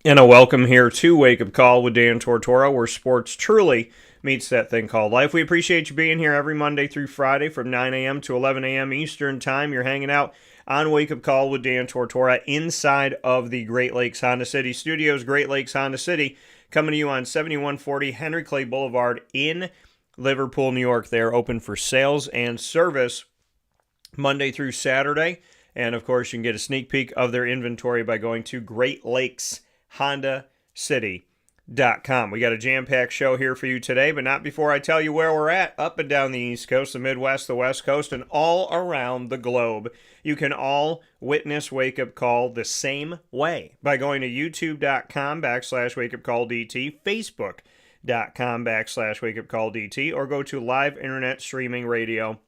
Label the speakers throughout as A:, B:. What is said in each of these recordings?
A: And a welcome here to Wake Up Call with Dan Tortora, where sports truly meets that thing called life. We appreciate you being here every Monday through Friday from 9 a.m. to 11 a.m. Eastern Time. You're hanging out on Wake Up Call with Dan Tortora inside of the Great Lakes Honda City Studios. Great Lakes Honda City coming to you on 7140 Henry Clay Boulevard in Liverpool, New York. They're open for sales and service Monday through Saturday. And of course, you can get a sneak peek of their inventory by going to GreatLakesHondaCity.com. We got a jam-packed show here for you today, but not before I tell you where we're at. Up and down the East Coast, the Midwest, the West Coast, and all around the globe. You can all witness Wake Up Call the same way by going to youtube.com/wakeupcalldt, facebook.com/wakeupcalldt, or go to live internet streaming radio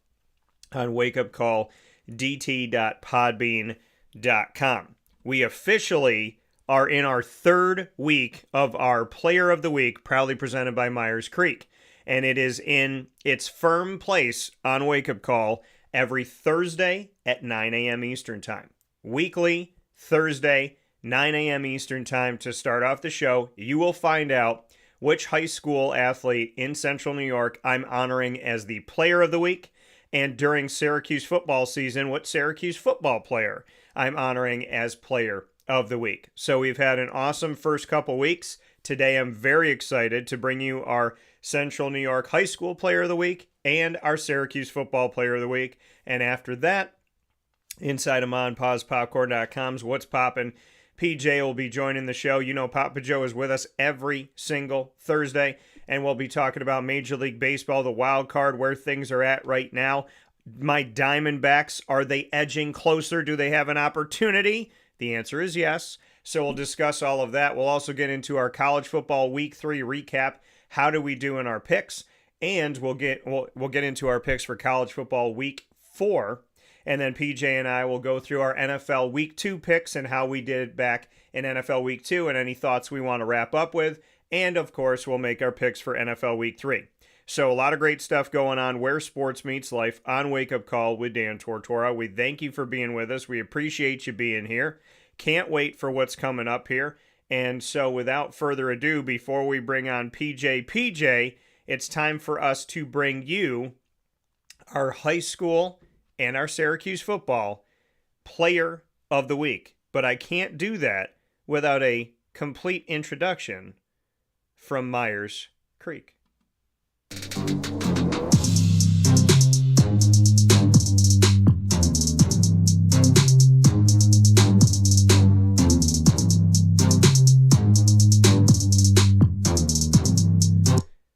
A: on wakeupcalldt.podbean.com. We officially are in our third week of our Player of the Week, proudly presented by Myers Creek. And it is in its firm place on Wake Up Call every Thursday at 9 a.m. Eastern Time. Weekly, Thursday, 9 a.m. Eastern Time to start off the show. You will find out which high school athlete in Central New York I'm honoring as the Player of the Week, and during Syracuse football season, what Syracuse football player I'm honoring as Player of the Week. So we've had an awesome first couple weeks. Today I'm very excited to bring you our Central New York High School Player of the Week and our Syracuse Football Player of the Week. And after that, inside of MonPawsPopcorn.com's What's Poppin', PJ will be joining the show. You know, Papa Joe is with us every single Thursday, and we'll be talking about Major League Baseball, the wild card, where things are at right now. My Diamondbacks, are they edging closer? Do they have an opportunity? The answer is yes. So we'll discuss all of that. We'll also get into our college football week 3 recap. How do we do in our picks? And we'll get into our picks for college football week 4. And then PJ and I will go through our NFL week 2 picks and how we did back in NFL week 2 and any thoughts we want to wrap up with. And of course, we'll make our picks for NFL week 3. So a lot of great stuff going on where sports meets life on Wake Up Call with Dan Tortora. We thank you for being with us. We appreciate you being here. Can't wait for what's coming up here. And so without further ado, before we bring on PJ, it's time for us to bring you our high school and our Syracuse football Player of the Week. But I can't do that without a complete introduction from Myers Creek.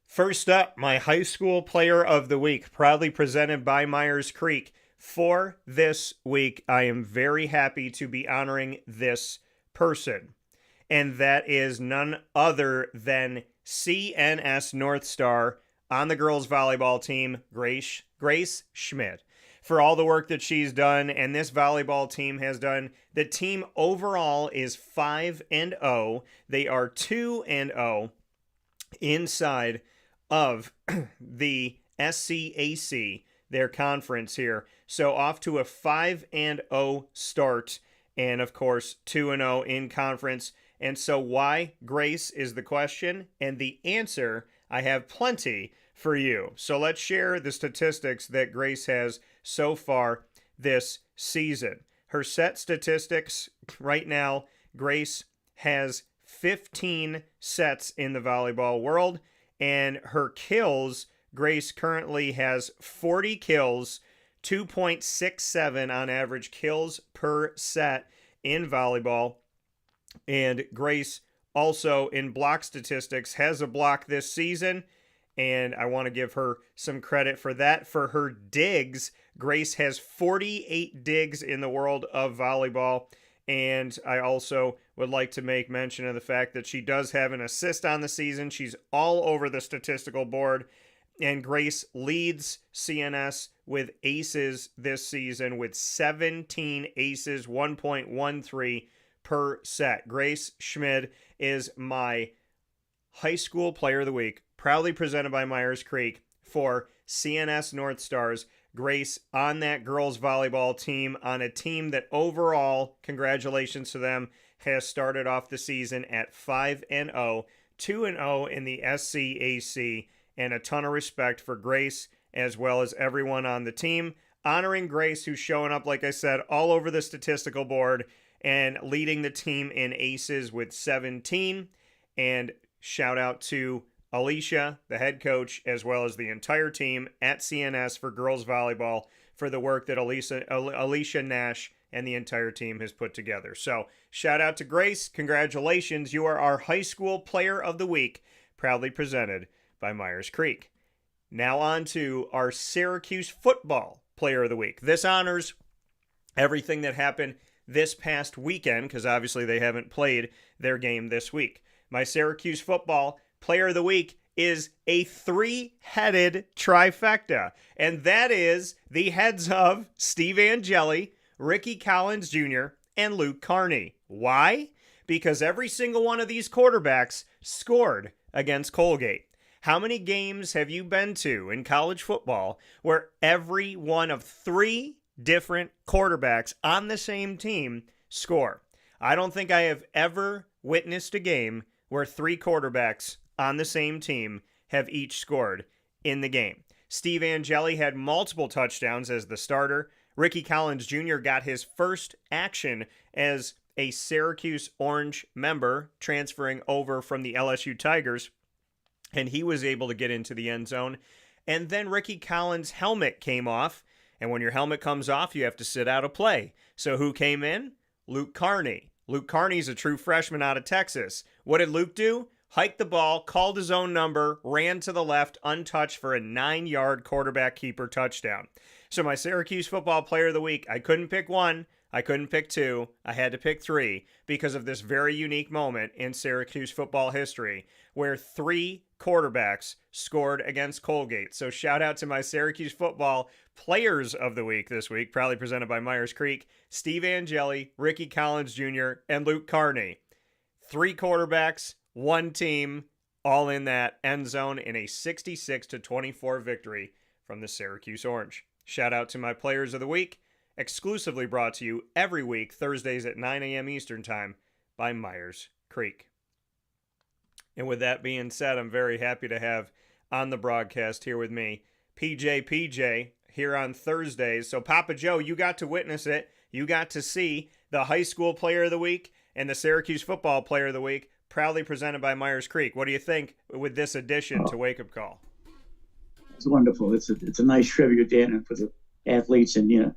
A: First up, my high school Player of the Week, proudly presented by Myers Creek. For this week, I am very happy to be honoring this person, and that is none other than CNS North Star on the girls volleyball team, Grace Schmidt, for all the work that she's done and this volleyball team has done. The team overall is 5-0. They are 2-0 inside of the SCAC, their conference here. So off to a 5-0 start, and of course 2-0 in conference. And so why Grace is the question, and the answer I have plenty for you. So let's share the statistics that Grace has so far this season. Her set statistics right now, Grace has 15 sets in the volleyball world, and her kills, Grace currently has 40 kills, 2.67 on average kills per set in volleyball. And Grace also in block statistics has a block this season, and I want to give her some credit for that. For her digs, Grace has 48 digs in the world of volleyball, and I also would like to make mention of the fact that she does have an assist on the season. She's all over the statistical board, and Grace leads CNS with aces this season with 17 aces, 1.13 per set. Grace Schmidt is my high school Player of the Week, proudly presented by Myers Creek for CNS North Stars. Grace on that girls volleyball team, on a team that overall, congratulations to them, has started off the season at 5-0, 2-0 in the SCAC, and a ton of respect for Grace as well as everyone on the team. Honoring Grace, who's showing up, like I said, all over the statistical board and leading the team in aces with 17. And shout out to Alicia, the head coach, as well as the entire team at CNS for girls volleyball for the work that Alicia Nash and the entire team has put together. So shout out to Grace. Congratulations. You are our high school player of the week, proudly presented by Myers Creek. Now on to our Syracuse football player of the week. This honors everything that happened this past weekend, because obviously they haven't played their game this week. My Syracuse football player of the week is a three-headed trifecta, and that is the heads of Steve Angeli, Ricky Collins Jr., and Luke Carney. Why? Because every single one of these quarterbacks scored against Colgate. How many games have you been to in college football where every one of three different quarterbacks on the same team score? I don't think I have ever witnessed a game where three quarterbacks on the same team have each scored in the game. Steve Angeli had multiple touchdowns as the starter. Ricky Collins Jr. got his first action as a Syracuse Orange member, transferring over from the LSU Tigers, and he was able to get into the end zone. And then Ricky Collins' helmet came off, and when your helmet comes off, you have to sit out a play. So who came in? Luke Carney. Luke Carney's a true freshman out of Texas. What did Luke do? Hiked the ball, called his own number, ran to the left, untouched for a 9-yard quarterback keeper touchdown. So my Syracuse football player of the week, I couldn't pick one, I couldn't pick two, I had to pick three because of this very unique moment in Syracuse football history where three quarterbacks scored against Colgate. So shout out to my Syracuse football players of the week this week, proudly presented by Myers Creek, Steve Angeli, Ricky Collins Jr., and Luke Carney. Three quarterbacks, one team, all in that end zone in a 66-24 victory from the Syracuse Orange. Shout out to my players of the week, exclusively brought to you every week, Thursdays at 9 a.m. Eastern Time by Myers Creek. And with that being said, I'm very happy to have on the broadcast here with me, PJ, here on Thursdays. So Papa Joe, you got to witness it. You got to see the high school player of the week and the Syracuse football player of the week, proudly presented by Myers Creek. What do you think with this addition to Wake Up Call?
B: It's wonderful. It's a nice tribute, Dan, for the athletes, and you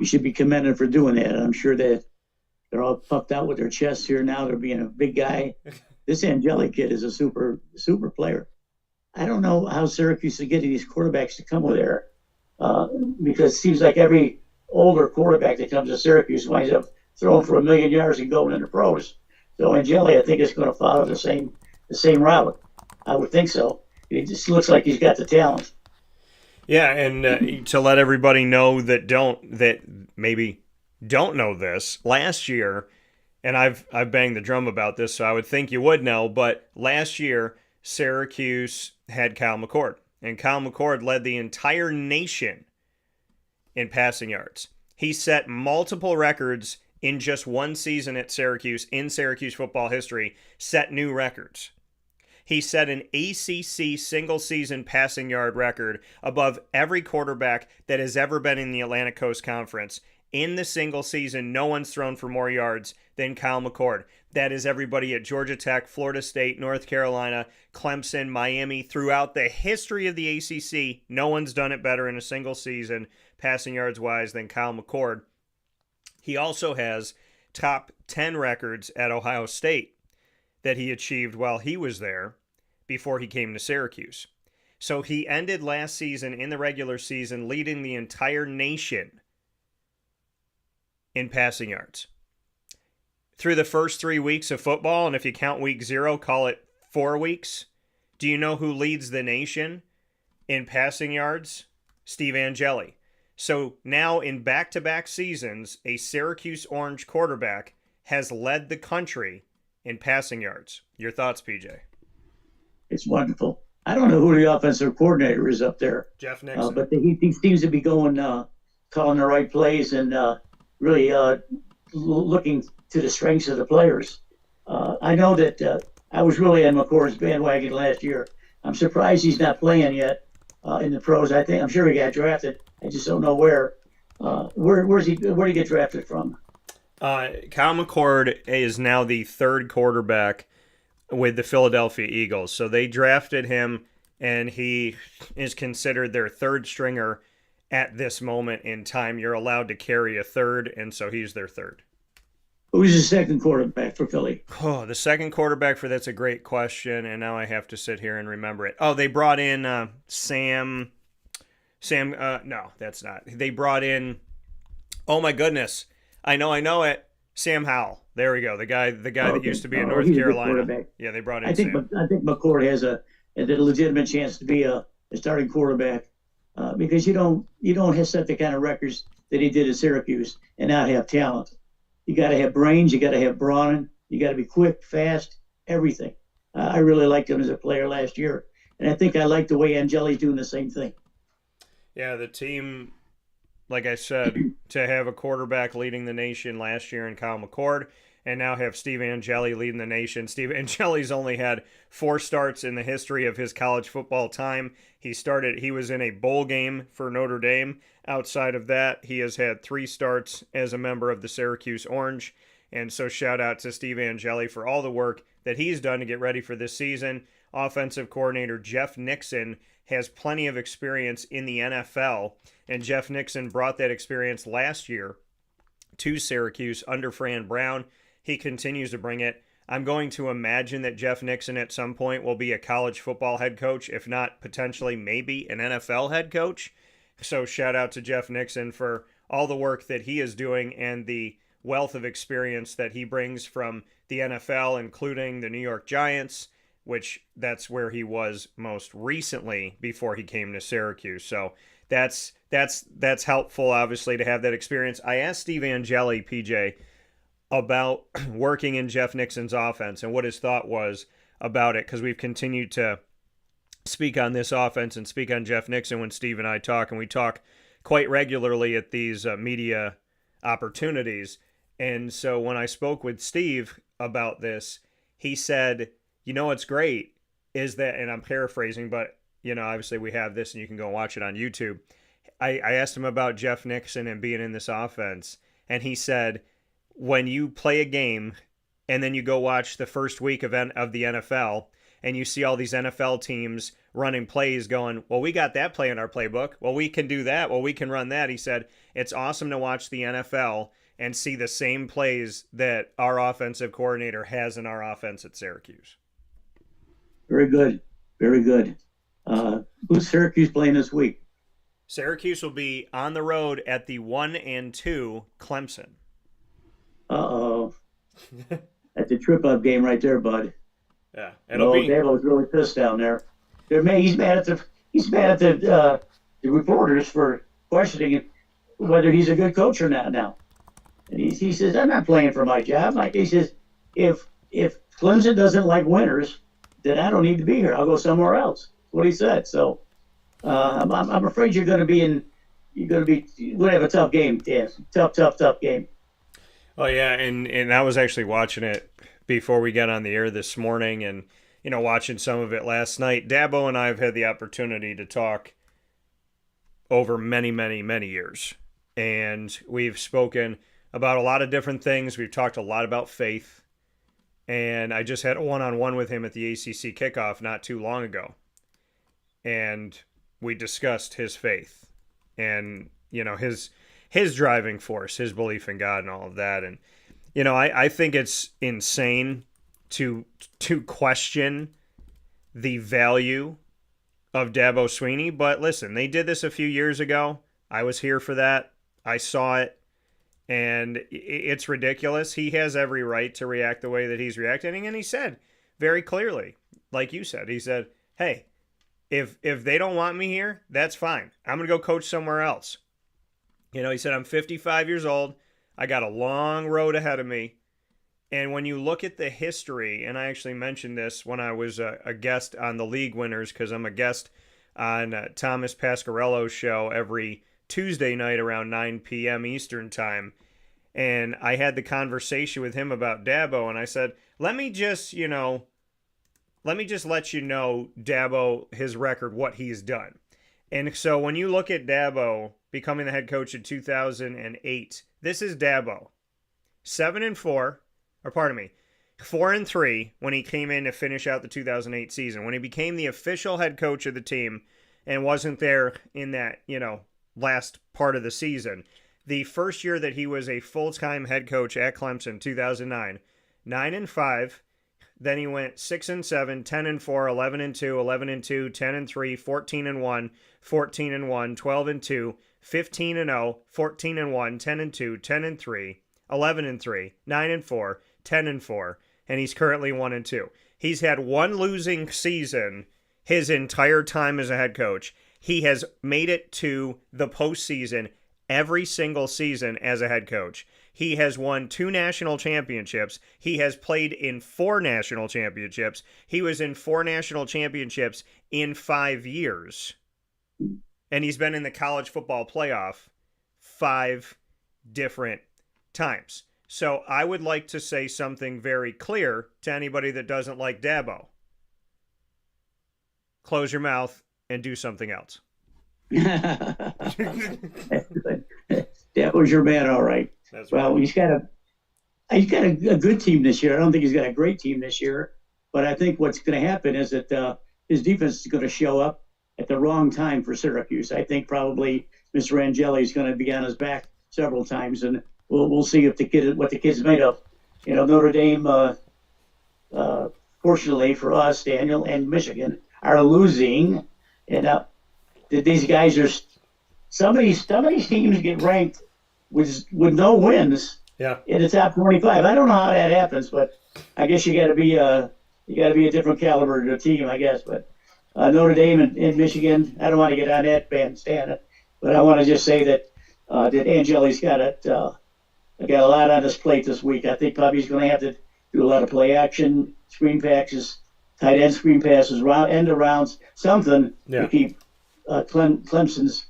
B: should be commended for doing that. I'm sure that they're all puffed out with their chests here now. They're being a big guy. This Angeli kid is a super player. I don't know how Syracuse is getting these quarterbacks to come over there because it seems like every older quarterback that comes to Syracuse winds up throwing for 1 million yards and going into pros. So Angeli, I think, is going to follow the same route. I would think so. It just looks like he's got the talent.
A: Yeah, and to let everybody know that maybe don't know this, last year, and I've banged the drum about this, so I would think you would know, but last year Syracuse had Kyle McCord, and Kyle McCord led the entire nation in passing yards. He set multiple records in just one season at Syracuse, in Syracuse football history, set new records. He set an ACC single-season passing yard record above every quarterback that has ever been in the Atlantic Coast Conference. In the single season, no one's thrown for more yards than Kyle McCord. That is everybody at Georgia Tech, Florida State, North Carolina, Clemson, Miami. Throughout the history of the ACC, no one's done it better in a single season, passing yards-wise, than Kyle McCord. He also has top 10 records at Ohio State that he achieved while he was there before he came to Syracuse. So he ended last season in the regular season leading the entire nation in passing yards. Through the first 3 weeks of football, and if you count week 0, call it 4 weeks, do you know who leads the nation in passing yards? Steve Angeli. So now in back-to-back seasons, a Syracuse Orange quarterback has led the country in passing yards. Your thoughts, PJ?
B: It's wonderful. I don't know who the offensive coordinator is up there.
A: Jeff Nixon.
B: But he seems to be calling the right plays and really looking to the strengths of the players. I know that I was really on McCord's bandwagon last year. I'm surprised he's not playing yet in the pros. I'm sure he got drafted. I just don't know where. Where did he get drafted from?
A: Kyle McCord is now the third quarterback with the Philadelphia Eagles. So they drafted him, and he is considered their third stringer at this moment in time. You're allowed to carry a third, and so he's their third.
B: Who's the second quarterback for Philly?
A: Oh, the second quarterback for that's a great question, and now I have to sit here and remember it. Oh, they brought in Sam. No, that's not. They brought in. Oh my goodness, I know it. Sam Howell. There we go. The guy that used to be in North Carolina. Yeah, they brought in.
B: I think McCord has a legitimate chance to be a starting quarterback because you don't have set the kind of records that he did at Syracuse and not have talent. You got to have brains. You got to have brawn. You got to be quick, fast, everything. I really liked him as a player last year, and I think I like the way Angeli's doing the same thing.
A: Yeah, the team, like I said, to have a quarterback leading the nation last year in Kyle McCord, and now have Steve Angeli leading the nation. Steve Angeli's only had 4 starts in the history of his college football time. He was in a bowl game for Notre Dame. Outside of that, he has had 3 starts as a member of the Syracuse Orange. And so shout out to Steve Angeli for all the work that he's done to get ready for this season. Offensive coordinator Jeff Nixon has plenty of experience in the NFL, and Jeff Nixon brought that experience last year to Syracuse under Fran Brown. He continues to bring it. I'm going to imagine that Jeff Nixon at some point will be a college football head coach, if not potentially maybe an NFL head coach. So shout out to Jeff Nixon for all the work that he is doing and the wealth of experience that he brings from the NFL, including the New York Giants, which that's where he was most recently before he came to Syracuse. So that's helpful, obviously, to have that experience. I asked Steve Angeli, PJ, about working in Jeff Nixon's offense and what his thought was about it, because we've continued to speak on this offense and speak on Jeff Nixon when Steve and I talk, and we talk quite regularly at these media opportunities. And so when I spoke with Steve about this, he said, what's great is that, and I'm paraphrasing, but, obviously we have this and you can go watch it on YouTube. I asked him about Jeff Nixon and being in this offense, and he said, when you play a game and then you go watch the first week of the NFL and you see all these NFL teams running plays going, well, we got that play in our playbook. Well, we can do that. Well, we can run that. He said, it's awesome to watch the NFL and see the same plays that our offensive coordinator has in our offense at Syracuse.
B: Very good. Very good. Who's Syracuse playing this week?
A: Syracuse will be on the road at the 1-2 Clemson.
B: Uh-oh. That's a trip-up game right there, bud.
A: Yeah.
B: Dabo's really pissed down there. He's mad at the reporters for questioning whether he's a good coach or not now. And he says, I'm not playing for my job. He says, if Clemson doesn't like winners, then I don't need to be here. I'll go somewhere else. That's what he said. So I'm afraid you're going to have a tough game, Dan. Tough game.
A: Oh, yeah, and I was actually watching it before we got on the air this morning and, watching some of it last night. Dabo and I have had the opportunity to talk over many, many, many years. And we've spoken about a lot of different things. We've talked a lot about faith. And I just had a one-on-one with him at the ACC kickoff not too long ago. And we discussed his faith and, his driving force, his belief in God and all of that. And, I think it's insane to question the value of Dabo Swinney. But listen, they did this a few years ago. I was here for that. I saw it. And it's ridiculous. He has every right to react the way that he's reacting. And he said very clearly, like you said, he said, hey, if they don't want me here, that's fine. I'm going to go coach somewhere else. He said, I'm 55 years old. I got a long road ahead of me. And when you look at the history, and I actually mentioned this when I was a guest on the League Winners, because I'm a guest on Thomas Pasquarello's show every Tuesday night around 9 p.m. Eastern Time. And I had the conversation with him about Dabo, and I said, let me just let you know, Dabo, his record, what he's done. And so when you look at Dabo becoming the head coach in 2008, this is Dabo. 7-4, or pardon me, 4-3 when he came in to finish out the 2008 season. When he became the official head coach of the team and wasn't there in that, last part of the season. The first year that he was a full-time head coach at Clemson, 2009, 9-5. Then he went 6-7, 10-4, 11-2, 11-2, 10-3, 14-1, 14-1, 12-2, 15-0, 14-1, 10-2, 10-3, 11-3, 9-4, 10-4, and he's currently 1-2. He's had one losing season his entire time as a head coach. He has made it to the postseason every single season as a head coach. He has won 2 national championships. He has played in 4 national championships. He was in 4 national championships in 5 years. And he's been in the college football playoff 5 different times. So I would like to say something very clear to anybody that doesn't like Dabo. Close your mouth and do something else.
B: That was your man, all right.
A: That's
B: well,
A: right.
B: he's got a good team this year. I don't think he's got a great team this year, but I think what's going to happen is that his defense is going to show up at the wrong time for Syracuse. I think probably Mr. Angeli is going to be on his back several times, and we'll see if what the kid's made of. Notre Dame, fortunately for us, Daniel, and Michigan are losing, and these guys are. Some of these teams get ranked with no wins in the top 25. I don't know how that happens, but I guess you got to be a different caliber team, I guess. But Notre Dame and Michigan, I don't want to get on that bandstand, but I want to just say that Angeli's got a lot on his plate this week. I think probably he's going to have to do a lot of play action, screen passes, tight end screen passes, end arounds, something to keep Clemson's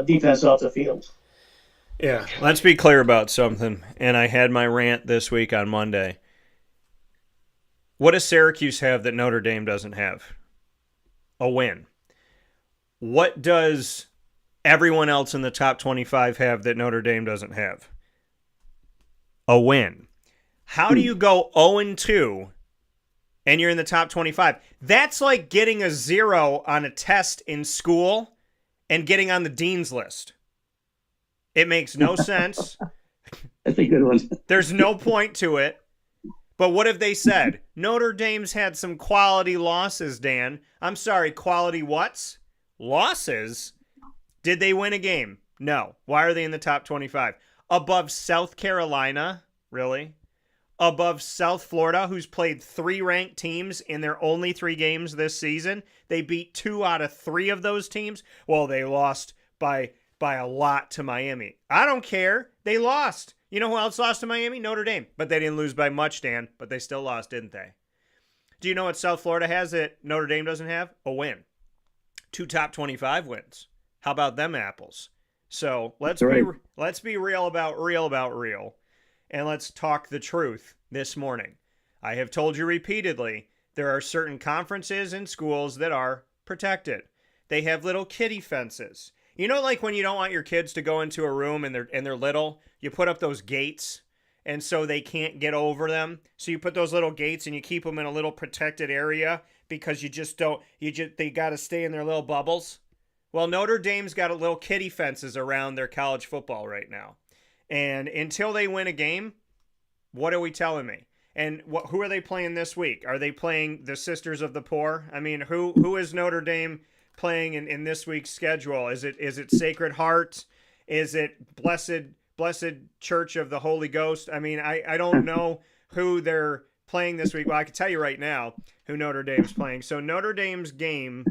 B: defense off the field.
A: Yeah, let's be clear about something. And I had my rant this week on Monday. What does Syracuse have that Notre Dame doesn't have? A win. What does everyone else in the top 25 have that Notre Dame doesn't have? A win. How do you go 0-2 and you're in the top 25? That's like getting a 0 on a test in school and getting on the dean's list. It makes no sense.
B: That's a good one.
A: There's no point to it. But what have they said? Notre Dame's had some quality losses, Dan. I'm sorry, quality whats? Losses? Did they win a game? No. Why are they in the top 25? Above South Carolina? Really? Above South Florida, who's played 3 ranked teams in their only 3 games this season? They beat 2 out of 3 of those teams? Well, they lost by a lot to Miami. I don't care. They lost. You know who else lost to Miami? Notre Dame. But they didn't lose by much, Dan. But they still lost, didn't they? Do you know what South Florida has that Notre Dame doesn't have? A win. 2 top 25 wins. How about them apples? So let's be real about real. And let's talk the truth this morning. I have told you repeatedly, there are certain conferences and schools that are protected. They have little kiddie fences. You know, like when you don't want your kids to go into a room and they're little, you put up those gates and so they can't get over them. So you put those little gates and you keep them in a little protected area because they got to stay in their little bubbles. Well, Notre Dame's got a little kiddie fences around their college football right now. And until they win a game, what are we telling me? And who are they playing this week? Are they playing the Sisters of the Poor? I mean, who is Notre Dame playing in this week's schedule? Is it Sacred Heart? Is it Blessed Church of the Holy Ghost? I mean, I don't know who they're playing this week. Well, I can tell you right now who Notre Dame's playing. So Notre Dame's game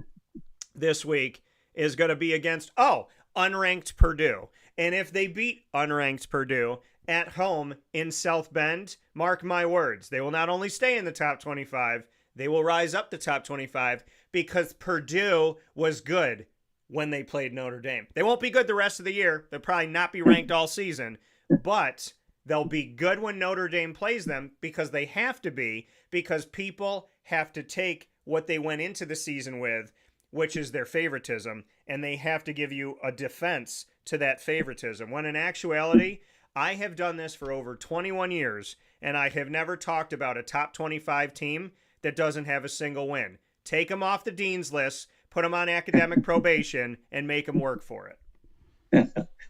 A: this week is going to be against, unranked Purdue. And if they beat unranked Purdue at home in South Bend, mark my words, they will not only stay in the top 25, they will rise up the top 25 because Purdue was good when they played Notre Dame. They won't be good the rest of the year. They'll probably not be ranked all season, but they'll be good when Notre Dame plays them because they have to be, because people have to take what they went into the season with, which is their favoritism, and they have to give you a defense to that favoritism. When in actuality, I have done this for over 21 years, and I have never talked about a top 25 team that doesn't have a single win. Take them off the dean's list, put them on academic probation, and make them work for it.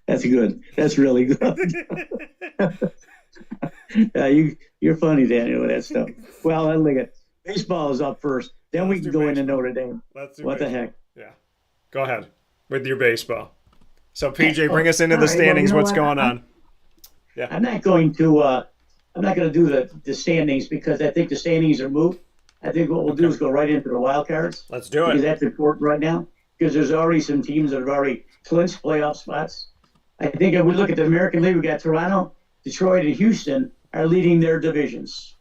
B: That's good. That's really good. You're funny, Daniel, with that stuff. Well, look at baseball is up first. Then we can go into Notre Dame. What the heck?
A: Yeah. Go ahead with your baseball. So, PJ, bring us into the standings. What's going on? Yeah.
B: I'm not going to do the standings because I think the standings are moved. I think what we'll do is go right into the wild cards.
A: Let's do it.
B: Because that's important right now. Because there's already some teams that have already clinched playoff spots. I think if we look at the American League, we got Toronto, Detroit, and Houston are leading their divisions.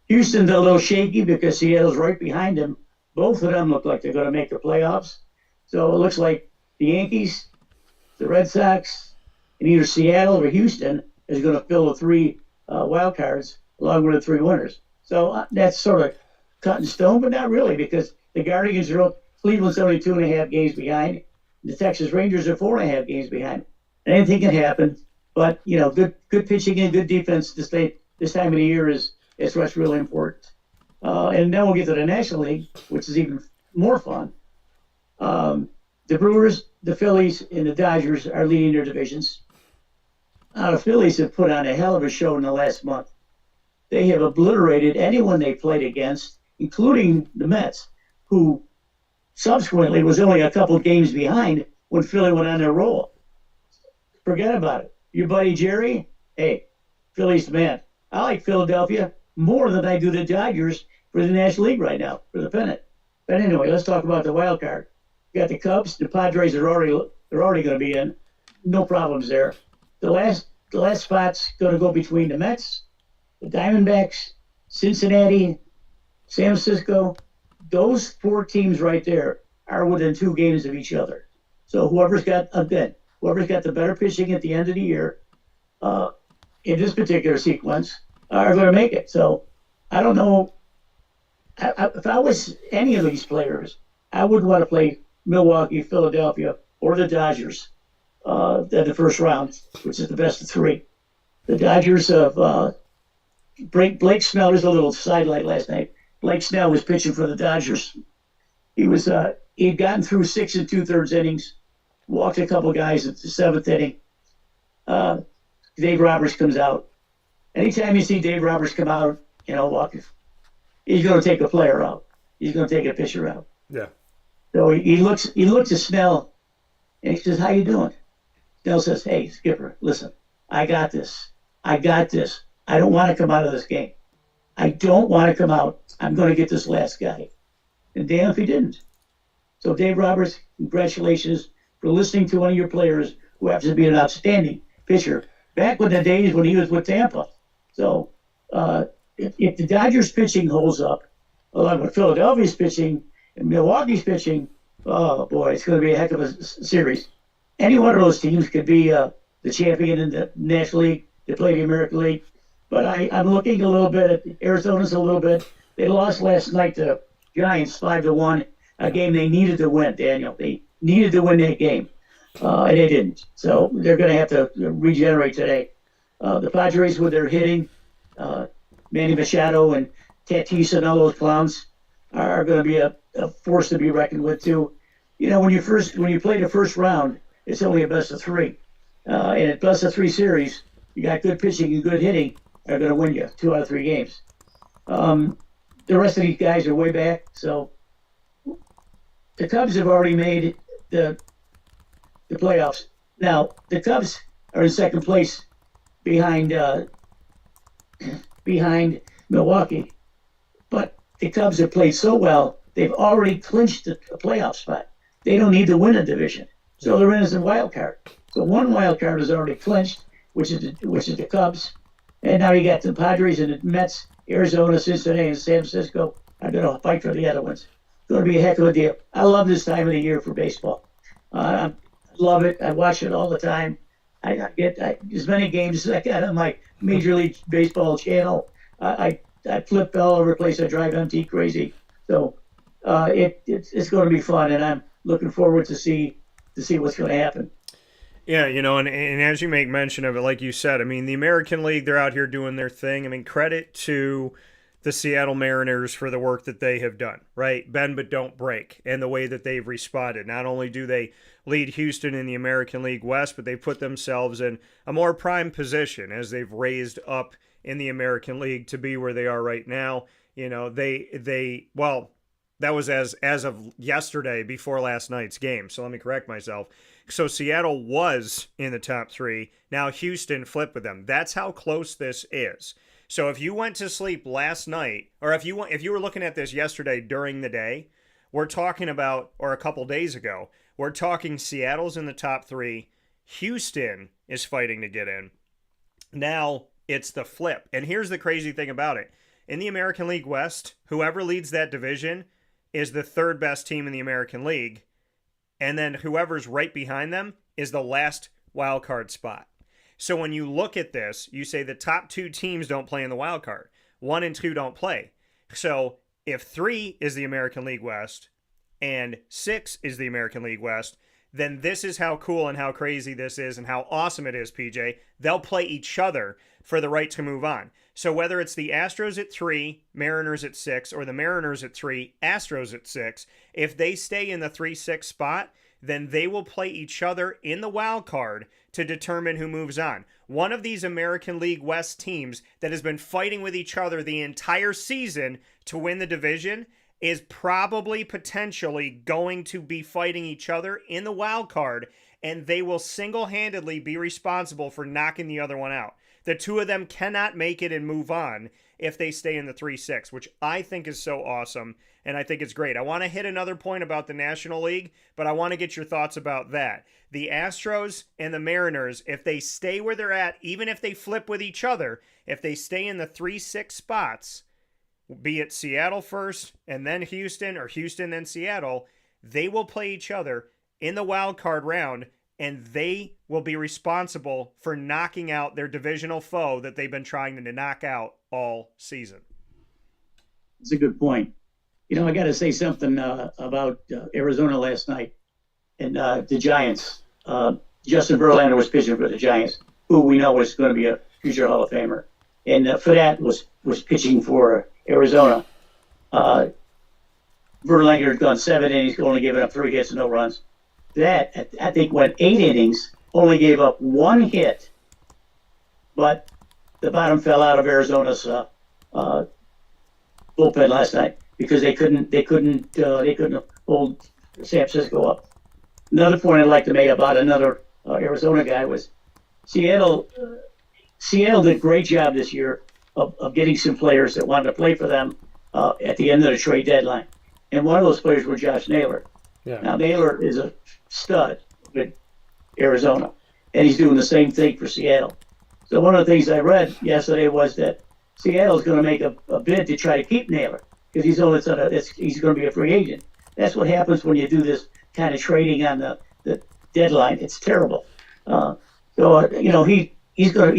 B: Houston's a little shaky because Seattle's right behind them. Both of them look like they're going to make the playoffs. So it looks like the Yankees, the Red Sox, and either Seattle or Houston is going to fill the three wild cards along with the three winners. So that's sort of cut in stone, but not really, because the Guardians are up. Cleveland's only 2.5 games behind. The Texas Rangers are 4.5 games behind. And anything can happen, but good pitching and good defense this time of the year is what's really important. And then we'll get to the National League, which is even more fun. The Brewers, the Phillies, and the Dodgers are leading their divisions. The Phillies have put on a hell of a show in the last month. They have obliterated anyone they played against, including the Mets, who subsequently was only a couple games behind when Philly went on their roll. Forget about it. Your buddy Jerry, hey, Philly's the man. I like Philadelphia more than I do the Dodgers for the National League right now, for the pennant. But anyway, let's talk about the wild card. You got the Cubs. The Padres are already going to be in. No problems there. The last spot's going to go between the Mets, the Diamondbacks, Cincinnati, San Francisco. Those four teams right there are within 2 games of each other. So whoever's got the better pitching at the end of the year, in this particular sequence, are going to make it. So I don't know. If I was any of these players, I would want to play Milwaukee, Philadelphia, or the Dodgers at the first round, which is the best of 3. The Dodgers of Blake Snell was a little sidelight last night. Blake Snell was pitching for the Dodgers. He'd gotten through 6 2/3 innings, walked a couple guys at the 7th inning. Dave Roberts comes out. Anytime you see Dave Roberts come out, walking, he's going to take a player out. He's going to take a pitcher out.
A: Yeah.
B: So he looks at Snell, and he says, "How you doing?" Snell says, "Hey, Skipper, listen, I got this. I don't want to come out of this game. I don't want to come out. I'm going to get this last guy." And damn if he didn't. So Dave Roberts, congratulations for listening to one of your players who happens to be an outstanding pitcher back in the days when he was with Tampa. So if the Dodgers pitching holds up, along with Philadelphia's pitching and Milwaukee's pitching, oh boy, it's going to be a heck of a series. Any one of those teams could be the champion in the National League. They play the American League. But I'm looking a little bit at Arizona's a little bit. They lost last night to Giants 5-1, a game they needed to win, Daniel. They needed to win that game, and they didn't. So they're going to have to regenerate today. The Padres with their hitting, Manny Machado and Tatis and all those clowns are going to be a force to be reckoned with too. When you play the first round, it's only a best of 3, and a best of 3 series, you got good pitching and good hitting are going to win you 2 out of 3 games. The rest of these guys are way back. So the Cubs have already made the playoffs. Now the Cubs are in second place behind Milwaukee, but the Cubs have played so well they've already clinched a playoff spot. They don't need to win a division, so they're in as a wild card. So one wild card is already clinched, which is the Cubs. And now you got the Padres and the Mets, Arizona, Cincinnati, and San Francisco are going to fight for the other ones. It's going to be a heck of a deal. I love this time of the year for baseball. I love it. I watch it all the time. as many games as I got on my Major League Baseball channel. I flip all over the place. I drive MT crazy. So it's going to be fun, and I'm looking forward to see what's going to happen.
A: Yeah, and as you make mention of it, like you said, I mean, the American League, they're out here doing their thing. I mean, credit to the Seattle Mariners for the work that they have done, right? Bend but don't break, and the way that they've responded. Not only do they lead Houston in the American League West, but they put themselves in a more prime position as they've raised up in the American League to be where they are right now. Well, that was as of yesterday before last night's game. So let me correct myself. So Seattle was in the top three. Now Houston flipped with them. That's how close this is. So if you went to sleep last night, or if you were looking at this yesterday during the day, we're talking about, or a couple days ago, we're talking Seattle's in the top three. Houston is fighting to get in. Now it's the flip. And here's the crazy thing about it. In the American League West, whoever leads that division is the third best team in the American League. And then whoever's right behind them is the last wild card spot. So when you look at this, you say the top two teams don't play in the wild card. 1 and 2 don't play. So if 3 is the American League West and 6 is the American League West, then this is how cool and how crazy this is and how awesome it is, PJ. They'll play each other for the right to move on. So whether it's the Astros at 3, Mariners at 6, or the Mariners at 3, Astros at 6, if they stay in the 3-6 spot, then they will play each other in the wild card to determine who moves on. One of these American League West teams that has been fighting with each other the entire season to win the division is probably potentially going to be fighting each other in the wild card, and they will single-handedly be responsible for knocking the other one out. The two of them cannot make it and move on if they stay in the 3-6, which I think is so awesome, and I think it's great. I want to hit another point about the National League, but I want to get your thoughts about that. The Astros and the Mariners, if they stay where they're at, even if they flip with each other, if they stay in the 3-6 spots, be it Seattle first and then Houston, or Houston then Seattle, they will play each other in the wild card round, and they will be responsible for knocking out their divisional foe that they've been trying to knock out all season.
B: That's a good point. I got to say something about Arizona last night and the Giants. Justin Verlander was pitching for the Giants, who we know is going to be a future Hall of Famer. And Fadat was pitching for Arizona. Verlander had gone 7 innings, only giving up 3 hits and no runs. That, I think, went 8 innings, only gave up 1 hit, but the bottom fell out of Arizona's bullpen last night because they couldn't hold San Francisco up. Another point I'd like to make about another Arizona guy was Seattle. Seattle did a great job this year of getting some players that wanted to play for them at the end of the trade deadline, and one of those players was Josh Naylor. Yeah. Now Naylor is a stud with Arizona, and he's doing the same thing for Seattle. So one of the things I read yesterday was that Seattle's going to make a bid to try to keep Naylor because he's going to be a free agent. That's what happens when you do this kind of trading on the deadline. It's terrible. He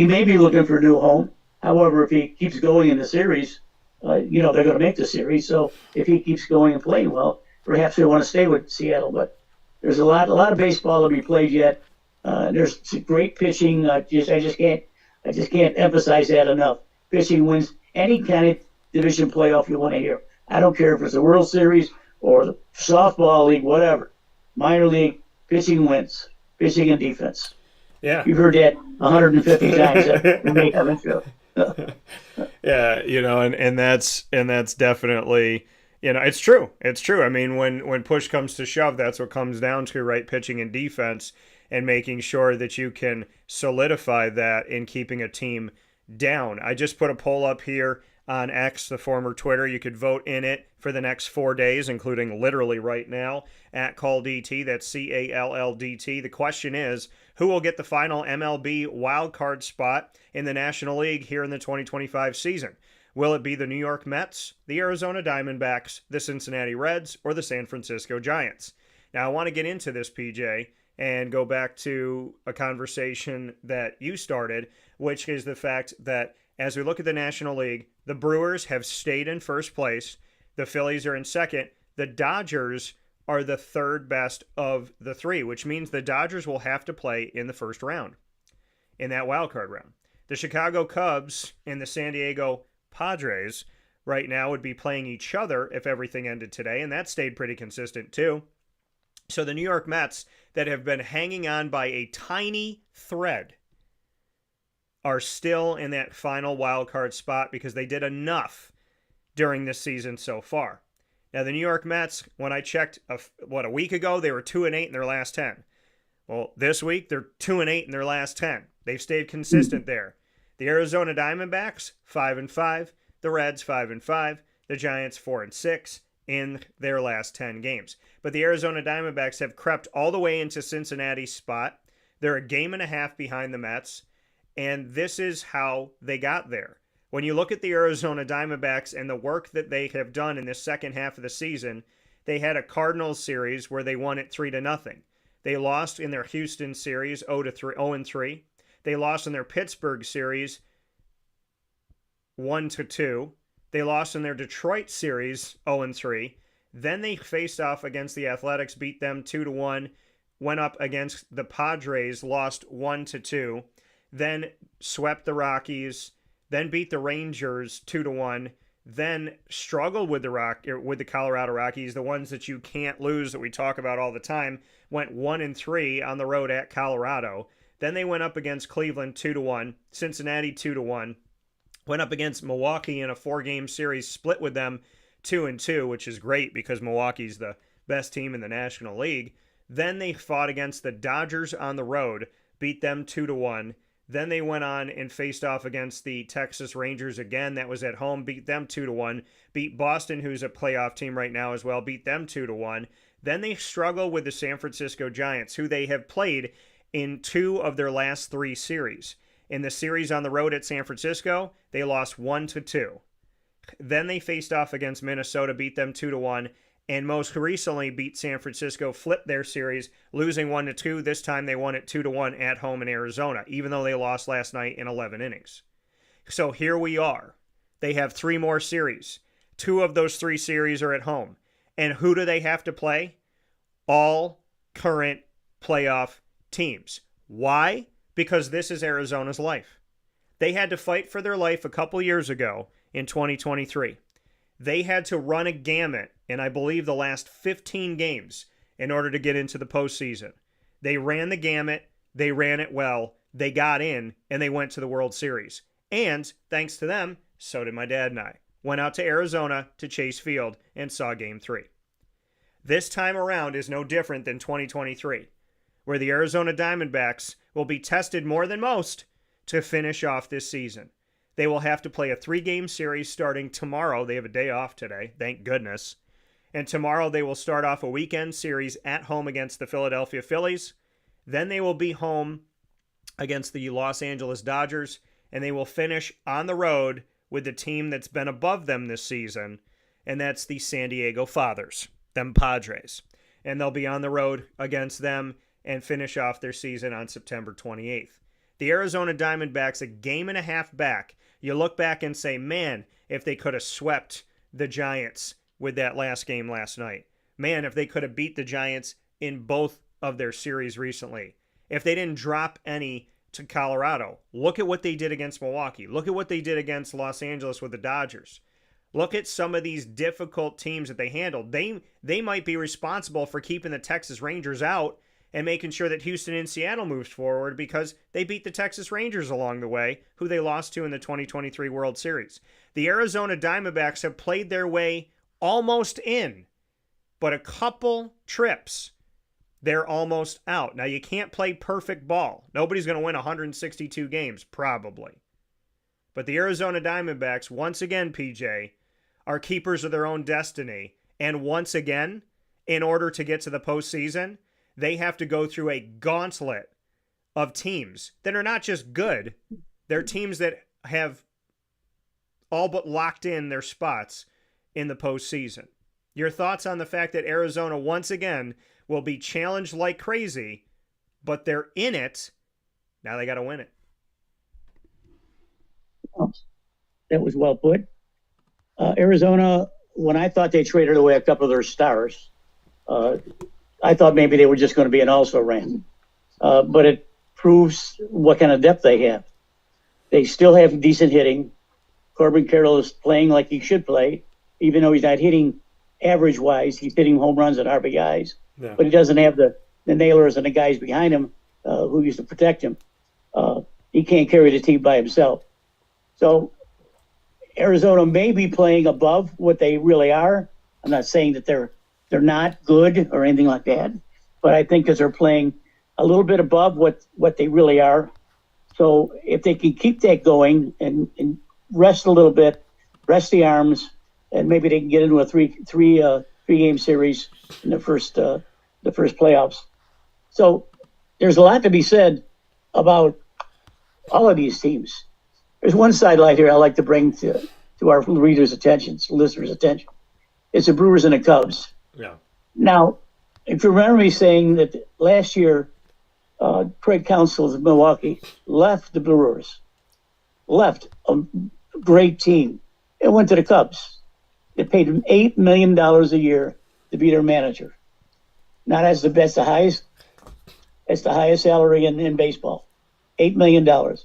B: may be looking for a new home. However, if he keeps going in the series, they're going to make the series. So if he keeps going and playing well, perhaps they want to stay with Seattle. But there's a lot of baseball to be played yet. There's great pitching. I just can't emphasize that enough. Pitching wins any kind of division playoff you want to hear. I don't care if it's the World Series or the softball league, whatever. Minor league, pitching wins. Pitching and defense.
A: Yeah.
B: You've heard that 150 times.
A: Yeah, and that's definitely, it's true. It's true. I mean, when push comes to shove, that's what comes down to, right? Pitching and defense, and making sure that you can solidify that in keeping a team down. I just put a poll up here on X, the former Twitter. You could vote in it for the next 4 days, including literally right now, at CallDT. That's CALLDT. The question is, who will get the final MLB wildcard spot in the National League here in the 2025 season? Will it be the New York Mets, the Arizona Diamondbacks, the Cincinnati Reds, or the San Francisco Giants? Now, I want to get into this, PJ, and go back to a conversation that you started, which is the fact that as we look at the National League, the Brewers have stayed in first place. The Phillies are in second. The Dodgers are the third best of the three, which means the Dodgers will have to play in the first round, in that wild card round. The Chicago Cubs and the San Diego Padres right now would be playing each other if everything ended today, and that stayed pretty consistent too. So the New York Mets, that have been hanging on by a tiny thread, are still in that final wild card spot because they did enough during this season so far. Now, the New York Mets, when I checked a week ago, they were 2-8 in their last 10. Well, this week they're 2-8 in their last 10. They've stayed consistent there. The Arizona Diamondbacks 5-5, the Reds 5-5, the Giants 4-6 in their last 10 games. But the Arizona Diamondbacks have crept all the way into Cincinnati's spot. They're a game and a half behind the Mets, and this is how they got there. When you look at the Arizona Diamondbacks and the work that they have done in this second half of the season, they had a Cardinals series where they won it 3-0. They lost in their Houston series 0-3. They lost in their Pittsburgh series 1-2. They lost in their Detroit series 0-3. Then they faced off against the Athletics, beat them 2-1, went up against the Padres, lost 1-2, then swept the Rockies, then beat the Rangers 2-1, then struggled with the Colorado Rockies, the ones that you can't lose that we talk about all the time, went 1-3 on the road at Colorado. Then they went up against Cleveland 2-1, Cincinnati 2-1, went up against Milwaukee in a 4-game series, split with them 2-2, which is great because Milwaukee's the best team in the National League. Then they fought against the Dodgers on the road, beat them 2-1. Then they went on and faced off against the Texas Rangers again. That was at home, beat them 2-1. Beat Boston, who's a playoff team right now as well, beat them 2-1. Then they struggle with the San Francisco Giants, who they have played in 2 of their last 3 series. In the series on the road at San Francisco, they lost 1-2. Then they faced off against Minnesota, beat them 2-1. And most recently beat San Francisco, flipped their series, losing 1-2. This time they won it 2-1 at home in Arizona, even though they lost last night in 11 innings. So here we are. They have 3 more series. 2 of those 3 series are at home. And who do they have to play? All current playoff teams. Why? Because this is Arizona's life. They had to fight for their life a couple years ago in 2023. They had to run a gamut in, I believe, the last 15 games in order to get into the postseason. They ran the gamut. They ran it well. They got in, and they went to the World Series. And, thanks to them, so did my dad and I. Went out to Arizona to Chase Field and saw Game 3. This time around is no different than 2023, where the Arizona Diamondbacks will be tested more than most to finish off this season. They will have to play a 3-game series starting tomorrow. They have a day off today, thank goodness. And tomorrow they will start off a weekend series at home against the Philadelphia Phillies. Then they will be home against the Los Angeles Dodgers. And they will finish on the road with the team that's been above them this season. And that's the San Diego Fathers, them Padres. And they'll be on the road against them and finish off their season on September 28th. The Arizona Diamondbacks, a game and a half back. You look back and say, man, if they could have swept the Giants with that last game last night. Man, if they could have beat the Giants in both of their series recently. If they didn't drop any to Colorado. Look at what they did against Milwaukee. Look at what they did against Los Angeles with the Dodgers. Look at some of these difficult teams that they handled. They might be responsible for keeping the Texas Rangers out and making sure that Houston and Seattle moves forward because they beat the Texas Rangers along the way, who they lost to in the 2023 World Series. The Arizona Diamondbacks have played their way almost in, but a couple trips, they're almost out. Now, you can't play perfect ball. Nobody's going to win 162 games, probably. But the Arizona Diamondbacks, once again, PJ, are keepers of their own destiny. And once again, in order to get to the postseason, they have to go through a gauntlet of teams that are not just good. They're teams that have all but locked in their spots in the postseason. Your thoughts on the fact that Arizona, once again, will be challenged like crazy but they're in it. Now they got to win it.
B: Oh, that was well put. Arizona, when I thought they traded away a couple of their stars, I thought maybe they were just going to be an also-ran. But it proves what kind of depth they have. They still have decent hitting. Corbin Carroll is playing like he should play, even though he's not hitting average-wise. He's hitting home runs and RBIs. Yeah. But he doesn't have the nailers and the guys behind him who used to protect him. He can't carry the team by himself. So Arizona may be playing above what they really are. I'm not saying that they're not good or anything like that, but I think because they're playing a little bit above what they really are. So if they can keep that going and rest a little bit, rest the arms, and maybe they can get into a three game series in the first playoffs. So there's a lot to be said about all of these teams. There's one sidelight here I like to bring to our readers' attention, listeners' attention. It's the Brewers and the Cubs.
A: Yeah.
B: Now, if you remember me saying that last year, Craig Counsell of Milwaukee left the Brewers, left a great team, and went to the Cubs. They paid him $8 million a year to be their manager. Now that's the highest salary in baseball, $8 million.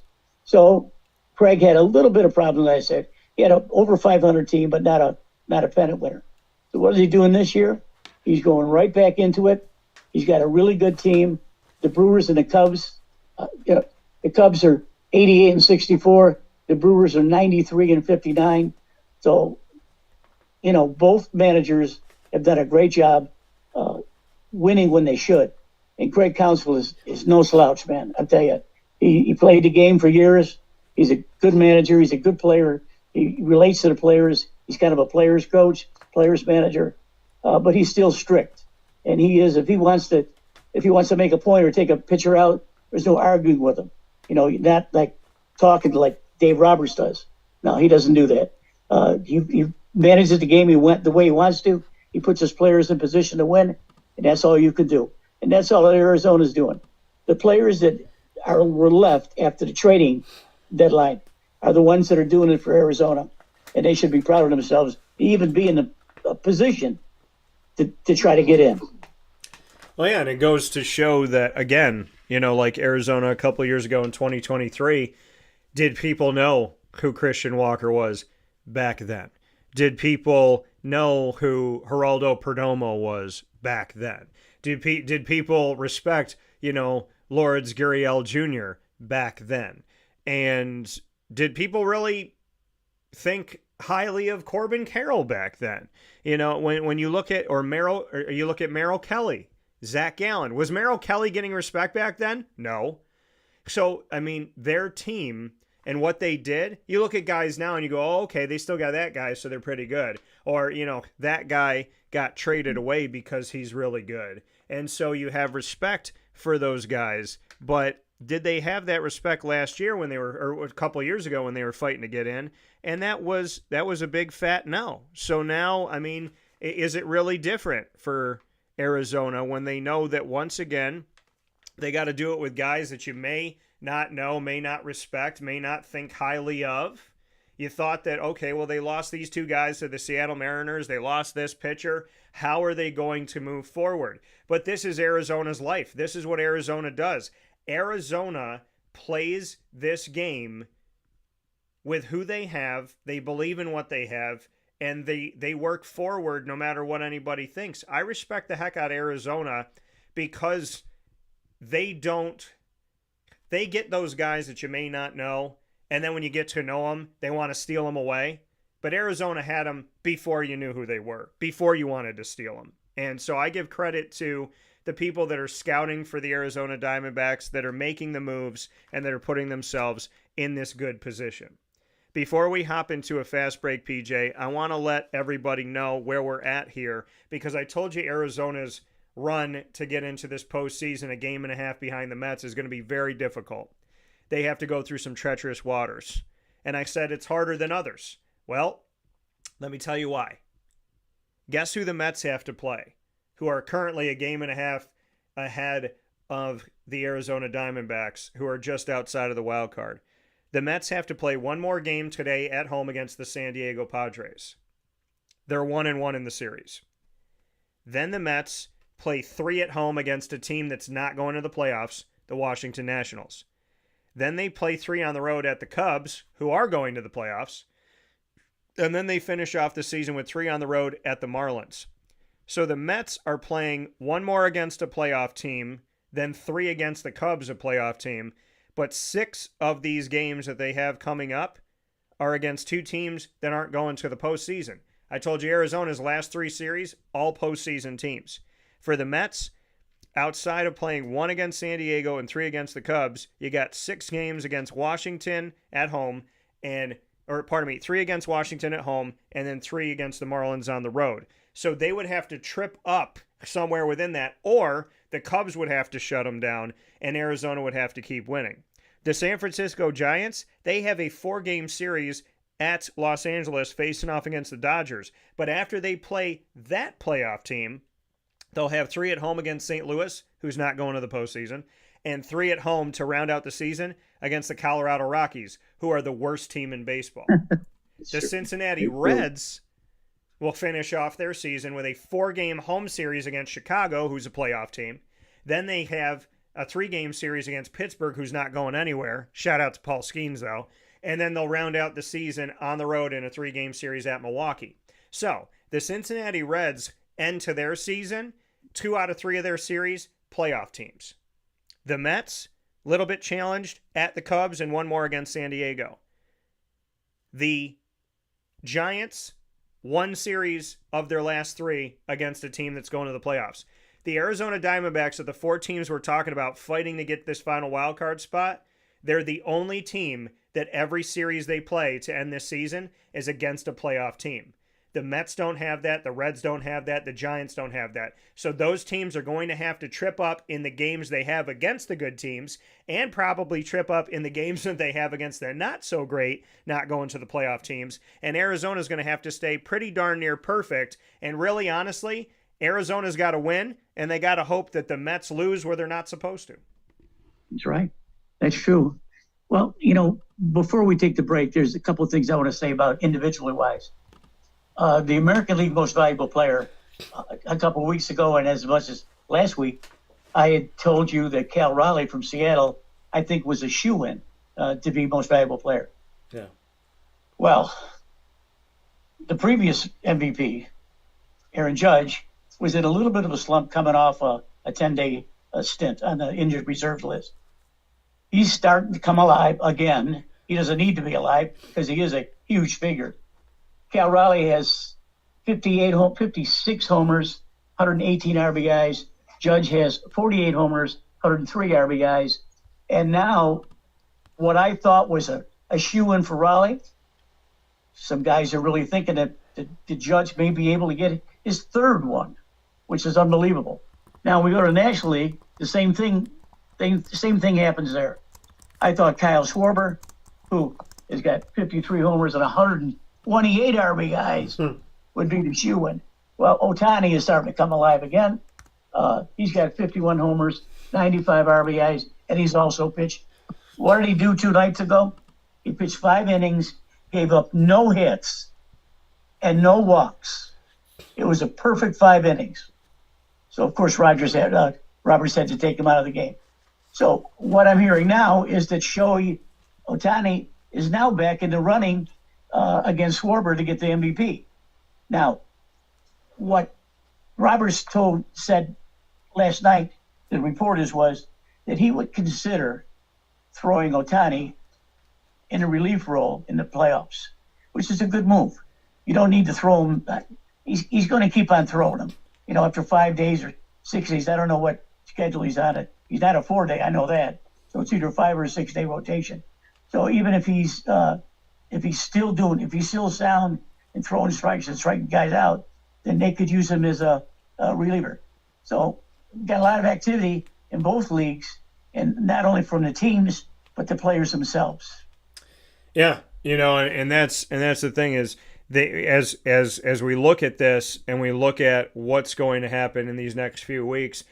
B: So Craig had a little bit of problems. I said he had an over 500 team, but not a pennant winner. So what is he doing this year? He's going right back into it. He's got a really good team. The Brewers and the Cubs, the Cubs are 88-64. The Brewers are 93-59. So, both managers have done a great job winning when they should. And Craig Counsell is no slouch, man. I'll tell you. He played the game for years. He's a good manager. He's a good player. He relates to the players. He's kind of a player's coach, player's manager. But he's still strict. And he is, if he wants to make a point or take a pitcher out, there's no arguing with him. Not like talking like Dave Roberts does. No, he doesn't do that. He manages the game the way he wants to. He puts his players in position to win, and that's all you can do. And that's all that Arizona's doing. The players that were left after the trading deadline are the ones that are doing it for Arizona, and they should be proud of themselves to even be in a position to try to get in.
A: Well, yeah, and it goes to show that, again, like Arizona a couple of years ago in 2023, did people know who Christian Walker was back then? Did people know who Geraldo Perdomo was back then? Did people respect, Lourdes Gurriel Jr. back then? And did people really think highly of Corbin Carroll back then? When you look at you look at Merrill Kelly, Zach Gallen. Was Merrill Kelly getting respect back then? No. So, their team and what they did, you look at guys now and you go, oh, okay, they still got that guy, so they're pretty good. Or, that guy got traded away because he's really good. And so you have respect for those guys. But did they have that respect last year or a couple of years ago when they were fighting to get in? And that was a big fat no. So now, is it really different for Arizona when they know that once again they got to do it with guys that you may not know, may not respect, may not think highly of? You thought that, okay, well, they lost these two guys to the Seattle Mariners, they lost this pitcher, how are they going to move forward? But this is Arizona's life. This is what Arizona does. Arizona plays this game with who they have, they believe in what they have, and they work forward no matter what anybody thinks. I respect the heck out of Arizona because they get those guys that you may not know, and then when you get to know them, they want to steal them away. But Arizona had them before you knew who they were, before you wanted to steal them. And so I give credit to the people that are scouting for the Arizona Diamondbacks, that are making the moves, and that are putting themselves in this good position. Before we hop into a fast break, PJ, I want to let everybody know where we're at here, because I told you Arizona's run to get into this postseason, a game and a half behind the Mets, is going to be very difficult. They have to go through some treacherous waters. And I said it's harder than others. Well, let me tell you why. Guess who the Mets have to play, who are currently a game and a half ahead of the Arizona Diamondbacks, who are just outside of the wild card. The Mets have to play one more game today at home against the San Diego Padres. They're 1-1 in the series. Then the Mets play 3 at home against a team that's not going to the playoffs, the Washington Nationals. Then they play 3 on the road at the Cubs, who are going to the playoffs. And then they finish off the season with 3 on the road at the Marlins. So the Mets are playing 1 more against a playoff team, then 3 against the Cubs, a playoff team. But 6 of these games that they have coming up are against 2 teams that aren't going to the postseason. I told you Arizona's last 3 series, all postseason teams. For the Mets, outside of playing 1 against San Diego and 3 against the Cubs, you got 6 games against Washington at home, 3 against Washington at home, and then 3 against the Marlins on the road. So they would have to trip up somewhere within that, or the Cubs would have to shut them down, and Arizona would have to keep winning. The San Francisco Giants, they have a 4-game series at Los Angeles facing off against the Dodgers. But after they play that playoff team, they'll have 3 at home against St. Louis, who's not going to the postseason, and 3 at home to round out the season against the Colorado Rockies, who are the worst team in baseball. The Cincinnati Reds will finish off their season with a 4-game home series against Chicago, who's a playoff team. Then they have a 3-game series against Pittsburgh, who's not going anywhere. Shout out to Paul Skeens, though. And then they'll round out the season on the road in a 3-game series at Milwaukee. So the Cincinnati Reds end to their season, 2 out of 3 of their series, playoff teams. The Mets, a little bit challenged at the Cubs and 1 more against San Diego. The Giants, 1 series of their last 3 against a team that's going to the playoffs. The Arizona Diamondbacks are the 4 teams we're talking about fighting to get this final wild card spot. They're the only team that every series they play to end this season is against a playoff team. The Mets don't have that. The Reds don't have that. The Giants don't have that. So those teams are going to have to trip up in the games they have against the good teams and probably trip up in the games that they have against the not so great, not going to the playoff teams. And Arizona's going to have to stay pretty darn near perfect. And really, honestly, Arizona's got to win, and they got to hope that the Mets lose where they're not supposed to.
B: That's right. That's true. Well, before we take the break, there's a couple of things I want to say about individually wise. The American League Most Valuable Player, a couple of weeks ago, and as much as last week, I had told you that Cal Raleigh from Seattle, I think, was a shoo-in to be Most Valuable Player.
A: Yeah.
B: Well, the previous MVP, Aaron Judge, was in a little bit of a slump coming off a 10-day stint on the injured reserve list. He's starting to come alive again. He doesn't need to be alive because he is a huge figure. Cal Raleigh has 56 homers, 118 RBIs. Judge has 48 homers, 103 RBIs. And now what I thought was a shoo-in for Raleigh, some guys are really thinking that the Judge may be able to get his 3rd one, which is unbelievable. Now we go to the National League, the same thing happens there. I thought Kyle Schwarber, who has got 53 homers and 128 RBIs, would be the shoo-in. Well, Ohtani is starting to come alive again. He's got 51 homers, 95 RBIs, and he's also pitched. What did he do 2 nights ago? He pitched 5 innings, gave up no hits and no walks. It was a perfect 5 innings. So, of course, Roberts had to take him out of the game. So what I'm hearing now is that Shohei Ohtani is now back in the running against Schwarber to get the MVP. Now, what Roberts said last night to reporters was that he would consider throwing Ohtani in a relief role in the playoffs, which is a good move. You don't need to throw him. He's going to keep on throwing him. After 5 days or 6 days, I don't know what schedule he's on. He's not a 4-day, I know that. So it's either a 5 or a 6-day rotation. So even if he's still sound and throwing strikes and striking guys out, then they could use him as a reliever. So got a lot of activity in both leagues, and not only from the teams but the players themselves.
A: Yeah, and that's the thing is, as we look at this and we look at what's going to happen in these next few weeks,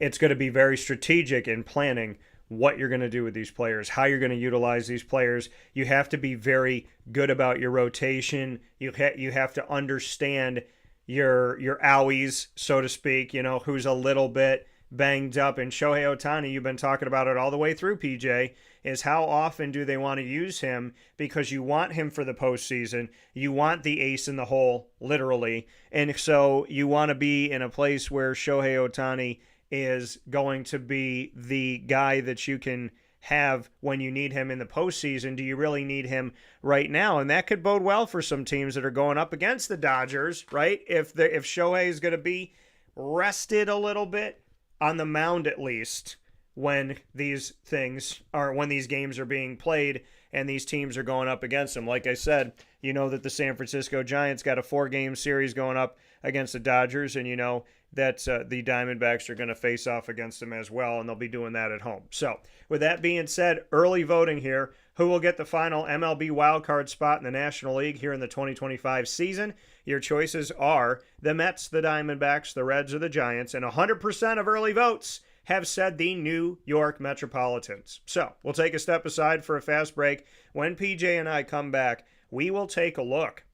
A: it's going to be very strategic in planning what you're going to do with these players, how you're going to utilize these players. You have to be very good about your rotation. You have to understand your owies, so to speak, who's a little bit banged up. And Shohei Ohtani, you've been talking about it all the way through, PJ, is how often do they want to use him, because you want him for the postseason. You want the ace in the hole, literally. And so you want to be in a place where Shohei Ohtani is going to be the guy that you can have when you need him in the postseason. Do you really need him right now? And that could bode well for some teams that are going up against the Dodgers, right? If Shohei is going to be rested a little bit on the mound, at least, when these games are being played and these teams are going up against them. Like I said, you know that the San Francisco Giants got a 4-game series going up against the Dodgers, and you know that the Diamondbacks are going to face off against them as well, and they'll be doing that at home. So, with that being said, early voting here. Who will get the final MLB wildcard spot in the National League here in the 2025 season? Your choices are the Mets, the Diamondbacks, the Reds, or the Giants, and 100% of early votes have said the New York Metropolitans. So, we'll take a step aside for a fast break. When PJ and I come back, we will take a look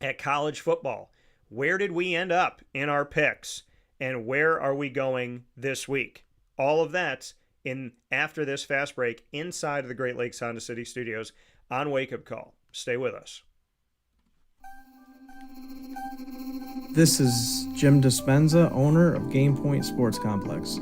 A: at college football. Where did we end up in our picks, and where are we going this week? All of that after this fast break inside of the Great Lakes Honda City Studios on Wake Up Call. Stay with us.
C: This is Jim Dispenza, owner of Game Point Sports Complex.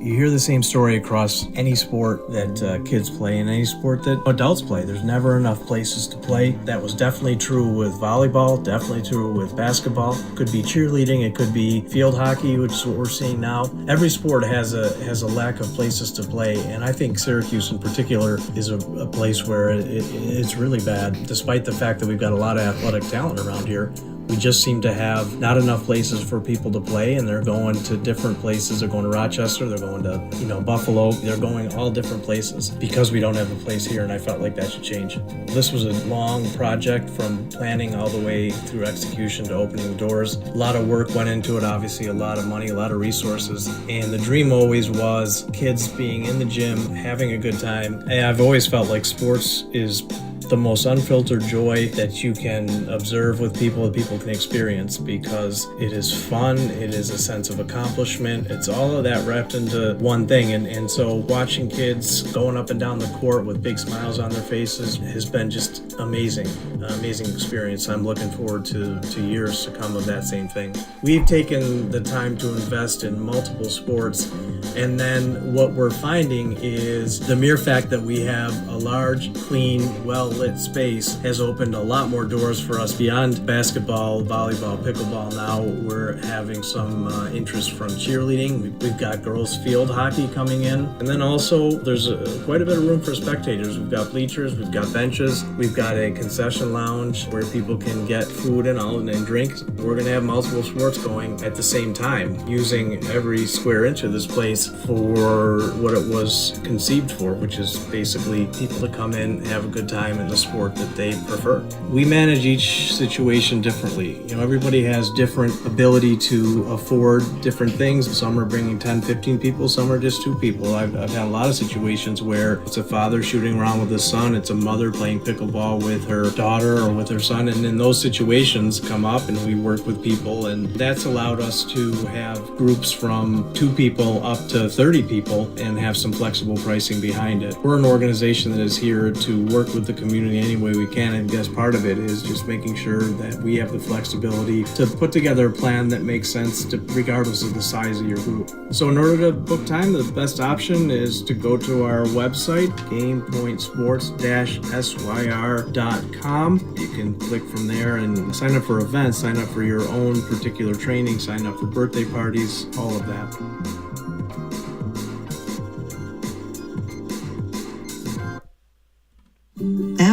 C: You hear the same story across any sport that kids play and any sport that adults play. There's never enough places to play. That was definitely true with volleyball, definitely true with basketball. Could be cheerleading, it could be field hockey, which is what we're seeing now. Every sport has a lack of places to play, and I think Syracuse in particular is a place where it's really bad. Despite the fact that we've got a lot of athletic talent around here, we just seem to have not enough places for people to play, and they're going to different places. They're going to Rochester, they're going to Buffalo, they're going all different places because we don't have a place here, and I felt like that should change. This was a long project from planning all the way through execution to opening the doors. A lot of work went into it, obviously, a lot of money, a lot of resources, and the dream always was kids being in the gym, having a good time. And I've always felt like sports is the most unfiltered joy that you can observe with people that people can experience, because it is fun, it is a sense of accomplishment, it's all of that wrapped into one thing. And so watching kids going up and down the court with big smiles on their faces has been just amazing experience. I'm looking forward to years to come of that same thing. We've taken the time to invest in multiple sports, and then what we're finding is the mere fact that we have a large, clean, well-lit space has opened a lot more doors for us beyond basketball, volleyball, pickleball. Now we're having some interest from cheerleading. We've got girls field hockey coming in, and then also there's quite a bit of room for spectators. We've got bleachers, we've got benches, we've got a concession lounge where people can get food and drinks. We're going to have multiple sports going at the same time, using every square inch of this place for what it was conceived for, which is basically people to come in, have a good time in the sport that they prefer. We manage each situation differently. Everybody has different ability to afford different things. Some are bringing 10, 15 people, some are just 2 people. I've had a lot of situations where it's a father shooting around with his son, it's a mother playing pickleball with her daughter or with her son, and then those situations come up and we work with people, and that's allowed us to have groups from 2 people up to 30 people and have some flexible pricing behind it. We're an organization that is here to work with the community any way we can, and I guess part of it is just making sure that we have the flexibility to put together a plan that makes sense regardless of the size of your group. So in order to book time, the best option is to go to our website, gamepointsports-syr.com. You can click from there and sign up for events, sign up for your own particular training, sign up for birthday parties, all of that.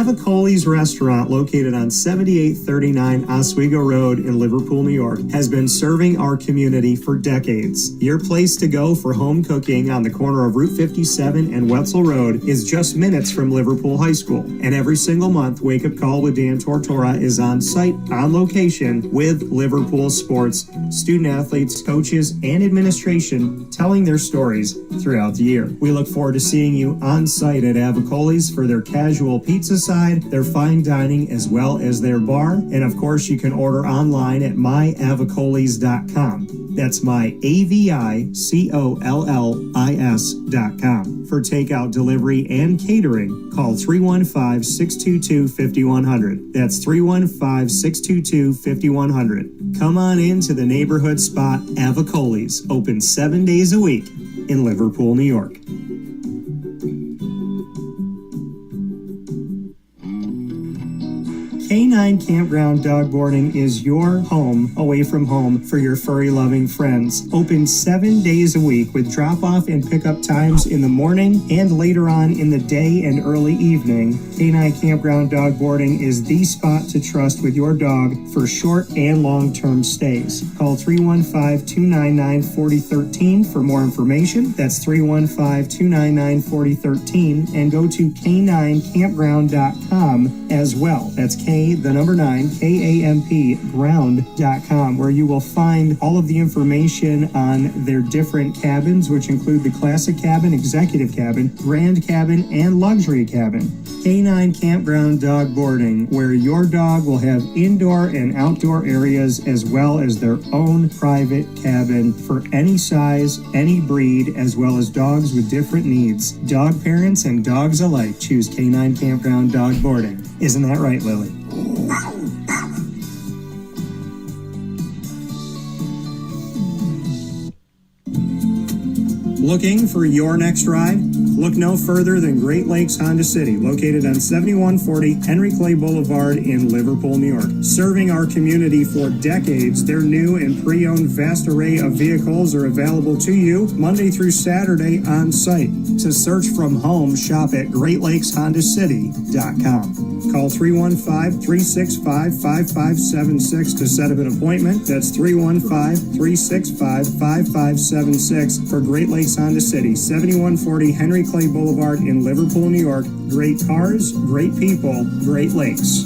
D: Avicoli's restaurant, located on 7839 Oswego Road in Liverpool, New York, has been serving our community for decades. Your place to go for home cooking on the corner of Route 57 and Wetzel Road is just minutes from Liverpool High School. And every single month, Wake Up Call with Dan Tortora is on site, on location, with Liverpool sports, student athletes, coaches, and administration telling their stories throughout the year. We look forward to seeing you on site at Avicoli's for their casual pizza side, their fine dining, as well as their bar. And of course, you can order online at myavicolis.com. That's myavicollis.com. For takeout, delivery, and catering, call 315-622-5100. That's 315-622-5100. Come on into the neighborhood spot Avicoli's, open 7 days a week in Liverpool, New York. K9 Campground Dog Boarding is your home away from home for your furry-loving friends. Open 7 days a week with drop-off and pickup times in the morning and later on in the day and early evening. K9 Campground Dog Boarding is the spot to trust with your dog for short and long-term stays. Call 315-299-4013 for more information. That's 315-299-4013, and go to k9campground.com as well. That's K9, ground.com, where you will find all of the information on their different cabins, which include the classic cabin, executive cabin, grand cabin, and luxury cabin. K9 Campground Dog Boarding, where your dog will have indoor and outdoor areas as well as their own private cabin for any size, any breed, as well as dogs with different needs. Dog parents and dogs alike choose K9 Campground Dog Boarding. Isn't that right, Lily? Looking for your next ride? Look no further than Great Lakes Honda City, located on 7140 Henry Clay Boulevard in Liverpool, New York. Serving our community for decades, their new and pre-owned vast array of vehicles are available to you Monday through Saturday on site. To search from home, shop at GreatLakesHondaCity.com. Call 315-365-5576 to set up an appointment. That's 315-365-5576 for Great Lakes Honda City, 7140 Henry Clay Boulevard in Liverpool, New York. Great cars, great people, Great Lakes.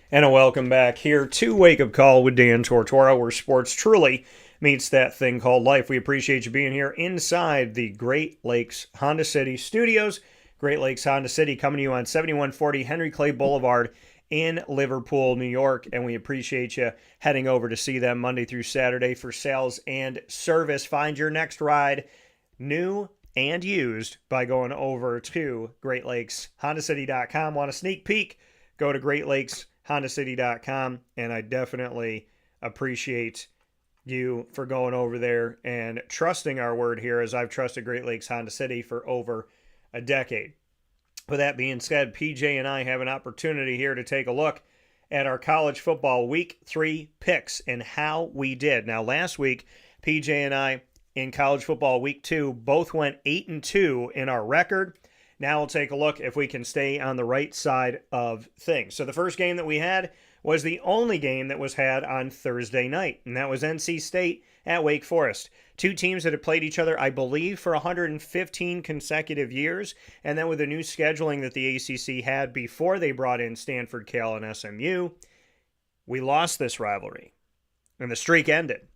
A: And a welcome back here to Wake Up Call with Dan Tortora, where sports truly meets that thing called life. We appreciate you being here inside the Great Lakes Honda City studios. Great Lakes Honda City coming to you on 7140 Henry Clay Boulevard in Liverpool, New York. And we appreciate you heading over to see them Monday through Saturday for sales and service. Find your next ride, new and used, by going over to GreatLakesHondaCity.com. Want a sneak peek? Go to GreatLakesHondaCity.com. And I definitely appreciate you for going over there and trusting our word here, as I've trusted Great Lakes Honda City for over a decade. With that being said, PJ and I have an opportunity here to take a look at our college football week 3 picks and how we did. Now, last week, PJ and I in college football week 2 both went 8-2 in our record. Now we'll take a look if we can stay on the right side of things. So the first game that we had was the only game that was had on Thursday night, and that was NC State at Wake Forest. Two teams that had played each other, I believe, for 115 consecutive years, and then with the new scheduling that the ACC had before they brought in Stanford, Cal, and SMU, we lost this rivalry, and the streak ended,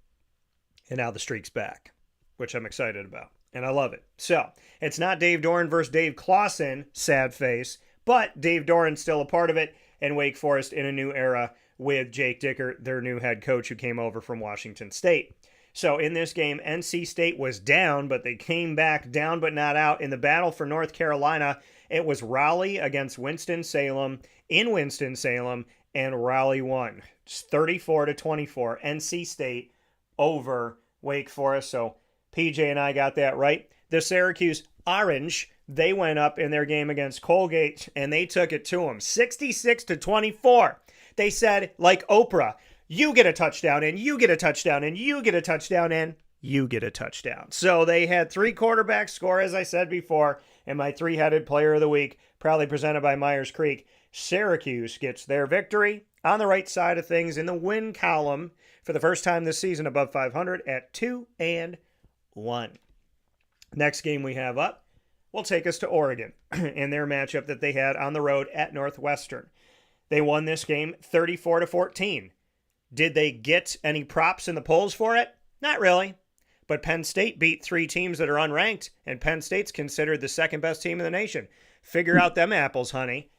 A: and now the streak's back, which I'm excited about, and I love it. So, it's not Dave Doran versus Dave Clawson, sad face, but Dave Doran's still a part of it, and Wake Forest in a new era with Jake Dicker, their new head coach who came over from Washington State. So in this game, NC State was down, but they came back down but not out. In the battle for North Carolina, it was Raleigh against Winston-Salem in Winston-Salem, and Raleigh won 34-24. NC State over Wake Forest. So PJ and I got that right. The Syracuse Orange, they went up in their game against Colgate, and they took it to them 66-24. They said, like Oprah, you get a touchdown, and you get a touchdown, and you get a touchdown, and you get a touchdown. So they had 3 quarterbacks score, as I said before, and my 3-headed player of the week, proudly presented by Myers Creek. Syracuse gets their victory on the right side of things in the win column for the first time this season above 500 at 2-1. Next game we have up will take us to Oregon in their matchup that they had on the road at Northwestern. They won this game 34-14. Did they get any props in the polls for it? Not really. But Penn State beat 3 teams that are unranked, and Penn State's considered the second best team in the nation. Figure out them apples, honey.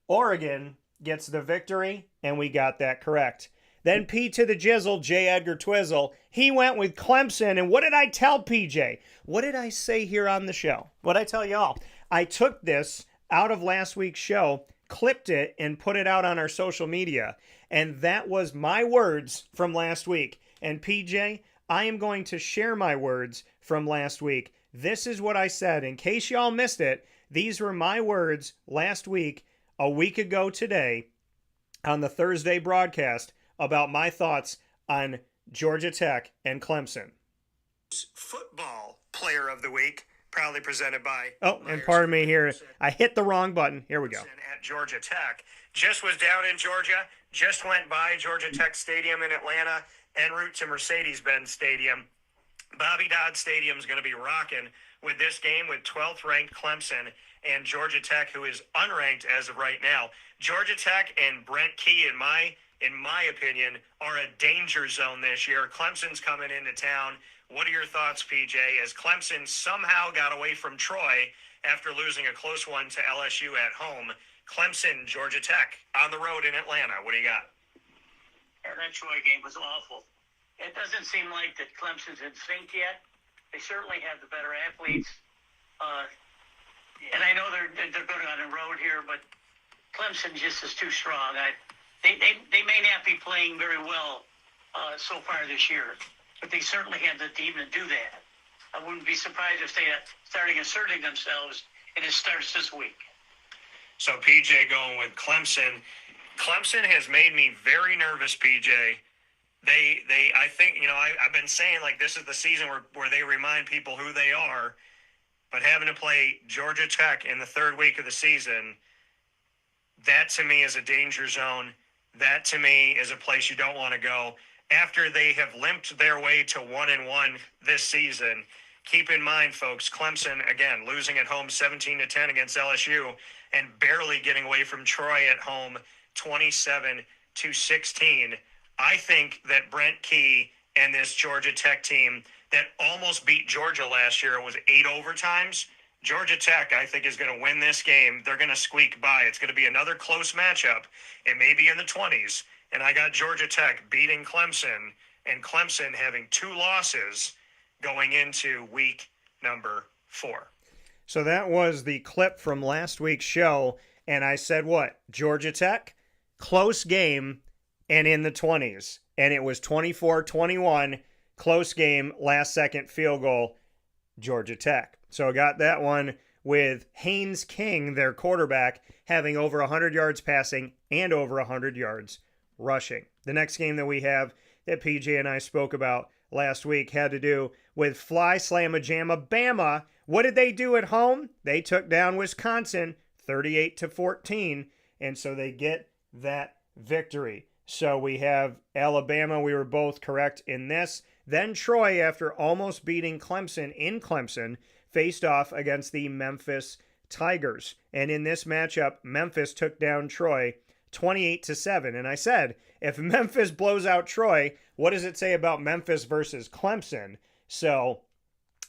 A: Oregon gets the victory, and we got that correct. Then P to the Jizzle, J. Edgar Twizzle, he went with Clemson. And what did I tell PJ? What did I say here on the show? What did I tell y'all? I took this out of last week's show, clipped it, and put it out on our social media. And that was my words from last week. And PJ, I am going to share my words from last week. This is what I said. In case y'all missed it, these were my words last week, a week ago today, on the Thursday broadcast about my thoughts on Georgia Tech and Clemson. Football player of the week, proudly presented by... Oh, and pardon me here. I hit the wrong button. Here we go. At Georgia Tech. Just was down in Georgia. Just went by Georgia Tech Stadium in Atlanta en route to Mercedes-Benz Stadium. Bobby Dodd Stadium is going to be rocking with this game with 12th ranked Clemson and Georgia Tech, who is unranked as of right now. Georgia Tech and Brent Key, in my opinion, are a danger zone this year. Clemson's coming into town. What are your thoughts, PJ, as Clemson somehow got away from Troy after losing a close one to LSU at home? Clemson, Georgia Tech, on the road in Atlanta. What do you got?
B: Yeah, that Troy game was awful. It doesn't seem like that Clemson's in sync yet. They certainly have the better athletes. And I know they're going on the road here, but Clemson just is too strong. They may not be playing very well so far this year, but they certainly have the team to do that. I wouldn't be surprised if they started asserting themselves, and it starts this week.
A: So PJ going with Clemson. Clemson has made me very nervous, PJ. I think, I've been saying like this is the season where they remind people who they are, but having to play Georgia Tech in the 3rd week of the season, that to me is a danger zone. That to me is a place you don't want to go. After they have limped their way to 1-1 this season, keep in mind, folks, Clemson, again, losing at home 17-10 against LSU and barely getting away from Troy at home 27-16. I think that Brent Key and this Georgia Tech team that almost beat Georgia last year, it was 8 overtimes. Georgia Tech, I think, is going to win this game. They're going to squeak by. It's going to be another close matchup. It may be in the 20s. And I got Georgia Tech beating Clemson, and Clemson having 2 losses going into week number 4. So that was the clip from last week's show, and I said what? Georgia Tech, close game, and in the 20s. And it was 24-21, close game, last-second field goal, Georgia Tech. So I got that one with Haynes King, their quarterback, having over 100 yards passing and over 100 yards rushing. The next game that we have that PJ and I spoke about last week had to do with Fly Slamma Jamma Bama. What did they do at home? They took down Wisconsin 38-14, and so they get that victory. So we have Alabama. We were both correct in this. Then Troy, after almost beating Clemson in Clemson, faced off against the Memphis Tigers. And in this matchup, Memphis took down Troy 28-7. And I said, if Memphis blows out Troy, what does it say about Memphis versus Clemson? So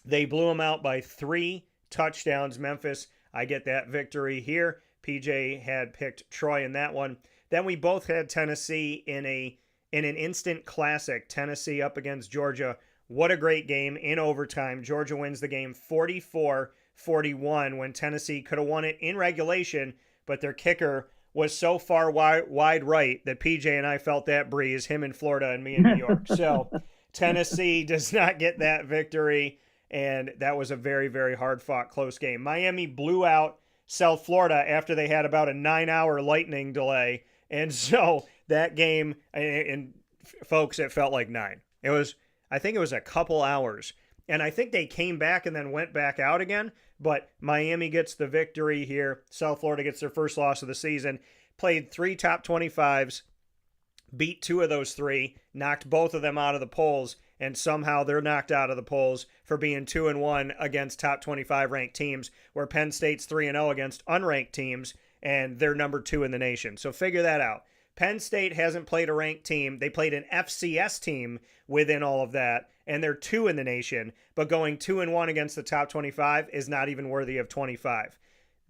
A: they blew them out by 3 touchdowns. Memphis, I get that victory here. PJ had picked Troy in that one. Then we both had Tennessee in an instant classic. Tennessee up against Georgia. What a great game in overtime. Georgia wins the game 44-41 when Tennessee could have won it in regulation, but their kicker was so far wide right that PJ and I felt that breeze, him in Florida and me in New York. So Tennessee does not get that victory, and that was a very, very hard-fought close game. Miami blew out South Florida after they had about a 9-hour lightning delay, and so that game, and folks, it felt like 9. It was, I think it was a couple hours. And I think they came back and then went back out again. But Miami gets the victory here. South Florida gets their first loss of the season. Played 3 top 25s, beat 2 of those 3, knocked both of them out of the polls, and somehow they're knocked out of the polls for being 2-1 against top 25 ranked teams, where Penn State's 3-0 against unranked teams, and they're number 2 in the nation. So figure that out. Penn State hasn't played a ranked team. They played an FCS team within all of that, and they're 2 in the nation, but going 2-1 against the top 25 is not even worthy of 25.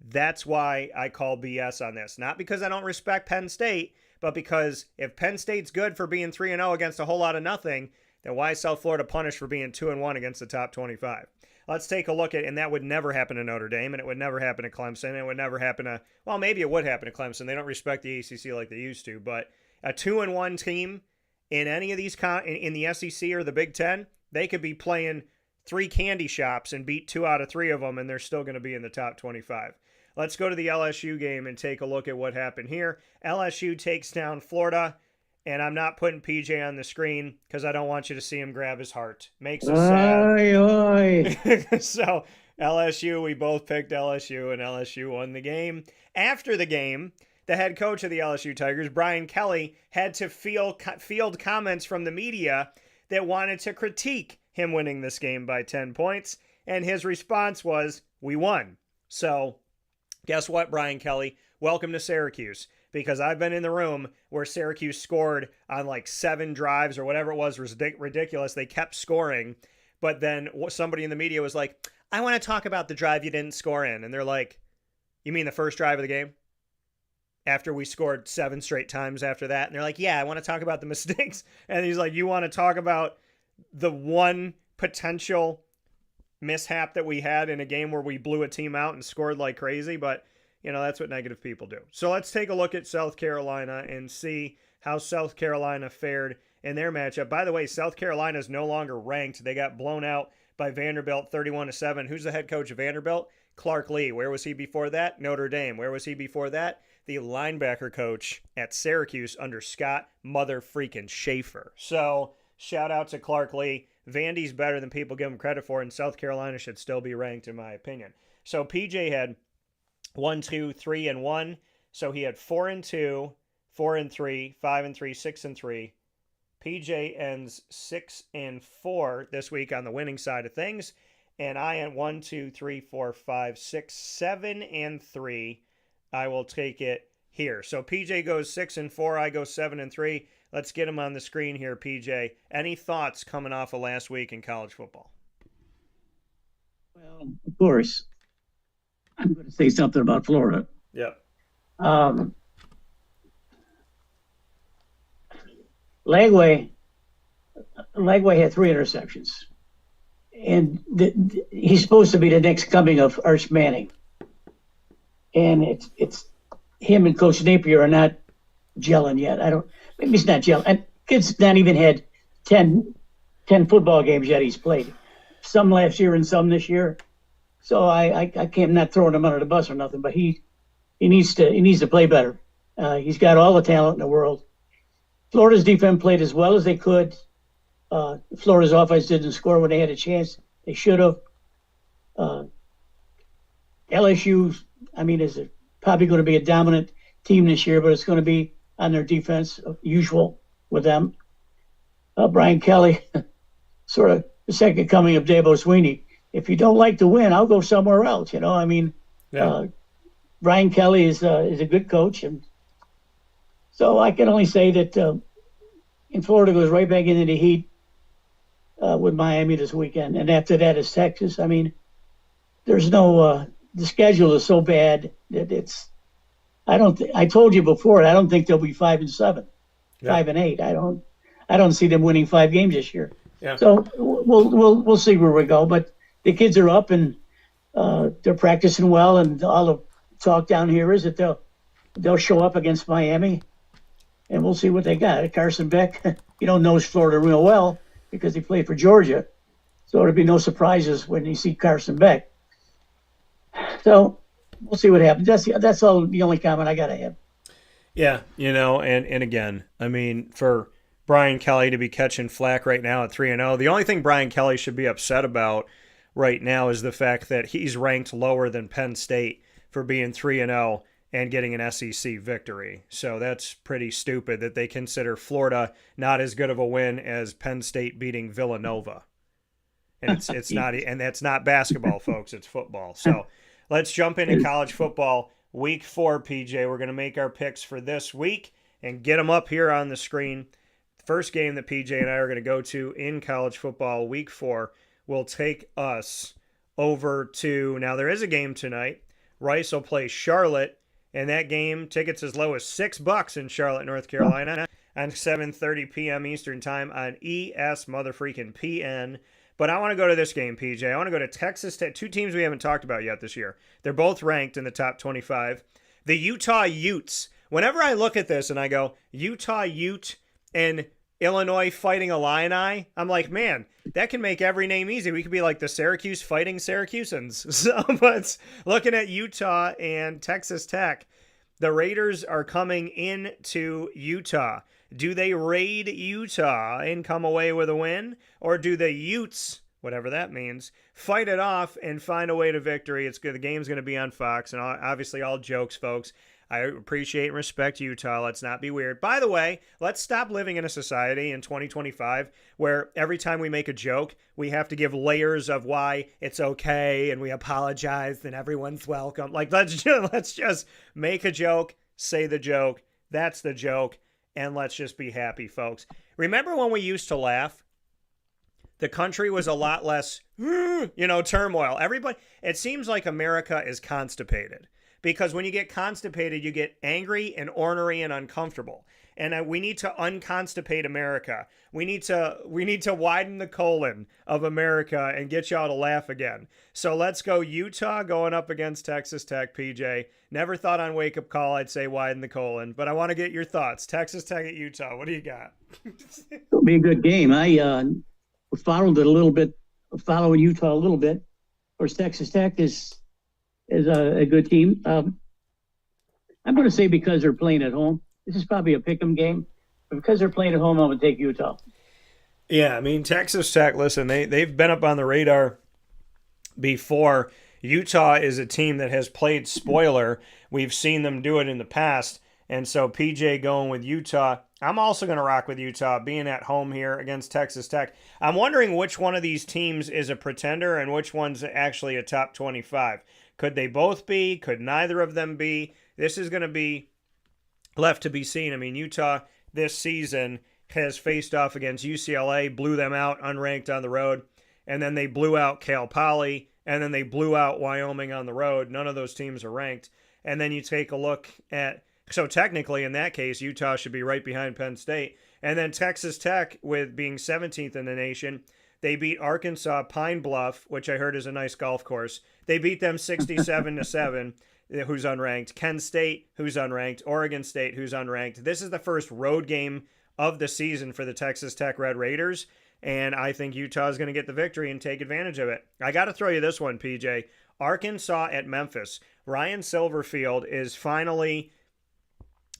A: That's why I call BS on this. Not because I don't respect Penn State, but because if Penn State's good for being 3-0 against a whole lot of nothing, then why is South Florida punished for being 2-1 against the top 25? Let's take a look at, and that would never happen to Notre Dame, and it would never happen to Clemson, and it would never happen to, well, maybe it would happen to Clemson. They don't respect the ACC like they used to, but a 2-1 team in any of these, in the SEC or the Big Ten, they could be playing 3 candy shops and beat 2 out of 3 of them, and they're still going to be in the top 25. Let's go to the LSU game and take a look at what happened here. LSU takes down Florida. And I'm not putting PJ on the screen because I don't want you to see him grab his heart. Makes us sad. So LSU, we both picked LSU, and LSU won the game. After the game, the head coach of the LSU Tigers, Brian Kelly, had to field comments from the media that wanted to critique him winning this game by 10 points. And his response was, we won. So guess what, Brian Kelly? Welcome to Syracuse. Because I've been in the room where Syracuse scored on like 7 drives or whatever it was ridiculous. They kept scoring. But then somebody in the media was like, I want to talk about the drive you didn't score in. And they're like, you mean the first drive of the game? After we scored 7 straight times after that. And they're like, yeah, I want to talk about the mistakes. And he's like, you want to talk about the one potential mishap that we had in a game where we blew a team out and scored like crazy? But that's what negative people do. So let's take a look at South Carolina and see how South Carolina fared in their matchup. By the way, South Carolina is no longer ranked. They got blown out by Vanderbilt 31-7. Who's the head coach of Vanderbilt? Clark Lee. Where was he before that? Notre Dame. Where was he before that? The linebacker coach at Syracuse under Scott mother-freaking Schaefer. So shout out to Clark Lee. Vandy's better than people give him credit for, and South Carolina should still be ranked in my opinion. So PJ had 1, 2, 3, and 1. So he had 4 and 2, 4 and 3, 5 and 3, 6 and 3. PJ ends 6 and 4 this week on the winning side of things. And I am 1, 2, 3, 4, 5, 6, 7 and 3. I will take it here. So PJ goes 6 and 4. I go 7 and 3. Let's get him on the screen here, PJ. Any thoughts coming off of last week in college football?
B: Well, of course. I'm going to say something about Florida.
A: Yeah.
B: Lagway had 3 interceptions, and he's supposed to be the next coming of Arch Manning. And it's him and Coach Napier are not gelling yet. Maybe he's not gelling. And kid's not even had 10 football games yet he's played. Some last year and some this year. So I can't, not throwing him under the bus or nothing, but he needs to play better. He's got all the talent in the world. Florida's defense played as well as they could. Florida's offense didn't score when they had a chance. They should have. LSU, is probably going to be a dominant team this year, but it's going to be on their defense, usual with them. Brian Kelly, sort of the second coming of Dabo Swinney. If you don't like to win, I'll go somewhere else.
A: Yeah.
B: Brian Kelly is a good coach, and so I can only say that in Florida goes right back into the heat with Miami this weekend, and after that is Texas. There's no the schedule is so bad that it's. I told you before. I don't think they'll be 5 and 7, 5 and 8. I don't see them winning 5 games this year.
A: Yeah.
B: So we'll see where we go, but. The kids are up and they're practicing well, and all the talk down here is that they'll show up against Miami, and we'll see what they got. Carson Beck, knows Florida real well because he played for Georgia, so there'll be no surprises when you see Carson Beck. So we'll see what happens. That's all the only comment I got to have.
A: Yeah, and again, for Brian Kelly to be catching flack right now at 3-0. The only thing Brian Kelly should be upset about right now is the fact that he's ranked lower than Penn State for being 3-0 and getting an SEC victory. So that's pretty stupid that they consider Florida not as good of a win as Penn State beating Villanova. And it's not, and that's not basketball, folks. It's football. So let's jump into college football. Week 4, PJ. We're going to make our picks for this week and get them up here on the screen. First game that PJ and I are going to go to in college football, week 4, will take us over to, now there is a game tonight. Rice will play Charlotte, and that game, tickets as low as $6 in Charlotte, North Carolina, on 7:30 p.m. Eastern Time on ES-PN. But I want to go to this game, PJ. I want to go to Texas Tech, 2 teams we haven't talked about yet this year. They're both ranked in the top 25. The Utah Utes. Whenever I look at this and I go, Utah Ute and Illinois Fighting Illini, I'm like, man, that can make every name easy. We could be like the Syracuse Fighting Syracusans. So, but looking at Utah and Texas Tech, the Raiders are coming into Utah. Do they raid Utah and come away with a win? Or do the Utes, whatever that means, fight it off and find a way to victory? It's good. The game's going to be on Fox, and obviously all jokes, folks. I appreciate and respect Utah. Let's not be weird. By the way, let's stop living in a society in 2025 where every time we make a joke, we have to give layers of why it's okay and we apologize and everyone's welcome. Like, let's just make a joke, say the joke. That's the joke. And let's just be happy, folks. Remember when we used to laugh? The country was a lot less, turmoil. Everybody, it seems like America is constipated. Because when you get constipated, you get angry and ornery and uncomfortable. And we need to unconstipate America. We need to widen the colon of America and get y'all to laugh again. So let's go Utah going up against Texas Tech, PJ. Never thought on Wake Up Call I'd say widen the colon, but I want to get your thoughts. Texas Tech at Utah. What do you got?
B: It'll be a good game. I followed it a little bit, following Utah a little bit. Of course, Texas Tech is a good team. I'm going to say because they're playing at home. This is probably a pick'em game. But because they're playing at home, I'm going to take Utah.
A: Yeah, I mean, Texas Tech, listen, they've been up on the radar before. Utah is a team that has played spoiler. We've seen them do it in the past. And so PJ going with Utah. I'm also going to rock with Utah being at home here against Texas Tech. I'm wondering which one of these teams is a pretender and which one's actually a top 25. Could they both be? Could neither of them be? This is going to be left to be seen. I mean, Utah this season has faced off against UCLA, blew them out unranked on the road, and then they blew out Cal Poly, and then they blew out Wyoming on the road. None of those teams are ranked. And then you take a look at, so technically in that case, Utah should be right behind Penn State. And then Texas Tech, with being 17th in the nation, they beat Arkansas Pine Bluff, which I heard is a nice golf course. They beat them 67-7, who's unranked. Kent State, who's unranked. Oregon State, who's unranked. This is the first road game of the season for the Texas Tech Red Raiders, and I think Utah is going to get the victory and take advantage of it. I got to throw you this one, PJ. Arkansas at Memphis. Ryan Silverfield is finally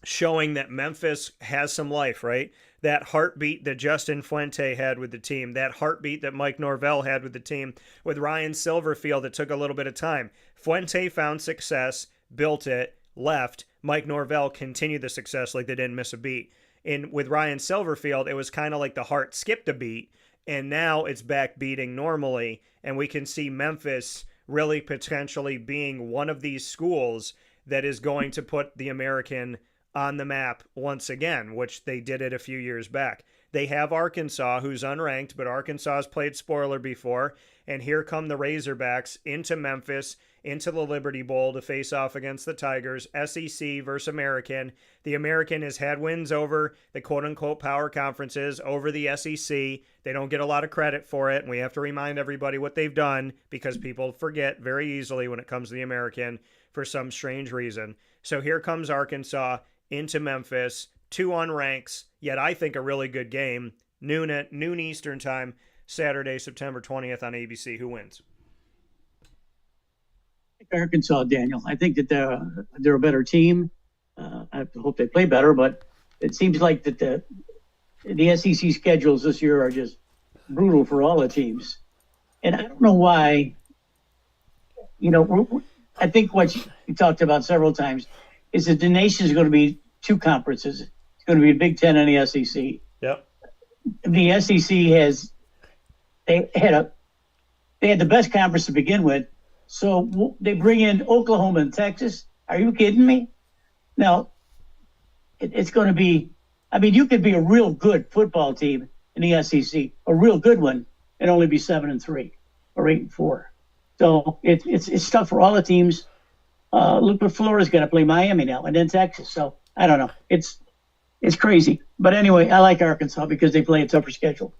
A: showing that Memphis has some life, right? That heartbeat that Justin Fuente had with the team, that heartbeat that Mike Norvell had with the team. With Ryan Silverfield, it took a little bit of time. Fuente found success, built it, left. Mike Norvell continued the success like they didn't miss a beat. And with Ryan Silverfield, it was kind of like the heart skipped a beat, and now it's back beating normally, and we can see Memphis really potentially being one of these schools that is going to put the American on the map once again, which they did it a few years back. They have Arkansas, who's unranked, but Arkansas has played spoiler before, and here come the Razorbacks into Memphis, into the Liberty Bowl to face off against the Tigers, SEC versus American. The American has had wins over the quote-unquote power conferences, over the SEC. They don't get a lot of credit for it, and we have to remind everybody what they've done because people forget very easily when it comes to the American for some strange reason. So here comes Arkansas into Memphis, 2 unranks, yet I think a really good game. Noon Eastern time, Saturday, September 20th on ABC. Who wins?
B: Arkansas, Daniel. I think that they're a better team. I hope they play better, but it seems like that the SEC schedules this year are just brutal for all the teams. And I don't know why, I think what you talked about several times is that the nation is going to be two conferences. It's going to be the Big Ten and the SEC.
A: Yep.
B: The SEC they had the best conference to begin with. So they bring in Oklahoma and Texas. Are you kidding me? Now, it's going to be, you could be a real good football team in the SEC, a real good one, and only be 7-3 or 8-4. So it's tough for all the teams. Look what Florida's going to play Miami now, and then Texas. So I don't know. It's crazy. But anyway, I like Arkansas because they play a tougher schedule.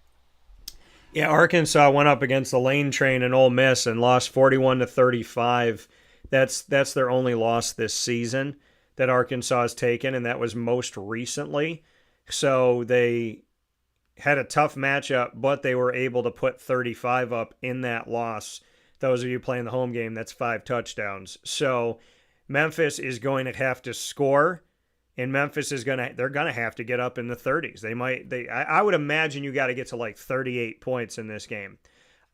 A: Yeah, Arkansas went up against the Lane Train and Ole Miss and lost 41-35. That's their only loss this season that Arkansas has taken, and that was most recently. So they had a tough matchup, but they were able to put 35 up in that loss. Those of you playing the home game, that's 5 touchdowns. So Memphis is going to have to score, and Memphis they're going to have to get up in the 30s. I would imagine you got to get to like 38 points in this game.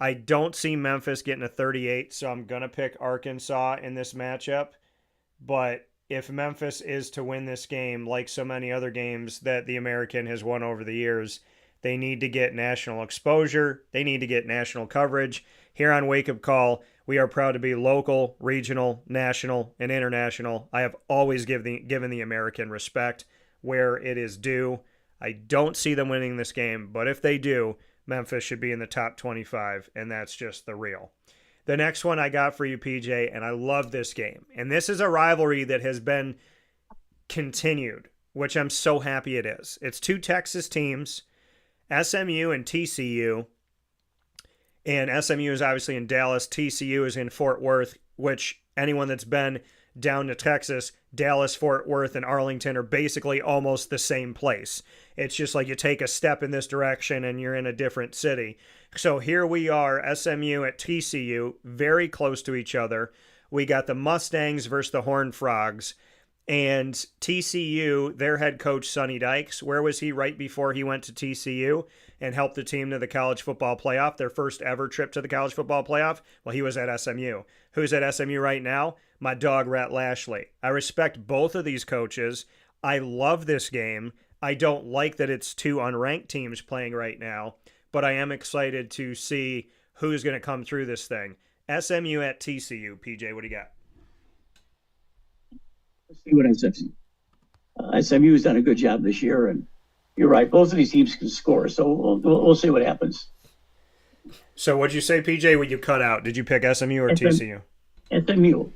A: I don't see Memphis getting a 38, so I'm going to pick Arkansas in this matchup. But if Memphis is to win this game, like so many other games that the American has won over the years, they need to get national exposure. They need to get national coverage. Here on Wake Up Call, we are proud to be local, regional, national, and international. I have always given the American respect where it is due. I don't see them winning this game, but if they do, Memphis should be in the top 25, and that's just the real. The next one I got for you, PJ, and I love this game. And this is a rivalry that has been continued, which I'm so happy it is. It's 2 Texas teams, SMU and TCU. And SMU is obviously in Dallas. TCU is in Fort Worth, which anyone that's been down to Texas, Dallas, Fort Worth, and Arlington are basically almost the same place. It's just like you take a step in this direction and you're in a different city. So here we are, SMU at TCU, very close to each other. We got the Mustangs versus the Horned Frogs. And TCU, their head coach, Sonny Dykes, where was he right before he went to TCU and helped the team to the college football playoff, their first ever trip to the college football playoff? Well, he was at SMU. Who's at SMU right now? My dog, Rhett Lashley. I respect both of these coaches. I love this game. I don't like that it's 2 unranked teams playing right now, but I am excited to see who's going to come through this thing. SMU at TCU. PJ, what do you got?
B: Let's see what SMU has done a good job this year, and you're right. Both of these teams can score, so we'll see what happens.
A: So what'd you say, PJ, when you cut out? Did you pick SMU or TCU?
B: SMU.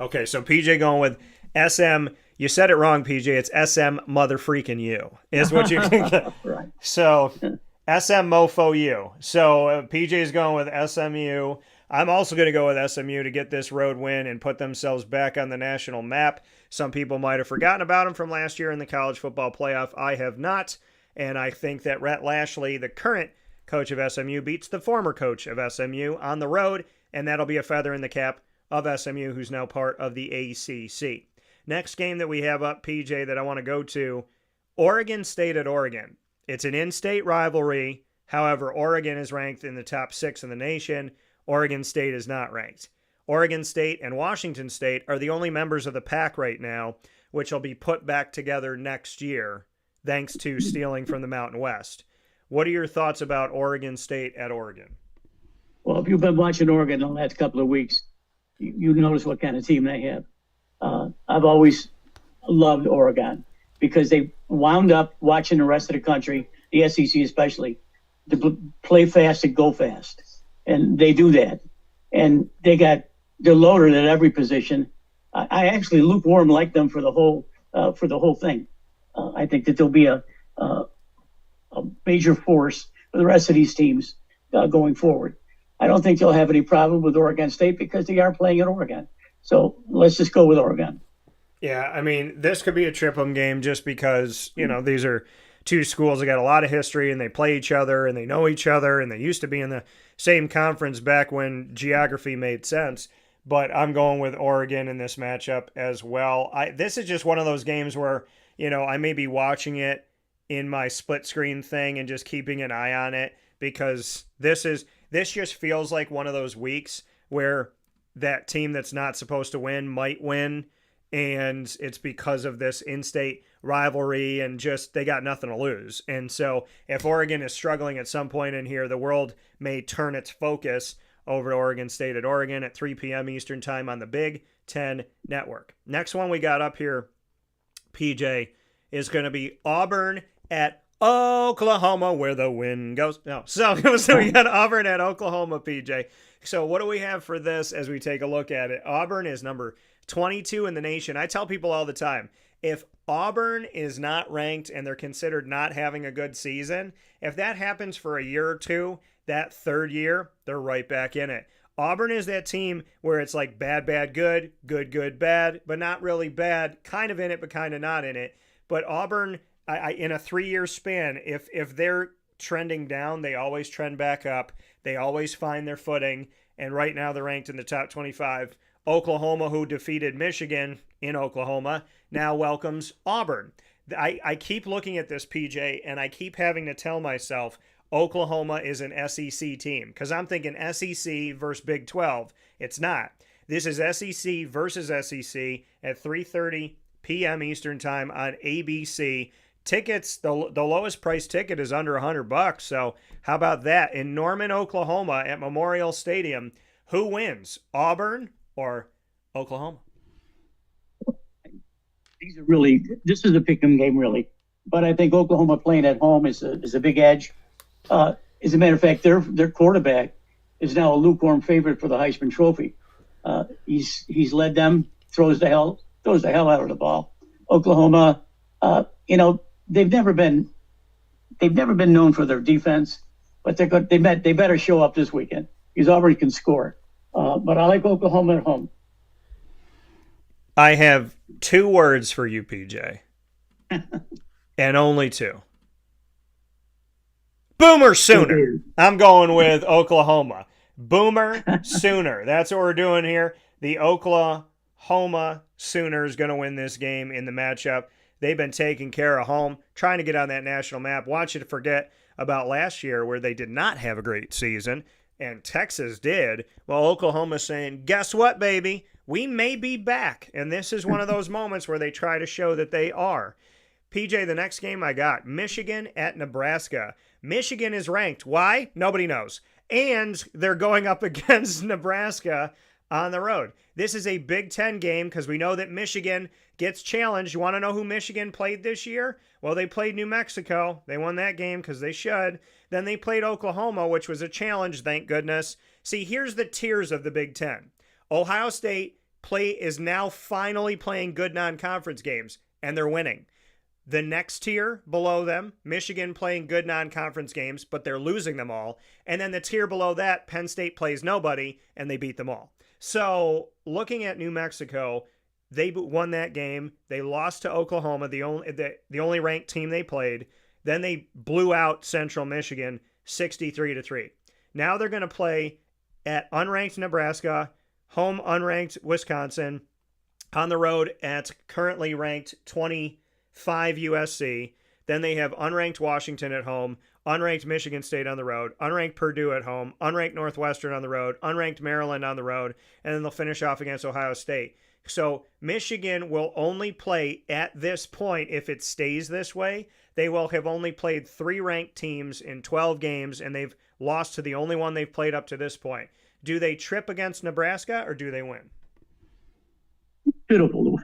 A: Okay, so PJ going with SM. You said it wrong, PJ. It's SM mother-freaking you is what you can get.
B: Right.
A: So SM mofo you. So PJ is going with SMU. I'm also going to go with SMU to get this road win and put themselves back on the national map. Some people might have forgotten about them from last year in the college football playoff. I have not. And I think that Rhett Lashley, the current coach of SMU, beats the former coach of SMU on the road. And that'll be a feather in the cap of SMU, who's now part of the ACC. Next game that we have up, PJ, that I want to go to, Oregon State at Oregon. It's an in-state rivalry. However, Oregon is ranked in the top 6 in the nation. Oregon State is not ranked. Oregon State and Washington State are the only members of the pack right now, which will be put back together next year, thanks to stealing from the Mountain West. What are your thoughts about Oregon State at Oregon?
B: Well, if you've been watching Oregon the last couple of weeks, you notice what kind of team they have. I've always loved Oregon because they wound up watching the rest of the country, the SEC especially, to play fast and go fast. And they do that. And they're loaded at every position. I actually lukewarm like them for the whole thing. I think that there'll be a major force for the rest of these teams going forward. I don't think they'll have any problem with Oregon State because they are playing at Oregon. So let's just go with Oregon.
A: Yeah, I mean, this could be a trip 'em game just because, these are 2 schools that got a lot of history and they play each other and they know each other and they used to be in the same conference back when geography made sense. But I'm going with Oregon in this matchup as well. This is just one of those games where, I may be watching it in my split screen thing and just keeping an eye on it, because this just feels like one of those weeks where that team that's not supposed to win might win, and it's because of this in-state rivalry and just they got nothing to lose. And so if Oregon is struggling at some point in here, the world may turn its focus over to Oregon State at Oregon at 3 p.m. Eastern time on the Big Ten Network. Next one we got up here, PJ, is going to be Auburn at Oklahoma, where the wind goes. No, so we got Auburn at Oklahoma, PJ. So what do we have for this as we take a look at it? Auburn is number 22 in the nation. I tell people all the time, if Auburn is not ranked and they're considered not having a good season, if that happens for a year or two, that third year, they're right back in it. Auburn is that team where it's like bad, bad, good, good, good, bad, but not really bad, kind of in it, but kind of not in it. But Auburn, in a 3-year span, if they're trending down, they always trend back up. They always find their footing. And right now they're ranked in the top 25. Oklahoma, who defeated Michigan in Oklahoma, now welcomes Auburn. I keep looking at this, PJ, and I keep having to tell myself Oklahoma is an SEC team, because I'm thinking SEC versus Big 12. It's not. This is SEC versus SEC at 3:30 p.m. Eastern time on ABC. Tickets, the lowest price ticket is under $100. So how about that? In Norman, Oklahoma at Memorial Stadium, who wins, Auburn or Oklahoma?
B: This is a pick'em game, really. But I think Oklahoma playing at home is a big edge. As a matter of fact, their quarterback is now a lukewarm favorite for the Heisman Trophy. He's led them, throws the hell out of the ball. Oklahoma, they've never been known for their defense, but they better show up this weekend because Auburn can score. But I like Oklahoma at home.
A: I have 2 words for you, PJ, and only 2. Boomer Sooner. I'm going with Oklahoma. Boomer Sooner. That's what we're doing here. The Oklahoma Sooners going to win this game in the matchup. They've been taking care of home, trying to get on that national map. Want you to forget about last year where they did not have a great season, and Texas did. Well, Oklahoma's saying, guess what, baby? We may be back. And this is one of those moments where they try to show that they are. PJ, the next game I got, Michigan at Nebraska. Michigan is ranked. Why? Nobody knows. And they're going up against Nebraska on the road. This is a Big Ten game because we know that Michigan gets challenged. You want to know who Michigan played this year? Well, they played New Mexico. They won that game because they should. Then they played Oklahoma, which was a challenge, thank goodness. See, here's the tiers of the Big Ten. Ohio State is now finally playing good non-conference games, and they're winning. The next tier below them, Michigan playing good non-conference games, but they're losing them all. And then the tier below that, Penn State plays nobody, and they beat them all. So looking at New Mexico, they won that game. They lost to Oklahoma, the only ranked team they played. Then they blew out Central Michigan 63-3. Now they're going to play at unranked Nebraska, home unranked Wisconsin, on the road at currently ranked 25 USC. Then they have unranked Washington at home, unranked Michigan State on the road, unranked Purdue at home, unranked Northwestern on the road, unranked Maryland on the road, and then they'll finish off against Ohio State. So Michigan will only play at this point, if it stays this way, they will have only played 3 ranked teams in 12 games, and they've lost to the only one they've played up to this point. Do they trip against Nebraska, or do they win?
B: Beautiful.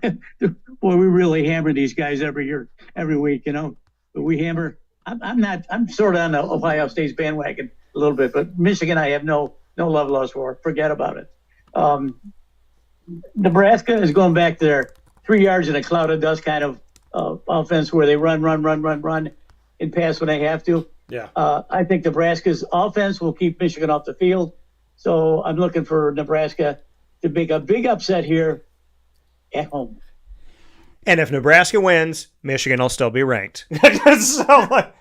B: Boy, we really hammer these guys every week, But we hammer. I'm sort of on the Ohio State's bandwagon a little bit, but Michigan I have no love lost for. Forget about it. Nebraska is going back to their 3 yards in a cloud of dust kind of offense where they run, and pass when they have to.
A: Yeah.
B: I think Nebraska's offense will keep Michigan off the field. So I'm looking for Nebraska to make a big upset here at home.
A: And if Nebraska wins, Michigan will still be ranked. So,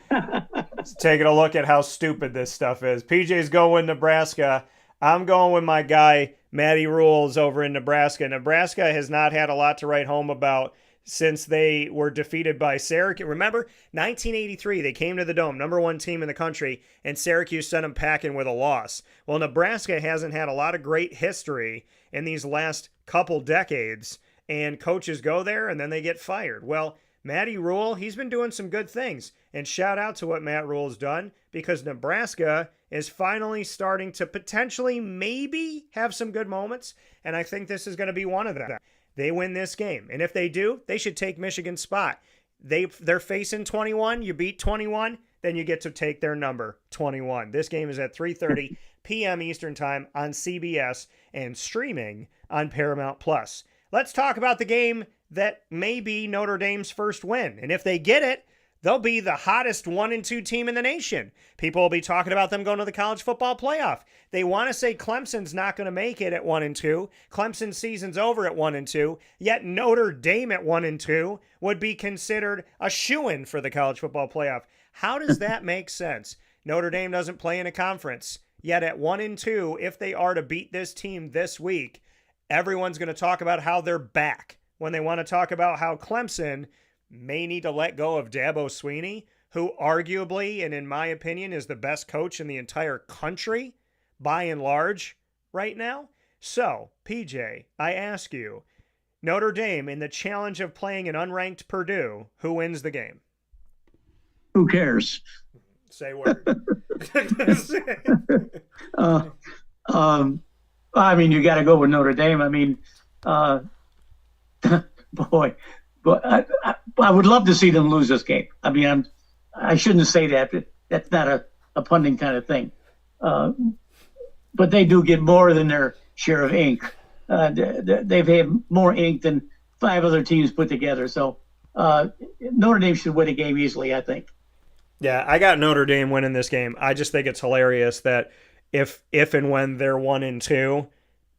A: taking a look at how stupid this stuff is. PJ's going with Nebraska. I'm going with my guy, Matty Rules, over in Nebraska. Nebraska has not had a lot to write home about since they were defeated by Syracuse. Remember, 1983, they came to the Dome, number one team in the country, and Syracuse sent them packing with a loss. Well, Nebraska hasn't had a lot of great history in these last couple decades, and coaches go there and then they get fired. Well, Matty Rule, he's been doing some good things, and shout out to what Matt Rule's done, because Nebraska is finally starting to potentially maybe have some good moments, and I think this is going to be one of them. They win this game. And if they do, they should take Michigan's spot. They're facing 21. You beat 21, then you get to take their number, 21. This game is at 3:30 p.m. Eastern Time on CBS and streaming on Paramount Plus. Let's talk about the game that may be Notre Dame's first win. And if they get it, they'll be the hottest 1-2 team in the nation. People will be talking about them going to the college football playoff. They want to say Clemson's not going to make it at 1-2. Clemson's season's over at 1-2. Yet Notre Dame at 1-2 would be considered a shoo-in for the college football playoff. How does that make sense? Notre Dame doesn't play in a conference. Yet at 1-2, if they are to beat this team this week, everyone's going to talk about how they're back. When they want to talk about how Clemson may need to let go of Dabo Swinney, who arguably, and in my opinion, is the best coach in the entire country, by and large, right now. So, PJ, I ask you, Notre Dame, in the challenge of playing an unranked Purdue, who wins the game?
B: Who cares?
A: Say word.
B: I mean, you got to go with Notre Dame. I mean, boy. But I would love to see them lose this game. I mean, I shouldn't say that. But that's not a punting kind of thing. But they do get more than their share of ink. They've had more ink than 5 other teams put together. So Notre Dame should win a game easily, I think.
A: Yeah, I got Notre Dame winning this game. I just think it's hilarious that if and when they're 1-2,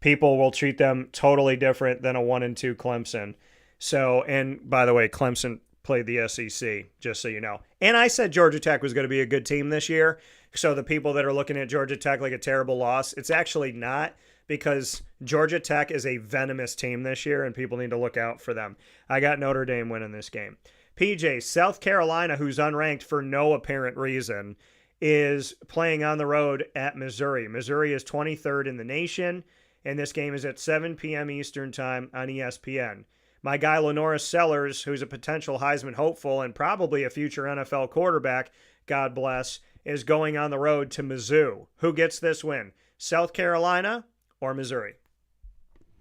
A: people will treat them totally different than a 1-2 Clemson. So, and by the way, Clemson played the SEC, just so you know. And I said Georgia Tech was going to be a good team this year. So the people that are looking at Georgia Tech like a terrible loss, it's actually not, because Georgia Tech is a venomous team this year and people need to look out for them. I got Notre Dame winning this game. PJ, South Carolina, who's unranked for no apparent reason, is playing on the road at Missouri. Missouri is 23rd in the nation, and this game is at 7 p.m. Eastern Time on ESPN. My guy Lenoris Sellers, who's a potential Heisman hopeful and probably a future NFL quarterback, God bless, is going on the road to Mizzou. Who gets this win, South Carolina or Missouri?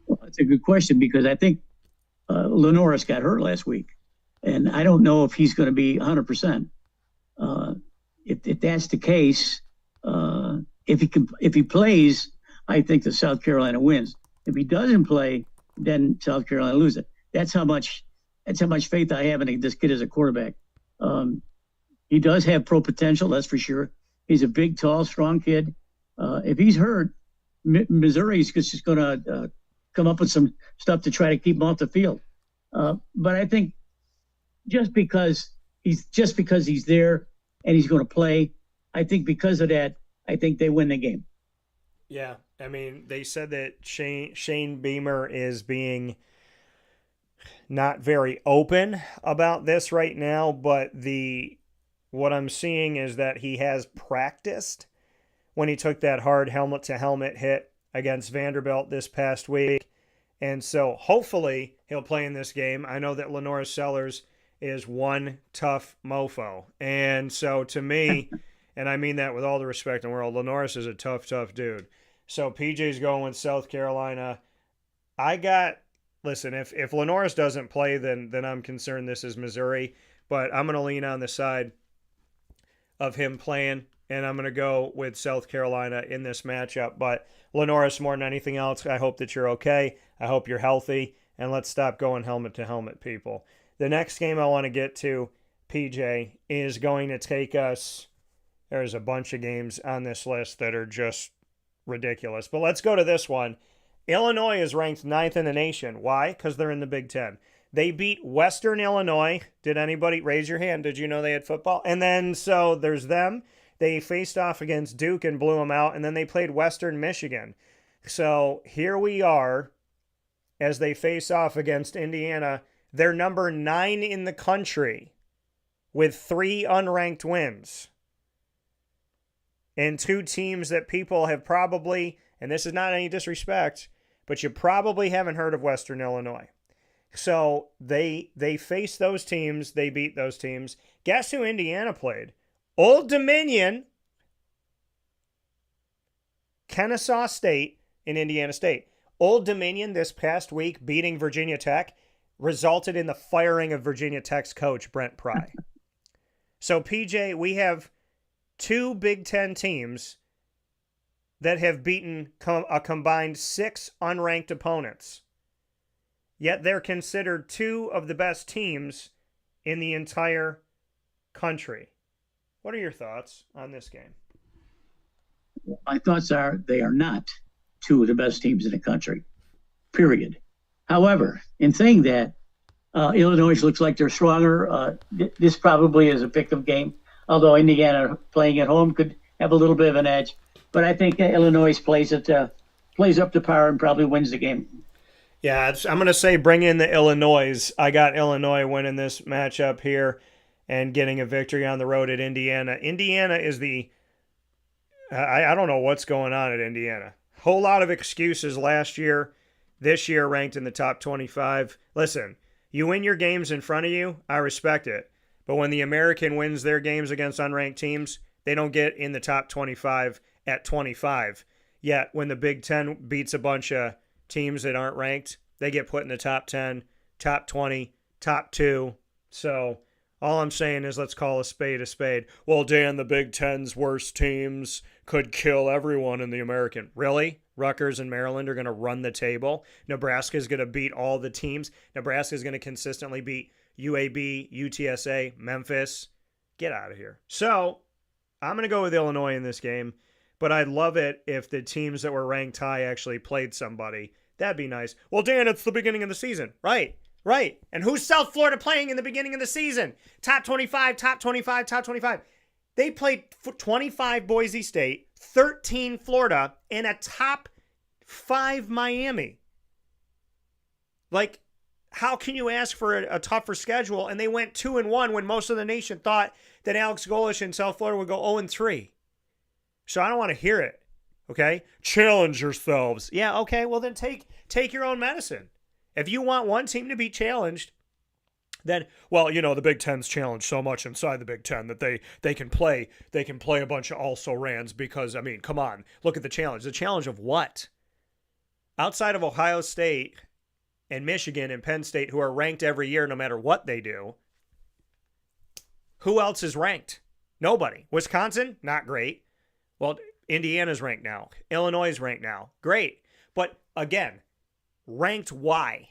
B: Well, that's a good question, because I think Lenoris got hurt last week, and I don't know if he's going to be 100%. If that's the case, if he plays, I think that South Carolina wins. If he doesn't play, then South Carolina loses. That's how much faith I have in this kid as a quarterback. He does have pro potential, that's for sure. He's a big, tall, strong kid. If he's hurt, Missouri's just going to come up with some stuff to try to keep him off the field. But I think just because he's there and he's going to play, I think because of that, I think they win the game.
A: Yeah, I mean, they said that Shane Beamer is being not very open about this right now, but what I'm seeing is that he has practiced when he took that hard helmet-to-helmet hit against Vanderbilt this past week. And so hopefully he'll play in this game. I know that Lenoris Sellers is one tough mofo. And so to me, and I mean that with all the respect in the world, Lenoris is a tough dude. So PJ's going with South Carolina. Listen, if Lenoris doesn't play, then I'm concerned this is Missouri. But I'm going to lean on the side of him playing, and I'm going to go with South Carolina in this matchup. But Lenoris, more than anything else, I hope that you're okay. I hope you're healthy, and let's stop going helmet-to-helmet, people. The next game I want to get to, PJ, is going to take us – there's a bunch of games on this list that are just ridiculous. But let's go to this one. Illinois is ranked 9th in the nation. Why? Because they're in the Big Ten. They beat Western Illinois. Did anybody raise your hand? Did you know they had football? And then, so there's them. They faced off against Duke and blew them out. And then they played Western Michigan. So here we are as they face off against Indiana. They're number 9 in the country with 3 unranked wins. And 2 teams that people have probably, and this is not any disrespect, but you probably haven't heard of Western Illinois. So they face those teams. They beat those teams. Guess who Indiana played? Old Dominion, Kennesaw State, and Indiana State. Old Dominion this past week beating Virginia Tech resulted in the firing of Virginia Tech's coach, Brent Pry. So, PJ, we have 2 Big Ten teams that have beaten a combined 6 unranked opponents. Yet they're considered 2 of the best teams in the entire country. What are your thoughts on this game?
B: My thoughts are they are not 2 of the best teams in the country, period. However, in saying that, Illinois looks like they're stronger. This probably is a pick-em game, although Indiana playing at home could have a little bit of an edge. But I think Illinois plays up to par and probably wins the game.
A: Yeah, I'm going to say bring in the Illinois. I got Illinois winning this matchup here and getting a victory on the road at Indiana. Indiana is I don't know what's going on at Indiana. Whole lot of excuses last year. This year ranked in the top 25. Listen, you win your games in front of you, I respect it. But when the American wins their games against unranked teams, they don't get in the top 25 at 25. Yet when the Big Ten beats a bunch of teams that aren't ranked, they get put in the top 10, top 20, top 2. So all I'm saying is let's call a spade a spade. Well, Dan, the Big Ten's worst teams could kill everyone in the American. Really? Rutgers and Maryland are going to run the table. Nebraska's going to beat all the teams. Nebraska's going to consistently beat UAB, UTSA, Memphis. Get out of here. So I'm going to go with Illinois in this game, but I'd love it if the teams that were ranked high actually played somebody. That'd be nice. Well, Dan, it's the beginning of the season. Right. And who's South Florida playing in the beginning of the season? Top 25, top 25, top 25. They played 25 Boise State, 13 Florida, and a top 5 Miami. Like, how can you ask for a tougher schedule? And they went 2-1 when most of the nation thought that Alex Golesh in South Florida would go 0-3. So I don't want to hear it. Okay? Challenge yourselves. Yeah, okay, well then take your own medicine. If you want one team to be challenged, then, well, the Big Ten's challenged so much inside the Big Ten that they can play a bunch of also-rans because, I mean, come on, look at the challenge. The challenge of what? Outside of Ohio State and Michigan and Penn State, who are ranked every year no matter what they do, who else is ranked? Nobody. Wisconsin, not great. Well, Indiana's ranked now. Illinois is ranked now. Great. But, again, ranked why?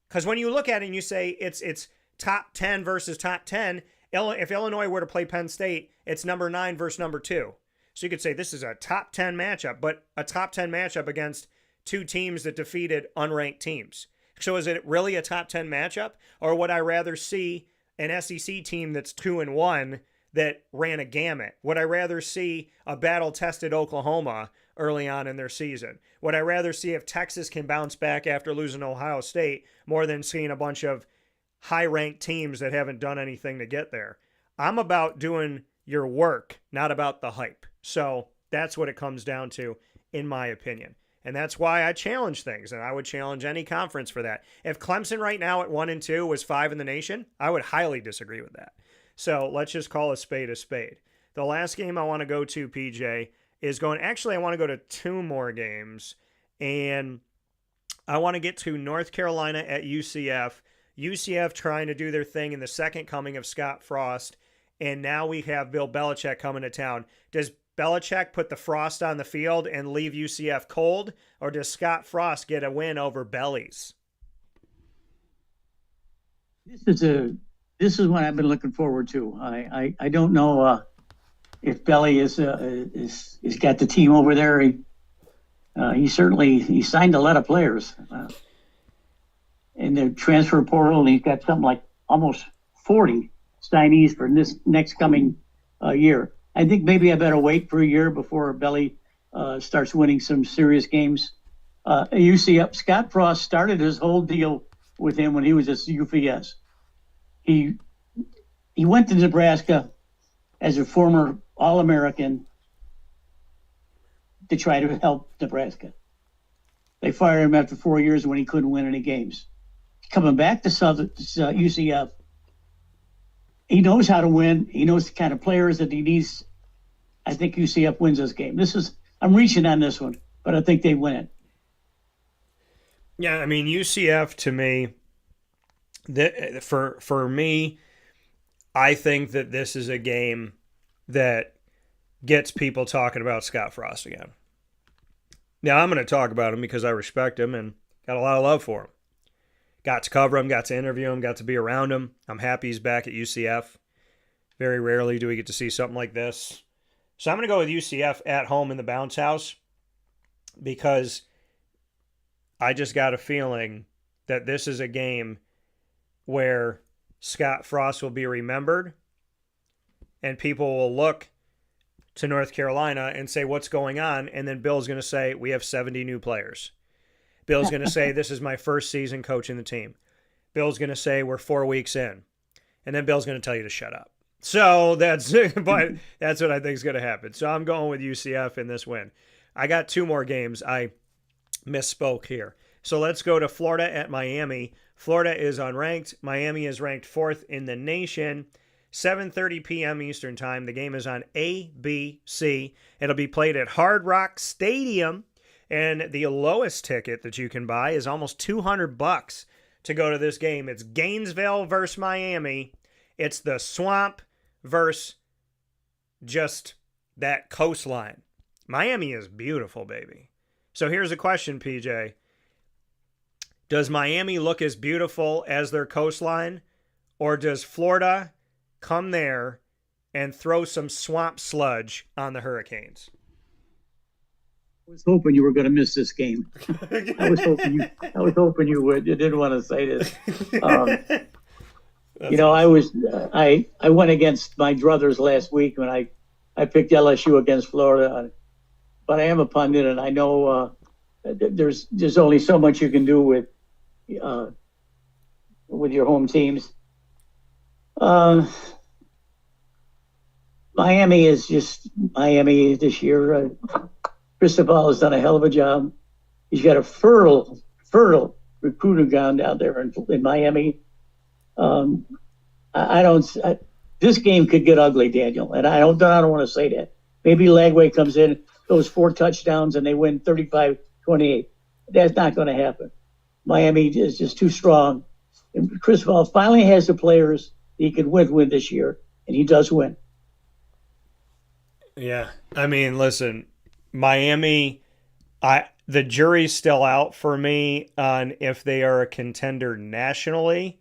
A: Because when you look at it and you say it's top 10 versus top 10, if Illinois were to play Penn State, it's number 9 versus number 2. So you could say this is a top 10 matchup, but a top 10 matchup against 2 teams that defeated unranked teams. So is it really a top 10 matchup? Or would I rather see an SEC team that's 2-1 that ran a gamut? Would I rather see a battle-tested Oklahoma early on in their season? Would I rather see if Texas can bounce back after losing to Ohio State more than seeing a bunch of high-ranked teams that haven't done anything to get there? I'm about doing your work, not about the hype. So that's what it comes down to, in my opinion. And that's why I challenge things, and I would challenge any conference for that. If Clemson right now at 1-2 was 5 in the nation, I would highly disagree with that. So let's just call a spade a spade. The last game I want to go to, PJ, is going, actually I want to go to 2 more games, and I want to get to North Carolina at UCF. UCF trying to do their thing in the second coming of Scott Frost, and now we have Bill Belichick coming to town. Does Belichick put the Frost on the field and leave UCF cold, or does Scott Frost get a win over Bellies?
B: This is what I've been looking forward to. I don't know if Belly is got the team over there. He signed a lot of players in the transfer portal, and he's got something like almost 40 signees for this next coming year. I think maybe I better wait for a year before Belly starts winning some serious games. UCF, Scott Frost started his whole deal with him when he was at UPS. He went to Nebraska as a former All-American to try to help Nebraska. They fired him after 4 years when he couldn't win any games. Coming back to UCF, he knows how to win. He knows the kind of players that he needs. I think UCF wins this game. I'm reaching on this one, but I think they win it.
A: Yeah, I mean, UCF to me, for me, I think that this is a game that gets people talking about Scott Frost again. Now, I'm going to talk about him because I respect him and got a lot of love for him. Got to cover him, got to interview him, got to be around him. I'm happy he's back at UCF. Very rarely do we get to see something like this. So I'm going to go with UCF at home in the bounce house because I just got a feeling that this is a game where Scott Frost will be remembered and people will look to North Carolina and say, what's going on? And then Bill's going to say, we have 70 new players. Bill's going to say, this is my first season coaching the team. Bill's going to say, we're 4 weeks in. And then Bill's going to tell you to shut up. So that's what I think is going to happen. So I'm going with UCF in this win. I got 2 more games. I misspoke here. So let's go to Florida at Miami. Florida is unranked. Miami is ranked 4th in the nation. 7:30 p.m. Eastern Time. The game is on ABC. It'll be played at Hard Rock Stadium. And the lowest ticket that you can buy is almost $200 to go to this game. It's Gainesville versus Miami. It's the swamp versus just that coastline. Miami is beautiful, baby. So here's a question, PJ. Does Miami look as beautiful as their coastline? Or does Florida come there and throw some swamp sludge on the Hurricanes?
B: I was hoping you were going to miss this game. I was hoping you would. You didn't want to say this. I went against my druthers last week when I picked LSU against Florida, but I am a pundit and I know there's only so much you can do with your home teams. Miami is just Miami this year. Cristobal has done a hell of a job. He's got a fertile recruiting ground down there in Miami. This game could get ugly, Daniel, and I don't want to say that. Maybe Lagway comes in, those 4 touchdowns, and they win 35-28. That's not going to happen. Miami is just too strong. And Cristobal finally has the players he can win this year, and he does win.
A: Yeah, I mean, listen, Miami, the jury's still out for me on if they are a contender nationally,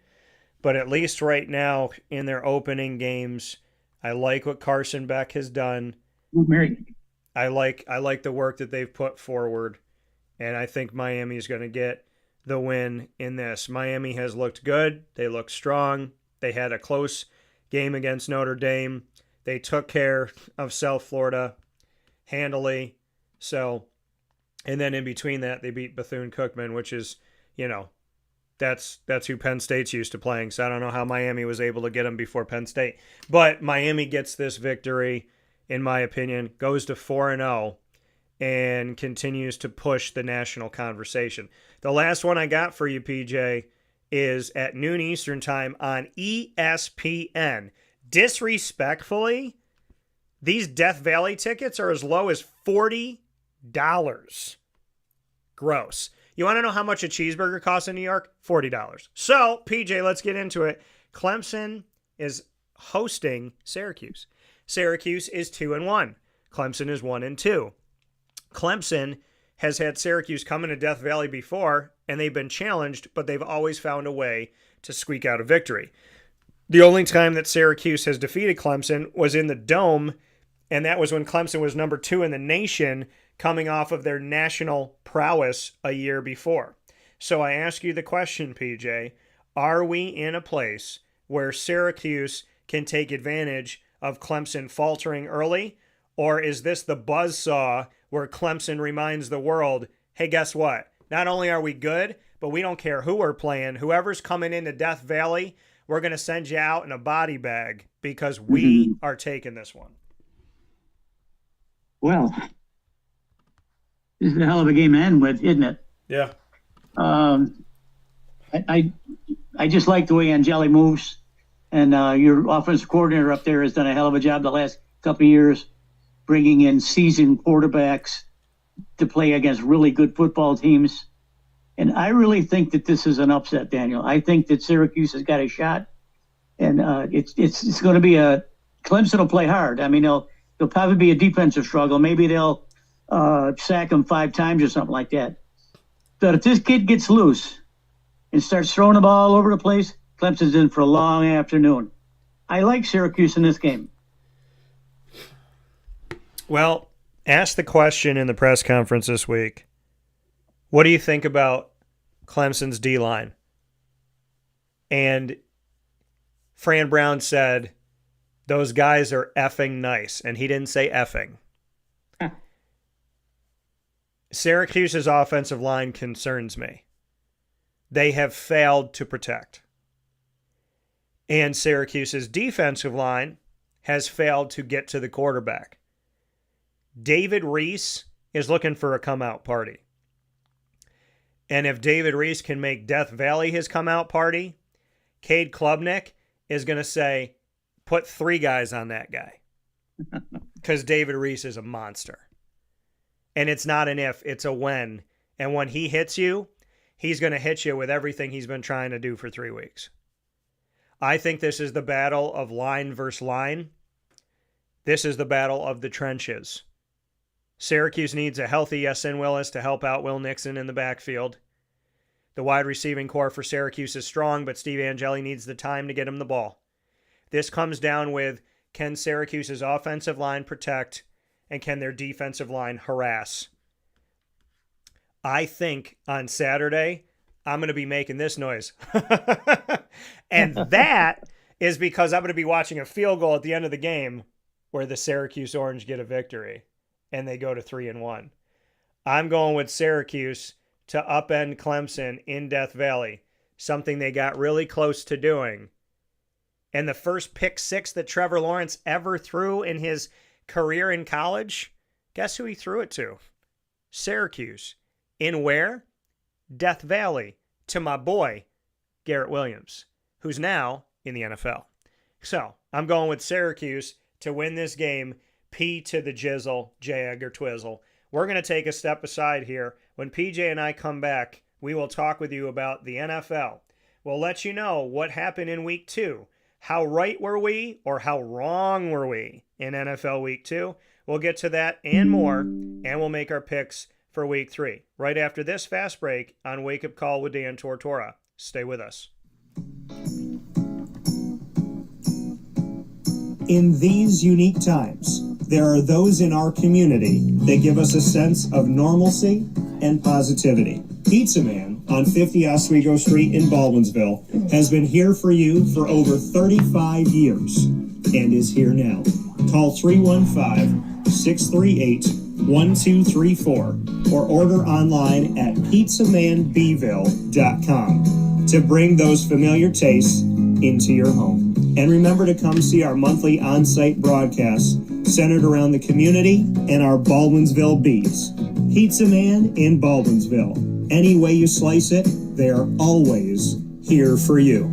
A: but at least right now in their opening games, I like what Carson Beck has done. I like the work that they've put forward, and I think Miami is going to get the win in this. Miami has looked good. They look strong. They had a close game against Notre Dame. They took care of South Florida handily. So, and then in between that, they beat Bethune-Cookman, which is, that's who Penn State's used to playing. So I don't know how Miami was able to get them before Penn State. But Miami gets this victory, in my opinion, goes to 4-0, and continues to push the national conversation. The last one I got for you, PJ, is at noon Eastern Time on ESPN. Disrespectfully, these Death Valley tickets are as low as $40. Gross. You want to know how much a cheeseburger costs in New York? $40. So, PJ, let's get into it. Clemson is hosting Syracuse. Syracuse is 2-1. Clemson is 1-2. Clemson has had Syracuse come into Death Valley before, and they've been challenged, but they've always found a way to squeak out a victory. The only time that Syracuse has defeated Clemson was in the Dome, and that was when Clemson was number 2 in the nation, coming off of their national prowess a year before. So I ask you the question, PJ, are we in a place where Syracuse can take advantage of Clemson faltering early? Or is this the buzzsaw where Clemson reminds the world, hey, guess what? Not only are we good, but we don't care who we're playing. Whoever's coming into Death Valley, we're going to send you out in a body bag because we are taking this one.
B: Well, this is a hell of a game to end with, isn't it?
A: Yeah.
B: I just like the way Angeli moves, and your offensive coordinator up there has done a hell of a job the last couple of years, bringing in seasoned quarterbacks to play against really good football teams. And I really think that this is an upset, Daniel. I think that Syracuse has got a shot, and it's going to be a Clemson will play hard. I mean, they'll probably be a defensive struggle. Maybe they'll sack him 5 times or something like that. But if this kid gets loose and starts throwing the ball all over the place, Clemson's in for a long afternoon. I like Syracuse in this game.
A: Well, ask the question in the press conference this week. What do you think about Clemson's D-line? And Fran Brown said, those guys are effing nice. And he didn't say effing. Syracuse's offensive line concerns me. They have failed to protect. And Syracuse's defensive line has failed to get to the quarterback. David Reese is looking for a come-out party. And if David Reese can make Death Valley his come-out party, Cade Klubnik is going to say, put 3 guys on that guy. Because David Reese is a monster. And it's not an if, it's a when. And when he hits you, he's going to hit you with everything he's been trying to do for 3 weeks. I think this is the battle of line versus line. This is the battle of the trenches. Syracuse needs a healthy Yasin Willis to help out Will Nixon in the backfield. The wide receiving core for Syracuse is strong, but Steve Angeli needs the time to get him the ball. This comes down with, can Syracuse's offensive line protect, and can their defensive line harass? I think on Saturday, I'm going to be making this noise. And that is because I'm going to be watching a field goal at the end of the game where the Syracuse Orange get a victory and they go to 3-1. I'm going with Syracuse to upend Clemson in Death Valley, something they got really close to doing. And the first pick 6 that Trevor Lawrence ever threw in his career in college, guess who he threw it to? Syracuse. In where? Death Valley. To my boy, Garrett Williams, who's now in the NFL. So, I'm going with Syracuse to win this game. P to the jizzle, J. Edgar Twizzle. We're going to take a step aside here. When PJ and I come back, we will talk with you about the NFL. We'll let you know what happened in Week 2. How right were we or how wrong were we in NFL Week 2? We'll get to that and more, and we'll make our picks for Week 3. Right after this fast break on Wake Up Call with Dan Tortora. Stay with us.
D: In these unique times, there are those in our community that give us a sense of normalcy and positivity. Pizza Man on 50 Oswego Street in Baldwinsville has been here for you for over 35 years and is here now. Call 315-638-1234 or order online at pizzamanbville.com to bring those familiar tastes into your home. And remember to come see our monthly on-site broadcasts centered around the community and our Baldwinsville Bees. Pizza Man in Baldwinsville. Any way you slice it, they are always here for you.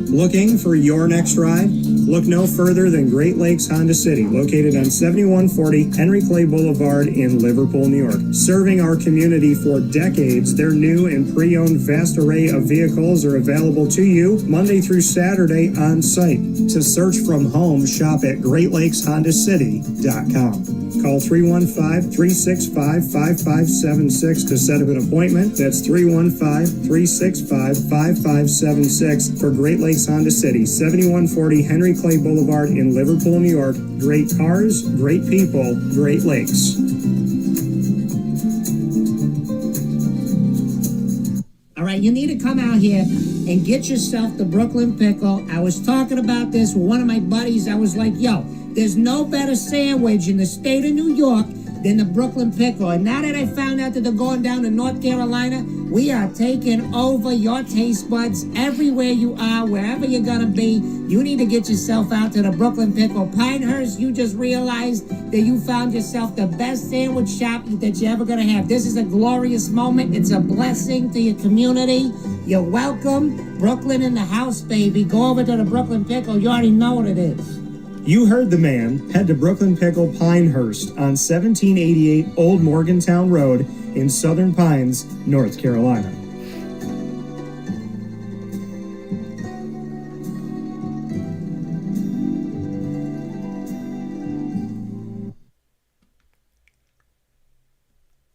D: Looking for your next ride? Look no further than Great Lakes Honda City, located on 7140 Henry Clay Boulevard in Liverpool, New York. Serving our community for decades, their new and pre-owned vast array of vehicles are available to you Monday through Saturday on site. To search from home, shop at GreatLakesHondaCity.com. Call 315-365-5576 to set up an appointment. That's 315-365-5576 for Great Lakes Honda City, 7140 Henry Clay Boulevard in Liverpool, New York. Great cars, great people, Great Lakes.
E: All right, you need to come out here and get yourself the Brooklyn Pickle. I was talking about this with one of my buddies. I was like, yo, There's no better sandwich in the state of New York than the Brooklyn Pickle. And now that I found out that they're going down to North Carolina, we are taking over your taste buds everywhere you are, wherever you're going to be. You need to get yourself out to the Brooklyn Pickle. Pinehurst, you just realized that you found yourself the best sandwich shop that you're ever going to have. This is a glorious moment. It's a blessing to your community. You're welcome. Brooklyn in the house, baby. Go over to the Brooklyn Pickle. You already know what it is.
D: You heard the man. Head to Brooklyn Pickle Pinehurst on 1788 Old Morgantown Road in Southern Pines, North Carolina.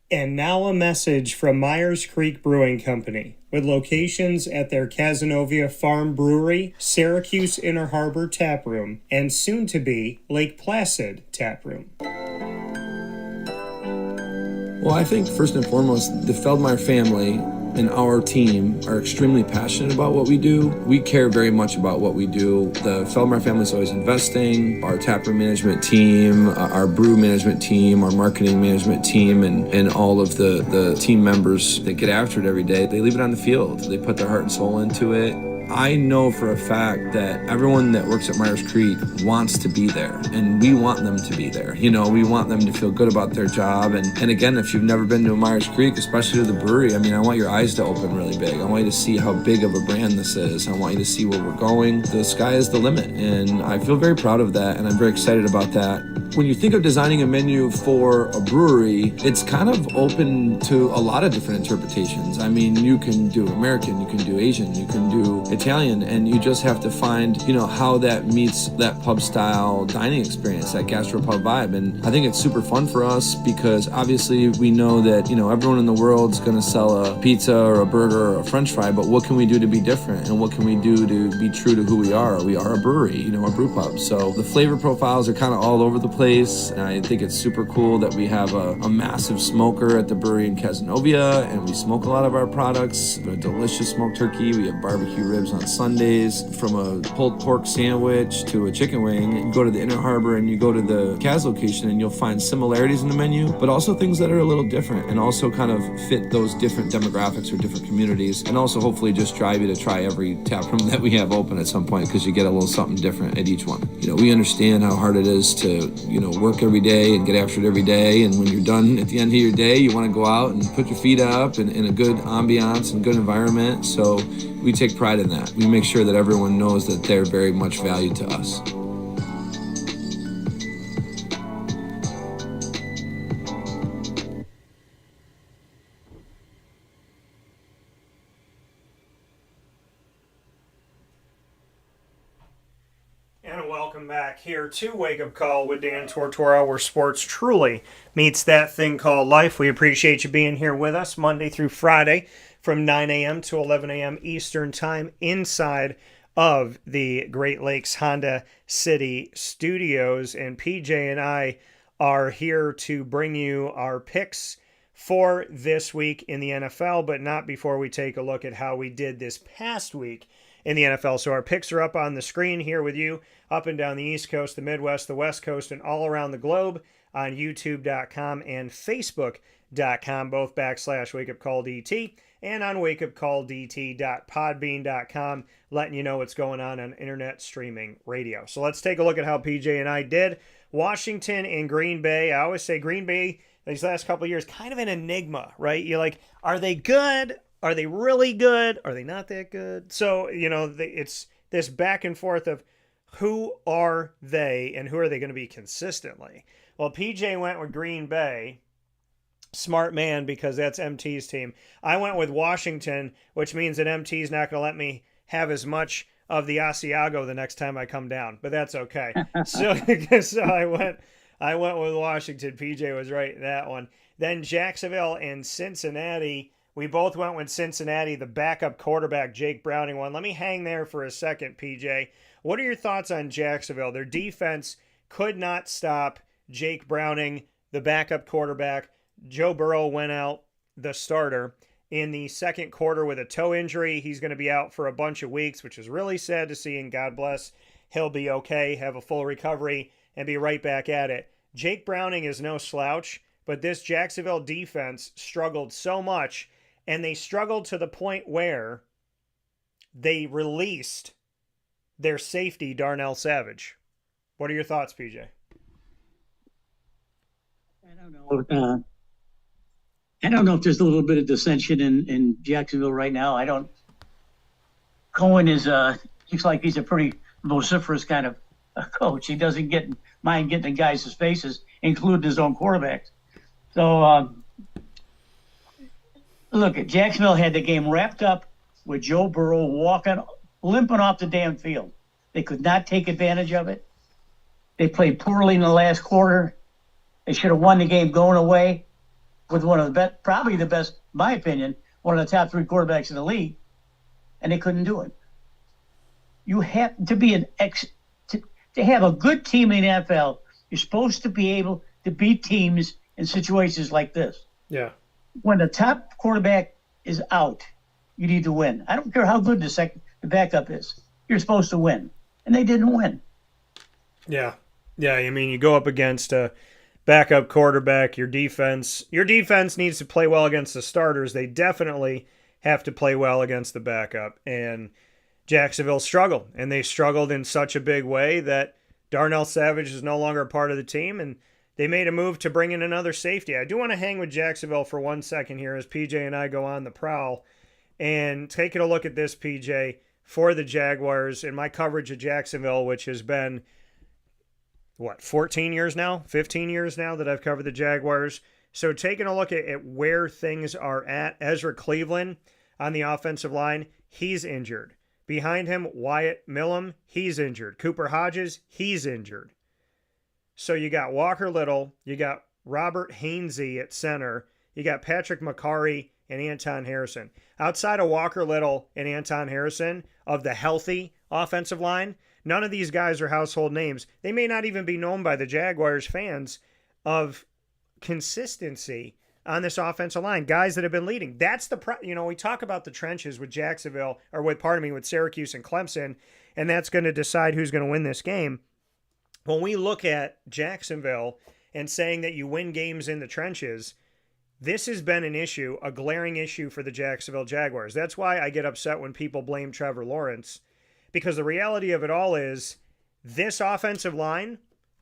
D: And now a message from Myers Creek Brewing Company, with locations at their Cazenovia Farm Brewery, Syracuse Inner Harbor Tap Room, and soon-to-be Lake Placid Tap Room.
F: Well, I think first and foremost, the Feldmeyer family and our team are extremely passionate about what we do. We care very much about what we do. The Feldmeyer family is always investing. Our taproom management team, our brew management team, our marketing management team, and all of the team members that get after it every day, they leave it on the field. They put their heart and soul into it. I know for a fact that everyone that works at Myers Creek wants to be there, and we want them to be there. You know, we want them to feel good about their job. And again, if you've never been to Myers Creek, especially to the brewery, I mean, I want your eyes to open really big. I want you to see how big of a brand this is. I want you to see where we're going. The sky is the limit, and I feel very proud of that, and I'm very excited about that. When you think of designing a menu for a brewery, it's kind of open to a lot of different interpretations. I mean, you can do American, you can do Asian, you can do Italian, and you just have to find, you know, how that meets that pub style dining experience, that gastropub vibe. And I think it's super fun for us because obviously we know that, you know, everyone in the world's going to sell a pizza or a burger or a french fry, but what can we do to be different? And what can we do to be true to who we are? We are a brewery, you know, a brew pub. So the flavor profiles are kind of all over the place. And I think it's super cool that we have a massive smoker at the brewery in Cazenovia, and we smoke a lot of our products. A delicious smoked turkey. We have barbecue ribs on Sundays. From a pulled pork sandwich to a chicken wing, you go to the Inner Harbor and you go to the Kaz location and you'll find similarities in the menu, but also things that are a little different and also kind of fit those different demographics or different communities, and also hopefully just drive you to try every tap room that we have open at some point, because you get a little something different at each one. You know, we understand how hard it is to, you know, work every day and get after it every day, and when you're done at the end of your day, you want to go out and put your feet up in a good ambiance and good environment. So we take pride in that. We make sure that everyone knows that they're very much valued to us.
A: And welcome back here to Wake Up Call with Dan Tortora, where sports truly meets that thing called life. We appreciate you being here with us Monday through Friday from 9 a.m. to 11 a.m. Eastern Time inside of the Great Lakes Honda City Studios. And PJ and I are here to bring you our picks for this week in the NFL, but not before we take a look at how we did this past week in the NFL. So our picks are up on the screen here with you, up and down the East Coast, the Midwest, the West Coast, and all around the globe on YouTube.com and Facebook.com, both /WakeUpCallDT, and on wakeupcalldt.podbean.com, letting you know what's going on internet streaming radio. So let's take a look at how PJ and I did. Washington and Green Bay. I always say Green Bay these last couple of years, kind of an enigma, right? You're like, are they good? Are they really good? Are they not that good? So, you know, it's this back and forth of who are they and who are they going to be consistently? Well, PJ went with Green Bay. Smart man, because that's MT's team. I went with Washington, which means that MT's not going to let me have as much of the Asiago the next time I come down, but that's okay. So I went with Washington. PJ was right in that one. Then Jacksonville and Cincinnati. We both went with Cincinnati, the backup quarterback, Jake Browning one. Let me hang there for a second, PJ. What are your thoughts on Jacksonville? Their defense could not stop Jake Browning, the backup quarterback. Joe Burrow went out, the starter, in the second quarter with a toe injury. He's going to be out for a bunch of weeks, which is really sad to see, and God bless. He'll be okay, have a full recovery, and be right back at it. Jake Browning is no slouch, but this Jacksonville defense struggled so much, and they struggled to the point where they released their safety, Darnell Savage. What are your thoughts, PJ?
B: I don't know if there's a little bit of dissension in Jacksonville right now. Cohen looks like he's a pretty vociferous kind of coach. He doesn't mind getting in guys' faces, including his own quarterbacks. So, look, Jacksonville had the game wrapped up with Joe Burrow limping off the damn field. They could not take advantage of it. They played poorly in the last quarter. They should have won the game going away with one of the best, probably the best, in my opinion, one of the top 3 quarterbacks in the league, and they couldn't do it. You have to be to have a good team in the NFL. You're supposed to be able to beat teams in situations like this.
A: Yeah.
B: When the top quarterback is out, you need to win. I don't care how good the backup is. You're supposed to win, and they didn't win.
A: Yeah. I mean, you go up against a backup quarterback. Your defense needs to play well against the starters. They definitely have to play well against the backup. And Jacksonville struggled, and they struggled in such a big way that Darnell Savage is no longer a part of the team, and they made a move to bring in another safety. I do want to hang with Jacksonville for 1 second here as PJ and I go on the prowl and taking a look at this, PJ, for the Jaguars in my coverage of Jacksonville, which has been 14 years now, 15 years now that I've covered the Jaguars. So taking a look at where things are at, Ezra Cleveland on the offensive line, he's injured. Behind him, Wyatt Millum, he's injured. Cooper Hodges, he's injured. So you got Walker Little, you got Robert Hainsey at center, you got Patrick McCarry and Anton Harrison. Outside of Walker Little and Anton Harrison, of the healthy offensive line, none of these guys are household names. They may not even be known by the Jaguars fans of consistency on this offensive line. Guys that have been leading. That's we talk about the trenches with Jacksonville, with Syracuse and Clemson, and that's going to decide who's going to win this game. When we look at Jacksonville and saying that you win games in the trenches, this has been an issue, a glaring issue for the Jacksonville Jaguars. That's why I get upset when people blame Trevor Lawrence, because the reality of it all is this offensive line,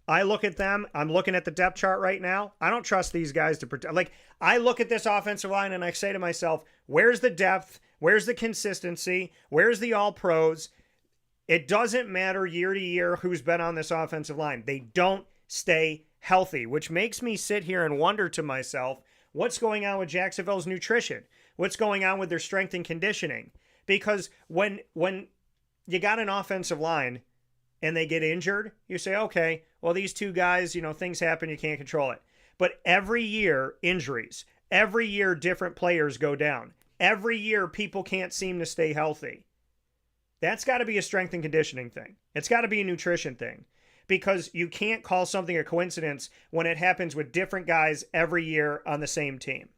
A: I look at them, I'm looking at the depth chart right now. I don't trust these guys to protect. I look at this offensive line and I say to myself, where's the depth? Where's the consistency? Where's the all-pros? It doesn't matter year to year who's been on this offensive line. They don't stay healthy, which makes me sit here and wonder to myself, what's going on with Jacksonville's nutrition? What's going on with their strength and conditioning? Because when you got an offensive line and they get injured, you say, okay, well, these two guys, things happen, you can't control it. But every year, injuries. Every year, different players go down. Every year, people can't seem to stay healthy. That's got to be a strength and conditioning thing. It's got to be a nutrition thing. Because you can't call something a coincidence when it happens with different guys every year on the same team.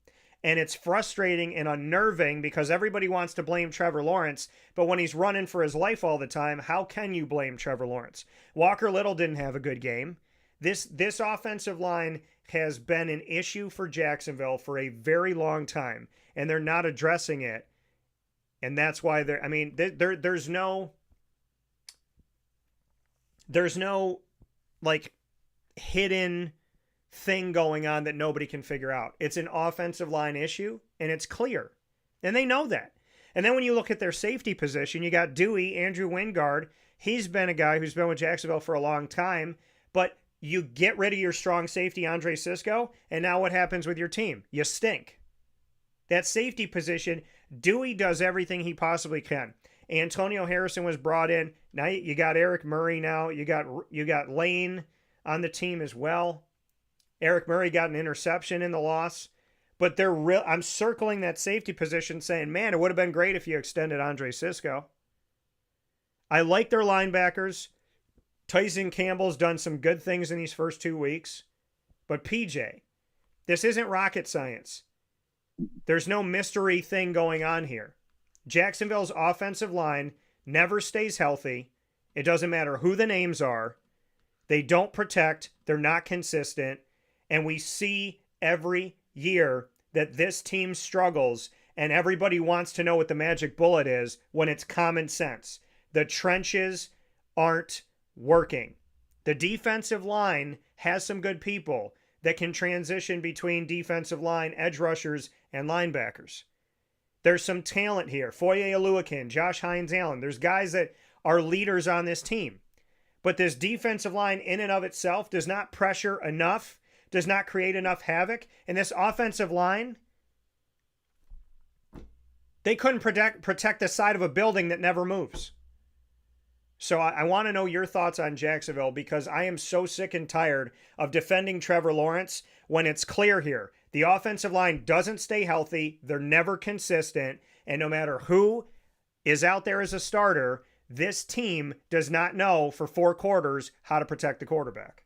A: And it's frustrating and unnerving because everybody wants to blame Trevor Lawrence, but when he's running for his life all the time, how can you blame Trevor Lawrence? Walker Little didn't have a good game. This offensive line has been an issue for Jacksonville for a very long time, and they're not addressing it. And that's why there's no hidden thing going on that nobody can figure out. It's an offensive line issue, and it's clear. And they know that. And then when you look at their safety position, you got Dewey, Andrew Wingard. He's been a guy who's been with Jacksonville for a long time, but you get rid of your strong safety, Andre Sisco, and now what happens with your team? You stink. That safety position, Dewey does everything he possibly can. Antonio Harrison was brought in. Now you got Eric Murray now. You got Lane on the team as well. Eric Murray got an interception in the loss. But I'm circling that safety position saying, man, it would have been great if you extended Andre Sisco. I like their linebackers. Tyson Campbell's done some good things in these first 2 weeks. But PJ, this isn't rocket science. There's no mystery thing going on here. Jacksonville's offensive line never stays healthy. It doesn't matter who the names are. They don't protect. They're not consistent. And we see every year that this team struggles, and everybody wants to know what the magic bullet is when it's common sense. The trenches aren't working. The defensive line has some good people that can transition between defensive line, edge rushers, and linebackers. There's some talent here. Foye Oluwakin, Josh Hines-Allen. There's guys that are leaders on this team. But this defensive line in and of itself does not pressure enough, does not create enough havoc. And this offensive line, they couldn't protect the side of a building that never moves. So I want to know your thoughts on Jacksonville, because I am so sick and tired of defending Trevor Lawrence when it's clear here. The offensive line doesn't stay healthy. They're never consistent. And no matter who is out there as a starter, this team does not know for 4 quarters how to protect the quarterback.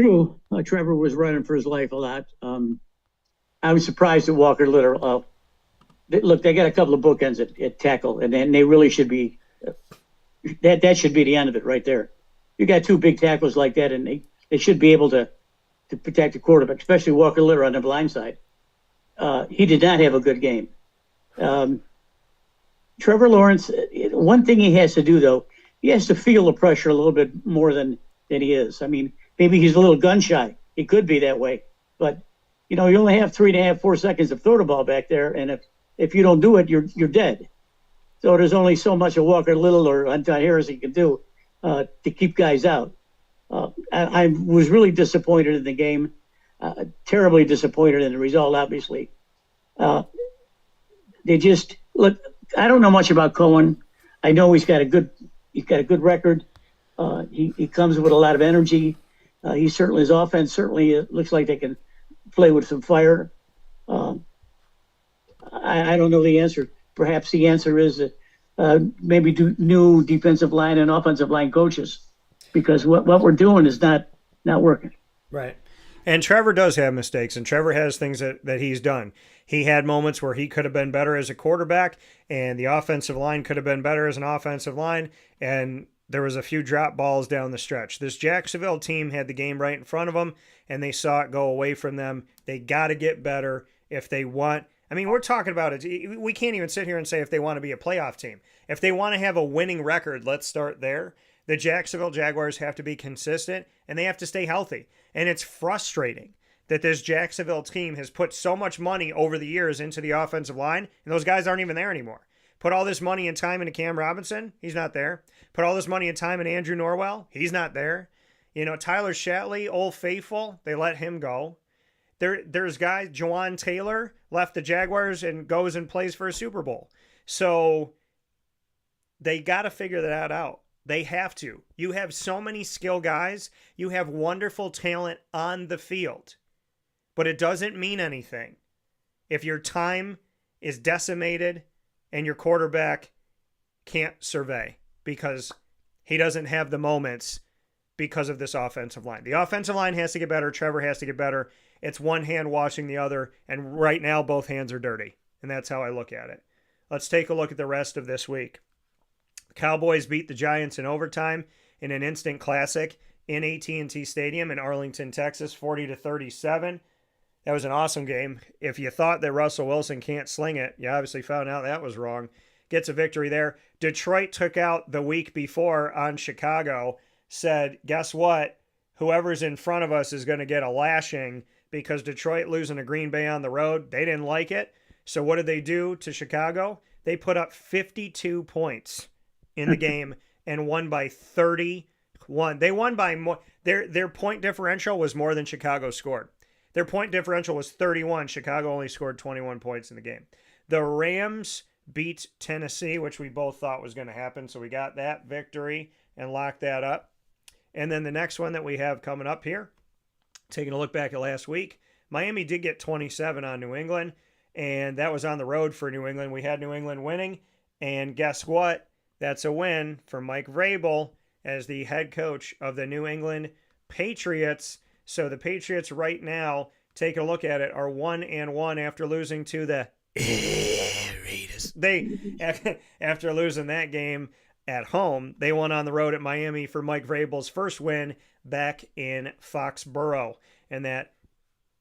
B: True. Trevor was running for his life a lot. I was surprised at Walker Little. Look, they got a couple of bookends at tackle, and then they really should be that should be the end of it right there. You got 2 big tackles like that, and they should be able to protect the quarterback, especially Walker Little on the blind side. He did not have a good game. Trevor Lawrence, one thing he has to do, though, he has to feel the pressure a little bit more than he is. I mean, maybe he's a little gun shy. He could be that way. But, you only have 3.5, 4 seconds to throw the ball back there, and if you don't do it, you're dead. So there's only so much a Walker Little or Anton Harrison can do to keep guys out. I was really disappointed in the game, terribly disappointed in the result, obviously. They just look. I don't know much about Cohen. I know he's got a good record. He comes with a lot of energy. His offense certainly looks like they can play with some fire. I don't know the answer. Perhaps the answer is maybe new defensive line and offensive line coaches, because what we're doing is not working.
A: Right. And Trevor does have mistakes, and Trevor has things that he's done. He had moments where he could have been better as a quarterback, and the offensive line could have been better as an offensive line, and there was a few drop balls down the stretch. This Jacksonville team had the game right in front of them, and they saw it go away from them. They got to get better if they want. I mean, we're talking about it. We can't even sit here and say if they want to be a playoff team. If they want to have a winning record, let's start there. The Jacksonville Jaguars have to be consistent, and they have to stay healthy. And it's frustrating that this Jacksonville team has put so much money over the years into the offensive line, and those guys aren't even there anymore. Put all this money and time into Cam Robinson, he's not there. Put all this money and time into Andrew Norwell, he's not there. Tyler Shatley, Old Faithful, they let him go. There's guys, Jawan Taylor left the Jaguars and goes and plays for a Super Bowl. So they got to figure that out. They have to. You have so many skill guys. You have wonderful talent on the field. But it doesn't mean anything if your time is decimated and your quarterback can't survey because he doesn't have the moments because of this offensive line. The offensive line has to get better. Trevor has to get better. It's one hand washing the other, and right now both hands are dirty, and that's how I look at it. Let's take a look at the rest of this week. The Cowboys beat the Giants in overtime in an instant classic in AT&T Stadium in Arlington, Texas, 40-37. That was an awesome game. If you thought that Russell Wilson can't sling it, you obviously found out that was wrong. Gets a victory there. Detroit took out the week before on Chicago, said, guess what? Whoever's in front of us is going to get a lashing because Detroit losing to Green Bay on the road, they didn't like it. So what did they do to Chicago? They put up 52 points in the game and won by 31. They won by more. Their point differential was more than Chicago scored. Their point differential was 31. Chicago only scored 21 points in the game. The Rams beat Tennessee, which we both thought was going to happen. So we got that victory and locked that up. And then the next one that we have coming up here, taking a look back at last week, Miami did get 27 on New England, and that was on the road for New England. We had New England winning, and guess what? That's a win for Mike Vrabel as the head coach of the New England Patriots. So the Patriots right now, taking a look at it, are 1-1 after losing to the Raiders. After losing that game at home. They won on the road at Miami for Mike Vrabel's first win back in Foxborough, and that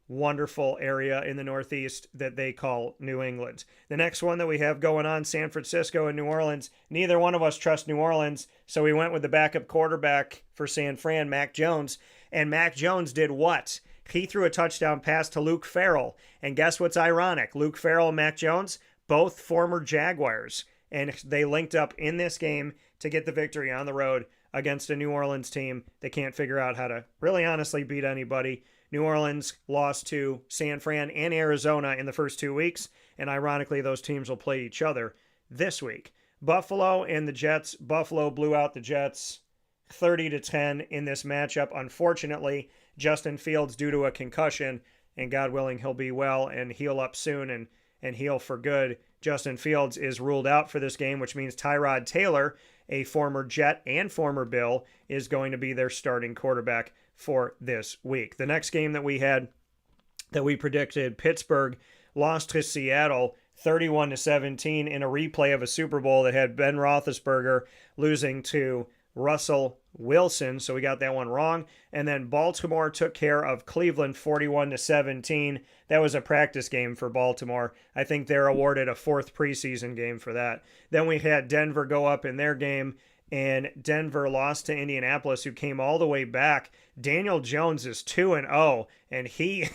A: wonderful area in the Northeast that they call New England. The next one that we have going on, San Francisco and New Orleans. Neither one of us trust New Orleans, so we went with the backup quarterback for San Fran, Mac Jones. And Mac Jones did what? He threw a touchdown pass to Luke Farrell. And guess what's ironic? Luke Farrell and Mac Jones, both former Jaguars. And they linked up in this game to get the victory on the road against a New Orleans team that can't figure out how to really honestly beat anybody. New Orleans lost to San Fran and Arizona in the first 2 weeks, and ironically, those teams will play each other this week. Buffalo and the Jets. Buffalo blew out the Jets 30-10 in this matchup. Unfortunately, Justin Fields, due to a concussion, and God willing, he'll be well and heal up soon and heal for good. Justin Fields is ruled out for this game, which means Tyrod Taylor, a former Jet and former Bill, is going to be their starting quarterback for this week. The next game that we had that we predicted, Pittsburgh lost to Seattle 31-17 in a replay of a Super Bowl that had Ben Roethlisberger losing to Russell Wilson, so we got that one wrong. And then Baltimore took care of Cleveland 41-17. That was a practice game for Baltimore. I think they're awarded a 4th preseason game for that. Then we had Denver go up in their game, and Denver lost to Indianapolis, who came all the way back. Daniel Jones is 2-0, and he's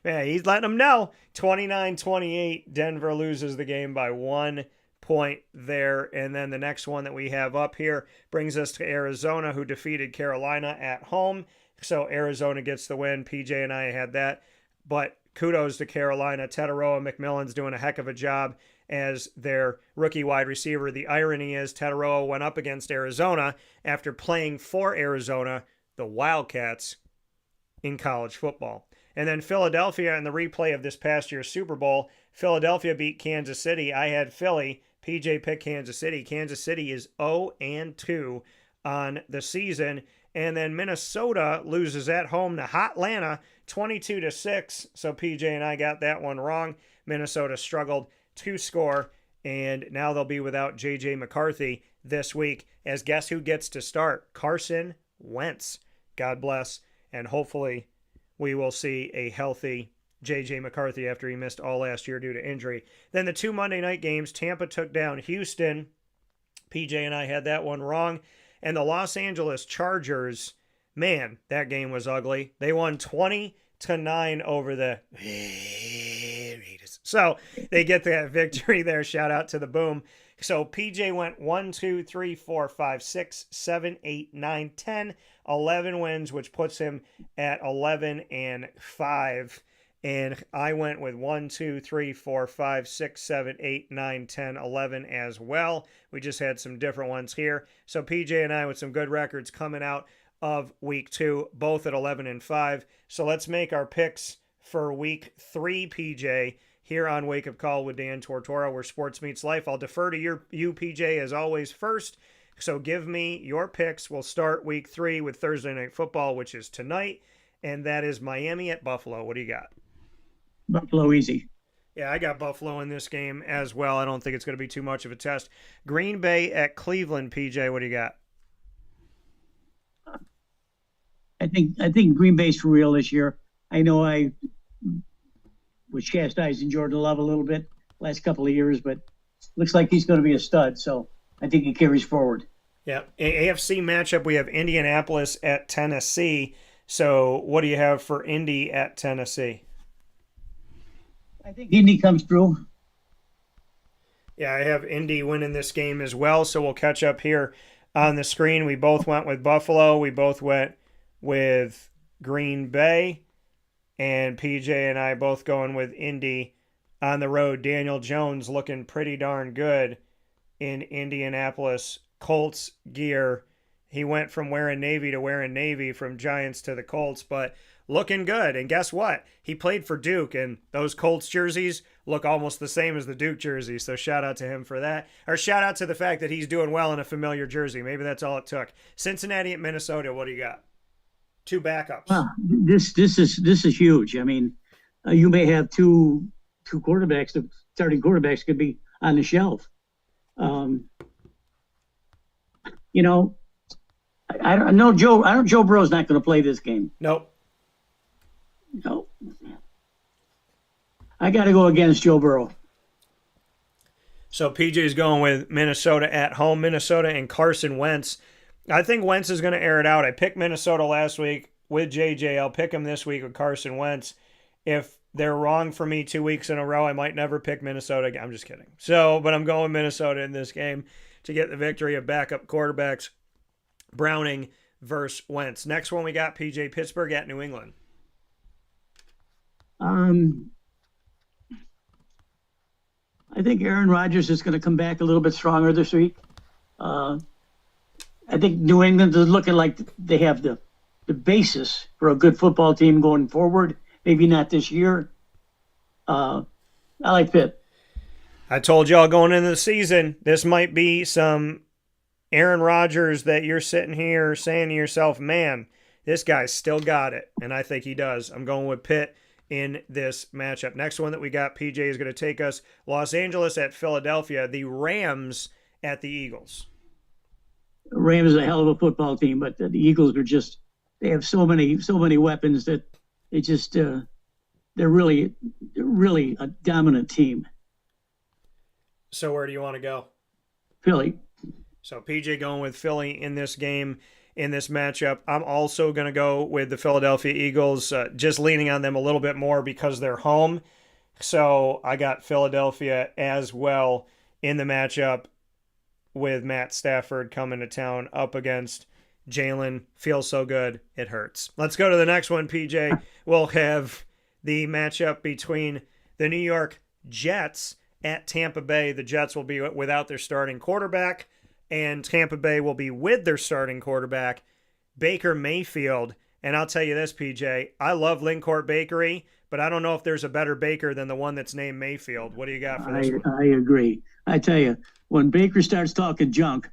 A: letting them know. 29-28, Denver loses the game by 1 point there. And then the next one that we have up here brings us to Arizona, who defeated Carolina at home. So Arizona gets the win. PJ and I had that. But kudos to Carolina. Tetaroa McMillan's doing a heck of a job as their rookie wide receiver. The irony is Tetaroa went up against Arizona after playing for Arizona, the Wildcats, in college football. And then Philadelphia, in the replay of this past year's Super Bowl, Philadelphia beat Kansas City. I had Philly. PJ picked Kansas City. Kansas City is 0-2 on the season. And then Minnesota loses at home to Hotlanta 22-6. So PJ and I got that one wrong. Minnesota struggled to score, and now they'll be without J.J. McCarthy this week. As guess who gets to start? Carson Wentz. God bless, and hopefully we will see a healthy J.J. McCarthy after he missed all last year due to injury. Then the 2 Monday night games, Tampa took down Houston. PJ and I had that one wrong. And the Los Angeles Chargers, man, that game was ugly. They won 20-9 over the Raiders. So they get that victory there. Shout out to the Boom. So PJ went 1, 2, 3, 4, 5, 6, 7, 8, 9, 10, 11 wins, which puts him at 11-5. And I went with 1, 2, 3, 4, 5, 6, 7, 8, 9, 10, 11 as well. We just had some different ones here. So PJ and I with some good records coming out of week 2, both at 11-5. So let's make our picks for week 3, PJ, here on Wake Up Call with Dan Tortora, where sports meets life. I'll defer to you, PJ, as always, first. So give me your picks. We'll start week 3 with Thursday Night Football, which is tonight, and that is Miami at Buffalo. What do you got?
B: Buffalo easy.
A: Yeah, I got Buffalo in this game as well. I don't think it's going to be too much of a test. Green Bay at Cleveland, PJ, what do you got?
B: I think Green Bay's for real this year. I know I was chastising Jordan Love a little bit last couple of years, but looks like he's going to be a stud. So I think he carries forward.
A: Yeah, AFC matchup, we have Indianapolis at Tennessee. So what do you have for Indy at Tennessee?
B: I think Indy comes through.
A: Yeah, I have Indy winning this game as well, so we'll catch up here on the screen. We both went with Buffalo. We both went with Green Bay. And PJ and I both going with Indy on the road. Daniel Jones looking pretty darn good in Indianapolis Colts gear. He went from wearing Navy to wearing Navy, from Giants to the Colts, but looking good. And guess what? He played for Duke, and those Colts jerseys look almost the same as the Duke jerseys. So shout out to him for that. Or shout out to the fact that he's doing well in a familiar jersey. Maybe that's all it took. Cincinnati at Minnesota, what do you got? 2 backups.
B: This is huge. I mean, you may have two quarterbacks. The starting quarterbacks could be on the shelf. you know, I don't know Joe Burrow's not going to play this game.
A: Nope.
B: No. I got to go against Joe Burrow.
A: So PJ's going with Minnesota at home. Minnesota and Carson Wentz. I think Wentz is going to air it out. I picked Minnesota last week with JJ. I'll pick him this week with Carson Wentz. If they're wrong for me 2 weeks in a row, I might never pick Minnesota again. I'm just kidding. But I'm going Minnesota in this game to get the victory of backup quarterbacks, Browning versus Wentz. Next one we got, PJ, Pittsburgh at New England.
B: I think Aaron Rodgers is going to come back a little bit stronger this week. I think New England is looking like they have the basis for a good football team going forward. Maybe not this year. I like Pitt.
A: I told y'all going into the season, this might be some Aaron Rodgers that you're sitting here saying to yourself, man, this guy's still got it. And I think he does. I'm going with Pitt in this matchup. Next one that we got, PJ, is going to take us Los Angeles at Philadelphia, the Rams at the Eagles.
B: Rams is a hell of a football team, but the Eagles are just, they have so many weapons that they just, they're really a dominant team.
A: So where do you want to go?
B: Philly.
A: So PJ going with Philly in this game, in this matchup. I'm also going to go with the Philadelphia Eagles, just leaning on them a little bit more because they're home. So I got Philadelphia as well in the matchup with Matt Stafford coming to town up against Jalen. Feels so good, it hurts. Let's go to the next one, PJ. We'll have the matchup between the New York Jets at Tampa Bay. The Jets will be without their starting quarterback, and Tampa Bay will be with their starting quarterback, Baker Mayfield. And I'll tell you this, PJ, I love Lincourt Bakery, but I don't know if there's a better baker than the one that's named Mayfield. What do you got for this one?
B: I agree. I tell you, when Baker starts talking junk,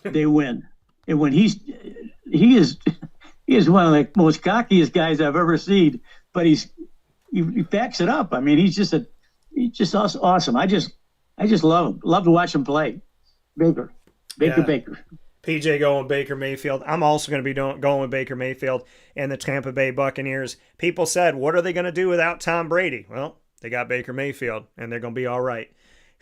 B: they win. And when he is one of the most cockiest guys I've ever seen, but he backs it up. I mean, he's just awesome. I just love him. Love to watch him play. Baker.
A: PJ going Baker Mayfield. I'm also going to be going with Baker Mayfield and the Tampa Bay Buccaneers. People said, what are they going to do without Tom Brady? Well, they got Baker Mayfield, and they're going to be all right.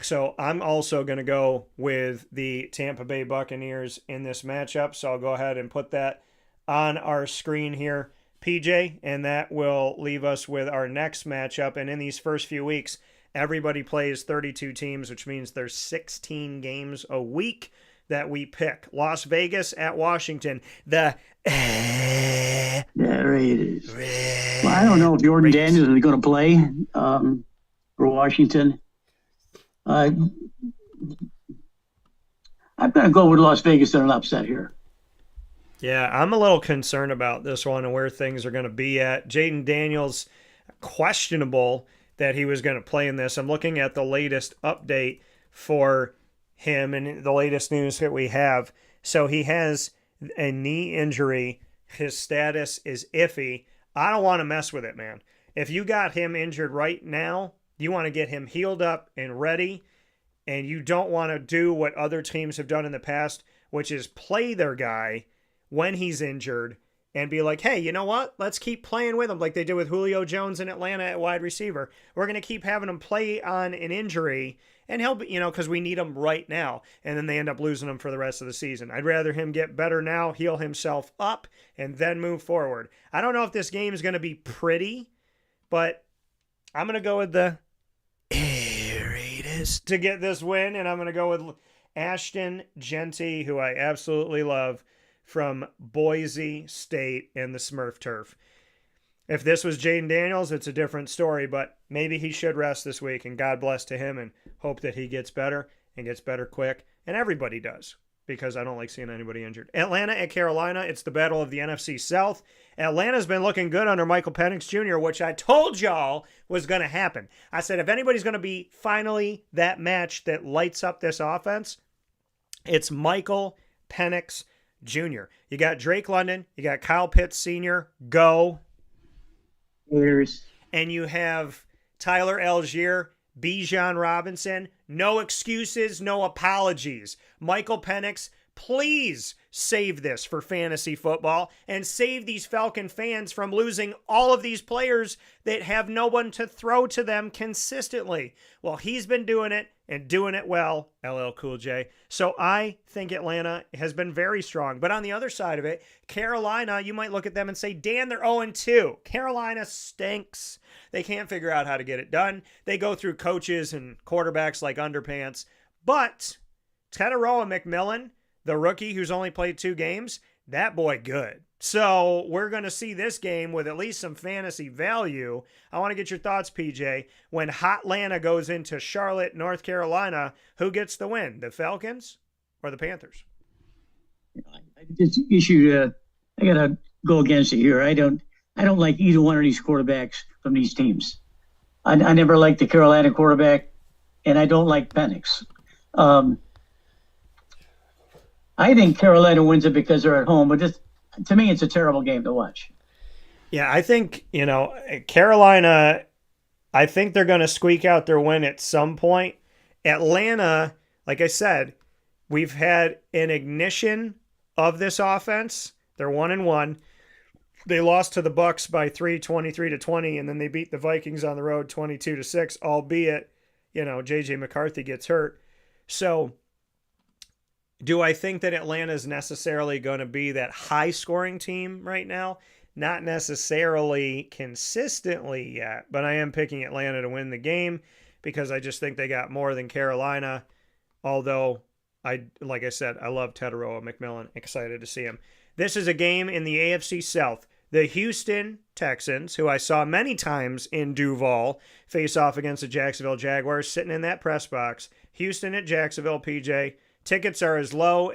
A: So I'm also going to go with the Tampa Bay Buccaneers in this matchup. So I'll go ahead and put that on our screen here, PJ, and that will leave us with our next matchup. And in these first few weeks, everybody plays 32 teams, which means there's 16 games a week that we pick. Las Vegas at Washington. The
B: Raiders. Well, I don't know if Jordan Daniels is going to play for Washington. I'm going to go with Las Vegas in an upset here.
A: Yeah, I'm a little concerned about this one and where things are going to be at. Jaden Daniels, questionable that he was going to play in this. I'm looking at the latest update for him and the latest news that we have. So he has a knee injury. His status is iffy. I don't want to mess with it, man. If you got him injured right now, you want to get him healed up and ready, and you don't want to do what other teams have done in the past, which is play their guy when he's injured and be like, hey, you know what? Let's keep playing with him like they did with Julio Jones in Atlanta at wide receiver. We're going to keep having him play on an injury, and he'll be, because we need him right now, and then they end up losing him for the rest of the season. I'd rather him get better now, heal himself up, and then move forward. I don't know if this game is going to be pretty, but I'm going to go with the Raiders to get this win, and I'm going to go with Ashton Genty, who I absolutely love, from Boise State and the Smurf Turf. If this was Jaden Daniels, it's a different story, but maybe he should rest this week, and God bless to him, and hope that he gets better and gets better quick, and everybody does, because I don't like seeing anybody injured. Atlanta at Carolina, it's the battle of the NFC South. Atlanta's been looking good under Michael Penix Jr., which I told y'all was going to happen. I said, if anybody's going to be finally that match that lights up this offense, it's Michael Penix Jr. You got Drake London, you got Kyle Pitts Sr., go.
B: Raiders.
A: And you have Tyler Algier, Bijan Robinson. No excuses, no apologies. Michael Penix Please save this for fantasy football and save these Falcon fans from losing all of these players that have no one to throw to them consistently. Well, he's been doing it and doing it well, LL Cool J. So I think Atlanta has been very strong. But on the other side of it, Carolina, you might look at them and say, Dan, they're 0-2. Carolina stinks. They can't figure out how to get it done. They go through coaches and quarterbacks like underpants. But Tortora McMillan, the rookie who's only played 2 games, that boy good. So we're going to see this game with at least some fantasy value. I want to get your thoughts, PJ. When Hotlanta goes into Charlotte, North Carolina, who gets the win? The Falcons or the Panthers?
B: I just issued I got to go against it here. I don't like either one of these quarterbacks from these teams. I never liked the Carolina quarterback, and I don't like Penix. I think Carolina wins it because they're at home, but just to me, it's a terrible game to watch.
A: Yeah, I think, Carolina, I think they're going to squeak out their win at some point. Atlanta, like I said, we've had an ignition of this offense. They're 1-1. They lost to the Bucks by 3, 23-20, and then they beat the Vikings on the road 22-6, albeit, J.J. McCarthy gets hurt. So do I think that Atlanta is necessarily going to be that high-scoring team right now? Not necessarily consistently yet, but I am picking Atlanta to win the game because I just think they got more than Carolina, although, like I said, I love Tortora McMillan. Excited to see him. This is a game in the AFC South. The Houston Texans, who I saw many times in Duval, face off against the Jacksonville Jaguars, sitting in that press box. Houston at Jacksonville, PJ. Tickets are as lower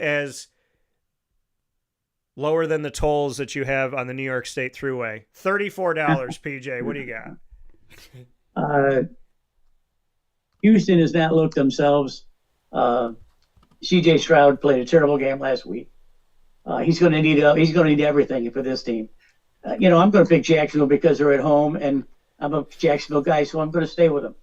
A: than the tolls that you have on the New York State Thruway. $34, PJ. What do you got?
B: Houston has not looked themselves. C.J. Stroud played a terrible game last week. He's going to need everything for this team. I'm going to pick Jacksonville because they're at home, and I'm a Jacksonville guy, so I'm going to stay with them.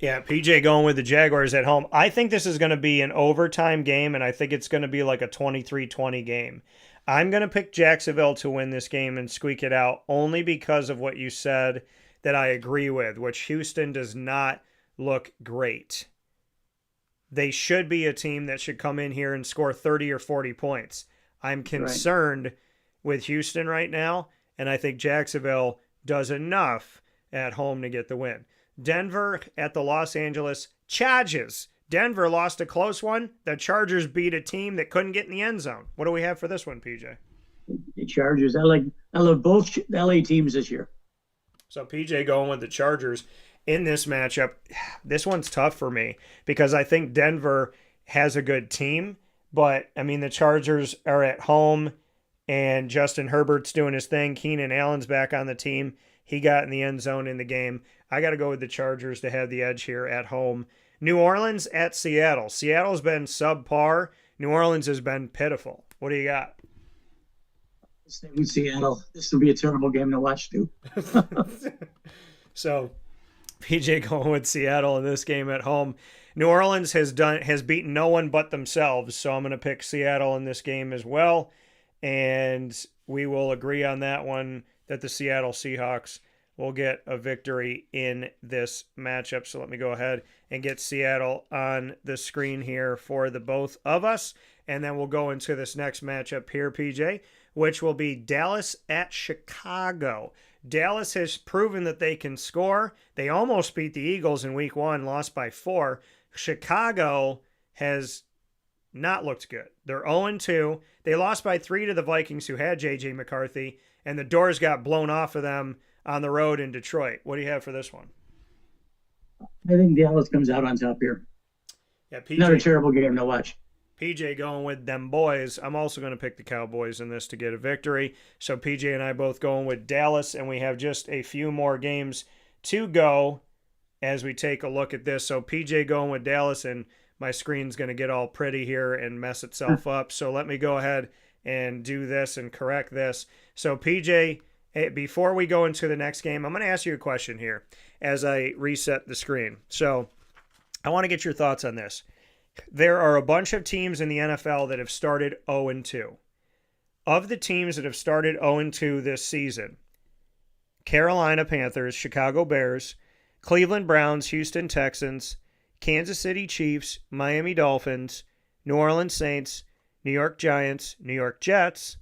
A: Yeah, PJ going with the Jaguars at home. I think this is going to be an overtime game, and I think it's going to be like a 23-20 game. I'm going to pick Jacksonville to win this game and squeak it out only because of what you said that I agree with, which Houston does not look great. They should be a team that should come in here and score 30 or 40 points. I'm concerned with Houston right now, and I think Jacksonville does enough at home to get the win. Denver at the Los Angeles Chargers. Denver lost a close one. The Chargers beat a team that couldn't get in the end zone. What do we have for this one, PJ?
B: The Chargers. I love both LA teams this year.
A: So PJ going with the Chargers in this matchup. This one's tough for me because I think Denver has a good team, but the Chargers are at home and Justin Herbert's doing his thing. Keenan Allen's back on the team. He got in the end zone in the game. I got to go with the Chargers to have the edge here at home. New Orleans at Seattle. Seattle's been subpar. New Orleans has been pitiful. What do you got?
B: Stay with Seattle. This will be a terrible game to watch, too.
A: So, PJ going with Seattle in this game at home. New Orleans has beaten no one but themselves, so I'm going to pick Seattle in this game as well. And we will agree on that one that the Seattle Seahawks will get a victory in this matchup. So let me go ahead and get Seattle on the screen here for the both of us. And then we'll go into this next matchup here, PJ, which will be Dallas at Chicago. Dallas has proven that they can score. They almost beat the Eagles in week 1, lost by 4. Chicago has not looked good. They're 0-2. They lost by 3 to the Vikings, who had J.J. McCarthy, and the doors got blown off of them on the road in Detroit. What do you have for this one?
B: I think Dallas comes out on top here.
A: Yeah, PJ,
B: not a terrible game to watch.
A: PJ going with them boys. I'm also going to pick the Cowboys in this to get a victory. So PJ and I both going with Dallas, and we have just a few more games to go as we take a look at this. So PJ going with Dallas, and my screen's going to get all pretty here and mess itself up. So let me go ahead and do this and correct this. So PJ, before we go into the next game, I'm going to ask you a question here as I reset the screen. So I want to get your thoughts on this. There are a bunch of teams in the NFL that have started 0-2. Of the teams that have started 0-2 this season, Carolina Panthers, Chicago Bears, Cleveland Browns, Houston Texans, Kansas City Chiefs, Miami Dolphins, New Orleans Saints, New York Giants, New York Jets,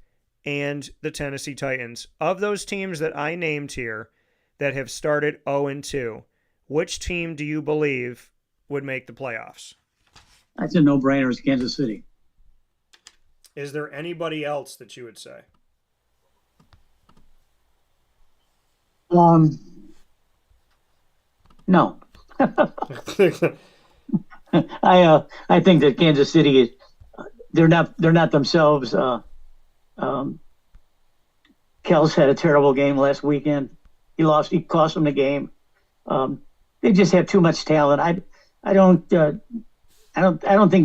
A: and the Tennessee Titans. Of those teams that I named here that have started 0-2, which team do you believe would make the playoffs?
B: That's a no-brainer. It's Kansas City.
A: Is there anybody else that you would say?
B: No. I think that Kansas City is they're not themselves. Kels had a terrible game last weekend. He cost them the game. They just have too much talent. I don't think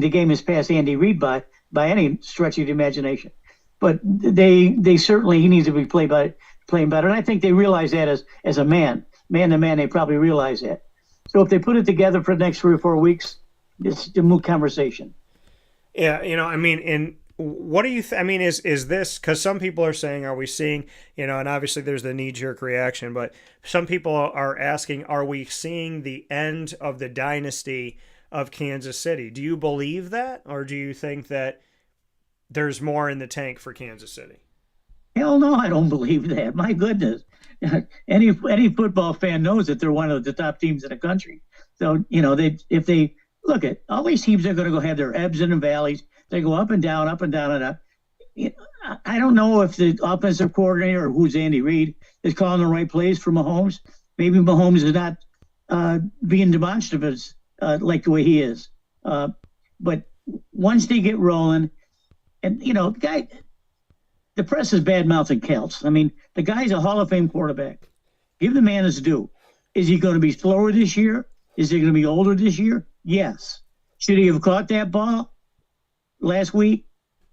B: the game is past Andy Reid by any stretch of the imagination. But they certainly, he needs to be playing better. And I think they realize that as a man to man, they probably realize that. So if they put it together for the next 3 or 4 weeks, it's a moot conversation.
A: Yeah, I mean, and what do you I mean, is this, because some people are saying, are we seeing, and obviously there's the knee-jerk reaction, but some people are asking, are we seeing the end of the dynasty of Kansas City? Do you believe that, or do you think that there's more in the tank for Kansas City?
B: Hell no, I don't believe that. My goodness. Any football fan knows that they're one of the top teams in the country. So, if they look at all these teams are going to go have their ebbs and valleys. They go up and down, up and down and up. I don't know if the offensive coordinator or who's Andy Reid is calling the right plays for Mahomes. Maybe Mahomes is not being demonstrative like the way he is. But once they get rolling, and the press is bad-mouthing Kels. I mean, the guy's a Hall of Fame quarterback. Give the man his due. Is he going to be slower this year? Is he going to be older this year? Yes. Should he have caught that ball last week?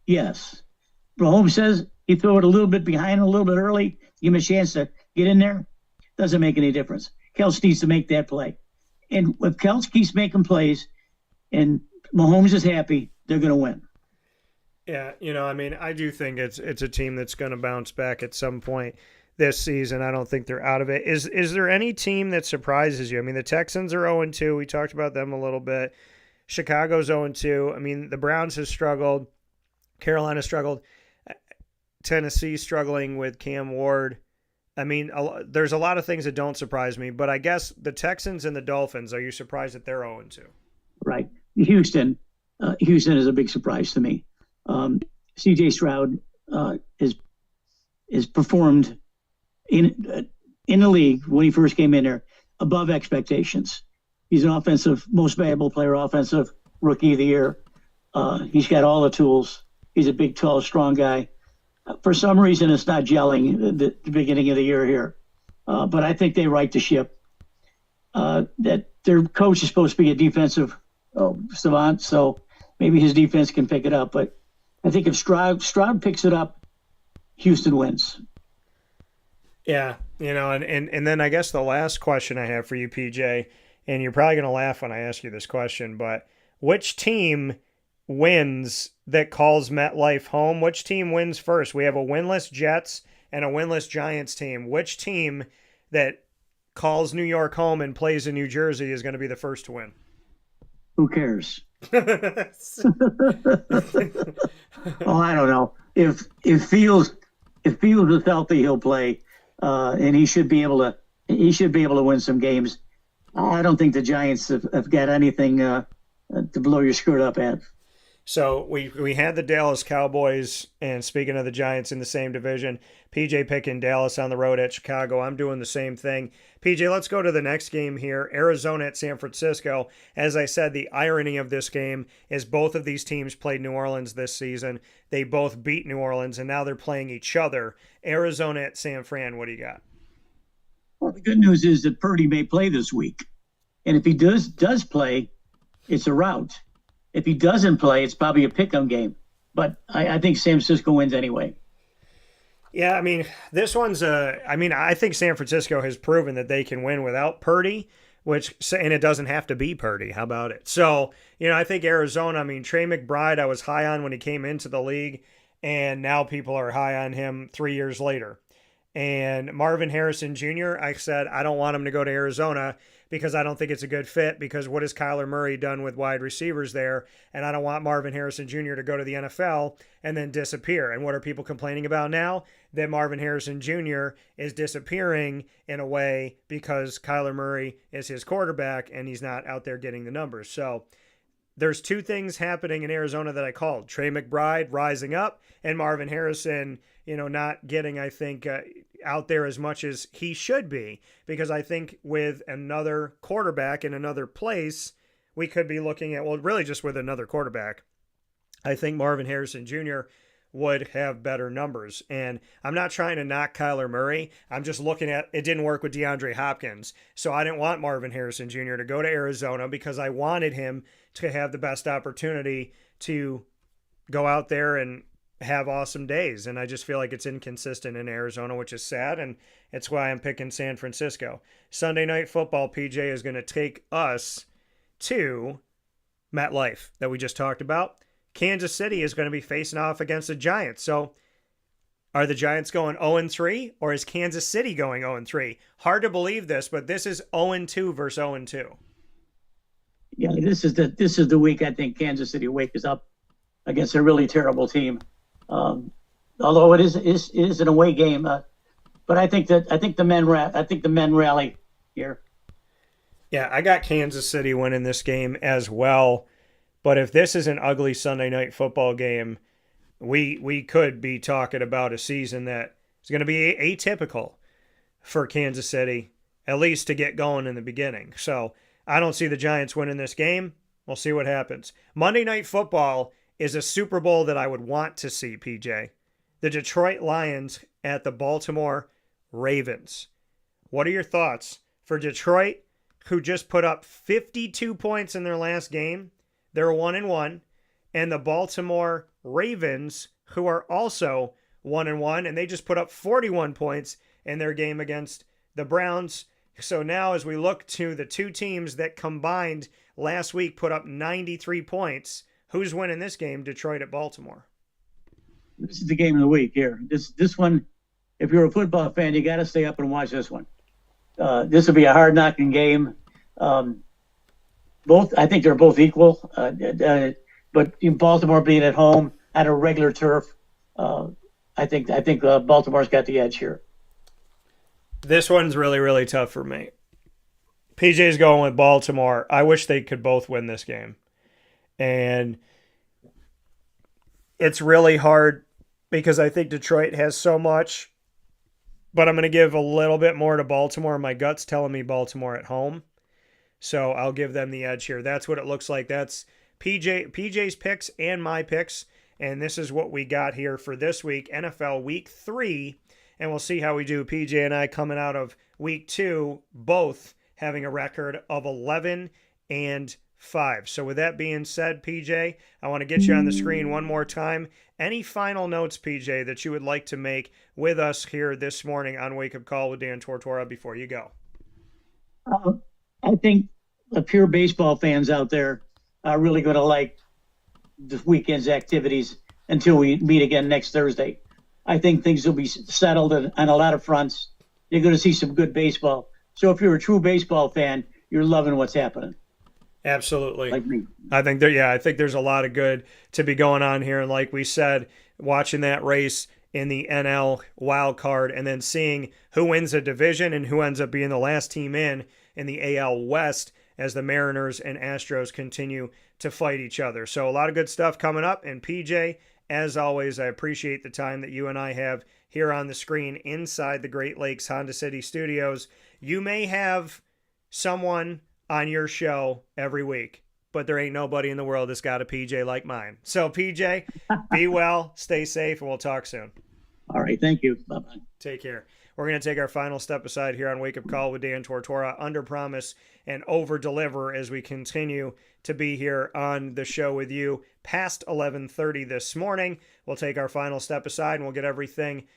B: Yes. Mahomes says he threw it a little bit behind, a little bit early, give him a chance to get in there. Doesn't make any difference. Kels needs to make that play. And if Kels keeps making plays and Mahomes is happy, they're going to win.
A: Yeah, I mean, I do think it's a team that's going to bounce back at some point this season. I don't think they're out of it. Is there any team that surprises you? I mean, the Texans are 0-2. We talked about them a little bit. Chicago's 0-2. I mean, the Browns have struggled. Carolina struggled. Tennessee struggling with Cam Ward. I mean, there's a lot of things that don't surprise me, but I guess the Texans and the Dolphins, are you surprised that they're 0-2?
B: Right. Houston is a big surprise to me. C.J. Stroud is performed in the league when he first came in there above expectations. He's an most valuable player, offensive rookie of the year. He's got all the tools. He's a big, tall, strong guy. For some reason, it's not gelling at the beginning of the year here. But I think they right the ship. That their coach is supposed to be a defensive savant, so maybe his defense can pick it up. But I think if Stroud picks it up, Houston wins.
A: Yeah, and then I guess the last question I have for you, PJ, and you're probably going to laugh when I ask you this question, but which team wins that calls MetLife home? Which team wins first? We have a winless Jets and a winless Giants team. Which team that calls New York home and plays in New Jersey is going to be the first to win?
B: Who cares? Oh, I don't know. If Fields is healthy, he'll play, and he should be able to win some games. I don't think the Giants have got anything to blow your skirt up at.
A: So we had the Dallas Cowboys, and speaking of the Giants in the same division, PJ picking Dallas on the road at Chicago. I'm doing the same thing. PJ, let's go to the next game here, Arizona at San Francisco. As I said, the irony of this game is both of these teams played New Orleans this season. They both beat New Orleans, and now they're playing each other. Arizona at San Fran, what do you got?
B: Well, the good news is that Purdy may play this week. And if he does play, it's a rout. If he doesn't play, it's probably a pick-em game. But I think San Francisco wins anyway.
A: Yeah, I mean, this one's I think San Francisco has proven that they can win without Purdy, and it doesn't have to be Purdy. How about it? So, I think Arizona, Trey McBride, I was high on when he came into the league, and now people are high on him 3 years later. And Marvin Harrison Jr., I said, I don't want him to go to Arizona because I don't think it's a good fit, because what has Kyler Murray done with wide receivers there? And I don't want Marvin Harrison Jr. to go to the NFL and then disappear. And what are people complaining about now? That Marvin Harrison Jr. is disappearing in a way because Kyler Murray is his quarterback and he's not out there getting the numbers. So there's two things happening in Arizona that I called: Trey McBride rising up and Marvin Harrison, not getting, I think, out there as much as he should be, because I think with another quarterback in another place, we could be looking at, well, really just with another quarterback, I think Marvin Harrison Jr. would have better numbers. And I'm not trying to knock Kyler Murray. I'm just looking at, it didn't work with DeAndre Hopkins. So I didn't want Marvin Harrison Jr. to go to Arizona because I wanted him to have the best opportunity to go out there and have awesome days. And I just feel like it's inconsistent in Arizona, which is sad. And it's why I'm picking San Francisco. Sunday Night Football, PJ, is going to take us to MetLife that we just talked about. Kansas City is going to be facing off against the Giants. So are the Giants going 0-3 or is Kansas City going 0-3? Hard to believe this, but this is 0-2 versus 0-2.
B: Yeah, this is the week I think Kansas City wakes up against a really terrible team. Although it is an away game, but I think the men rally here.
A: Yeah, I got Kansas City winning this game as well. But if this is an ugly Sunday Night Football game, we could be talking about a season that is going to be atypical for Kansas City, at least to get going in the beginning. So I don't see the Giants winning this game. We'll see what happens. Monday Night Football is a Super Bowl that I would want to see, PJ. The Detroit Lions at the Baltimore Ravens. What are your thoughts for Detroit, who just put up 52 points in their last game? They're 1-1. And the Baltimore Ravens, who are also 1-1, and they just put up 41 points in their game against the Browns. So now as we look to the two teams that combined last week put up 93 points, who's winning this game, Detroit at Baltimore?
B: This is the game of the week here. This one, if you're a football fan, you got to stay up and watch this one. This will be a hard-knocking game. I think they're both equal, but in Baltimore being at home at a regular turf, I think Baltimore's got the edge here.
A: This one's really, really tough for me. PJ's going with Baltimore. I wish they could both win this game. And it's really hard because I think Detroit has so much, but I'm going to give a little bit more to Baltimore. My gut's telling me Baltimore at home. So I'll give them the edge here. That's what it looks like. That's PJ's picks and my picks. And this is what we got here for this week, NFL Week 3. And we'll see how we do. PJ and I coming out of Week 2, both having a record of 11-5. So with that being said, PJ, I want to get you on the screen one more time. Any final notes, PJ, that you would like to make with us here this morning on Wake Up Call with Dan Tortora before you go?
B: I think the pure baseball fans out there are really going to like this weekend's activities until we meet again next Thursday. I think things will be settled on a lot of fronts. You're going to see some good baseball. So if you're a true baseball fan, you're loving what's happening.
A: Absolutely.
B: Like me.
A: I think there's a lot of good to be going on here. And like we said, watching that race in the NL wild card and then seeing who wins a division and who ends up being the last team in the AL West as the Mariners and Astros continue to fight each other. So a lot of good stuff coming up. And PJ, as always, I appreciate the time that you and I have here on the screen inside the Great Lakes Honda City Studios. You may have someone on your show every week, but there ain't nobody in the world that's got a PJ like mine. So PJ, be well, stay safe, and we'll talk soon.
B: All right. Thank you. Bye-bye.
A: Take care. We're going to take our final step aside here on Wake Up Call with Dan Tortora, under promise and over deliver as we continue to be here on the show with you past 11:30 this morning. We'll take our final step aside and we'll get everything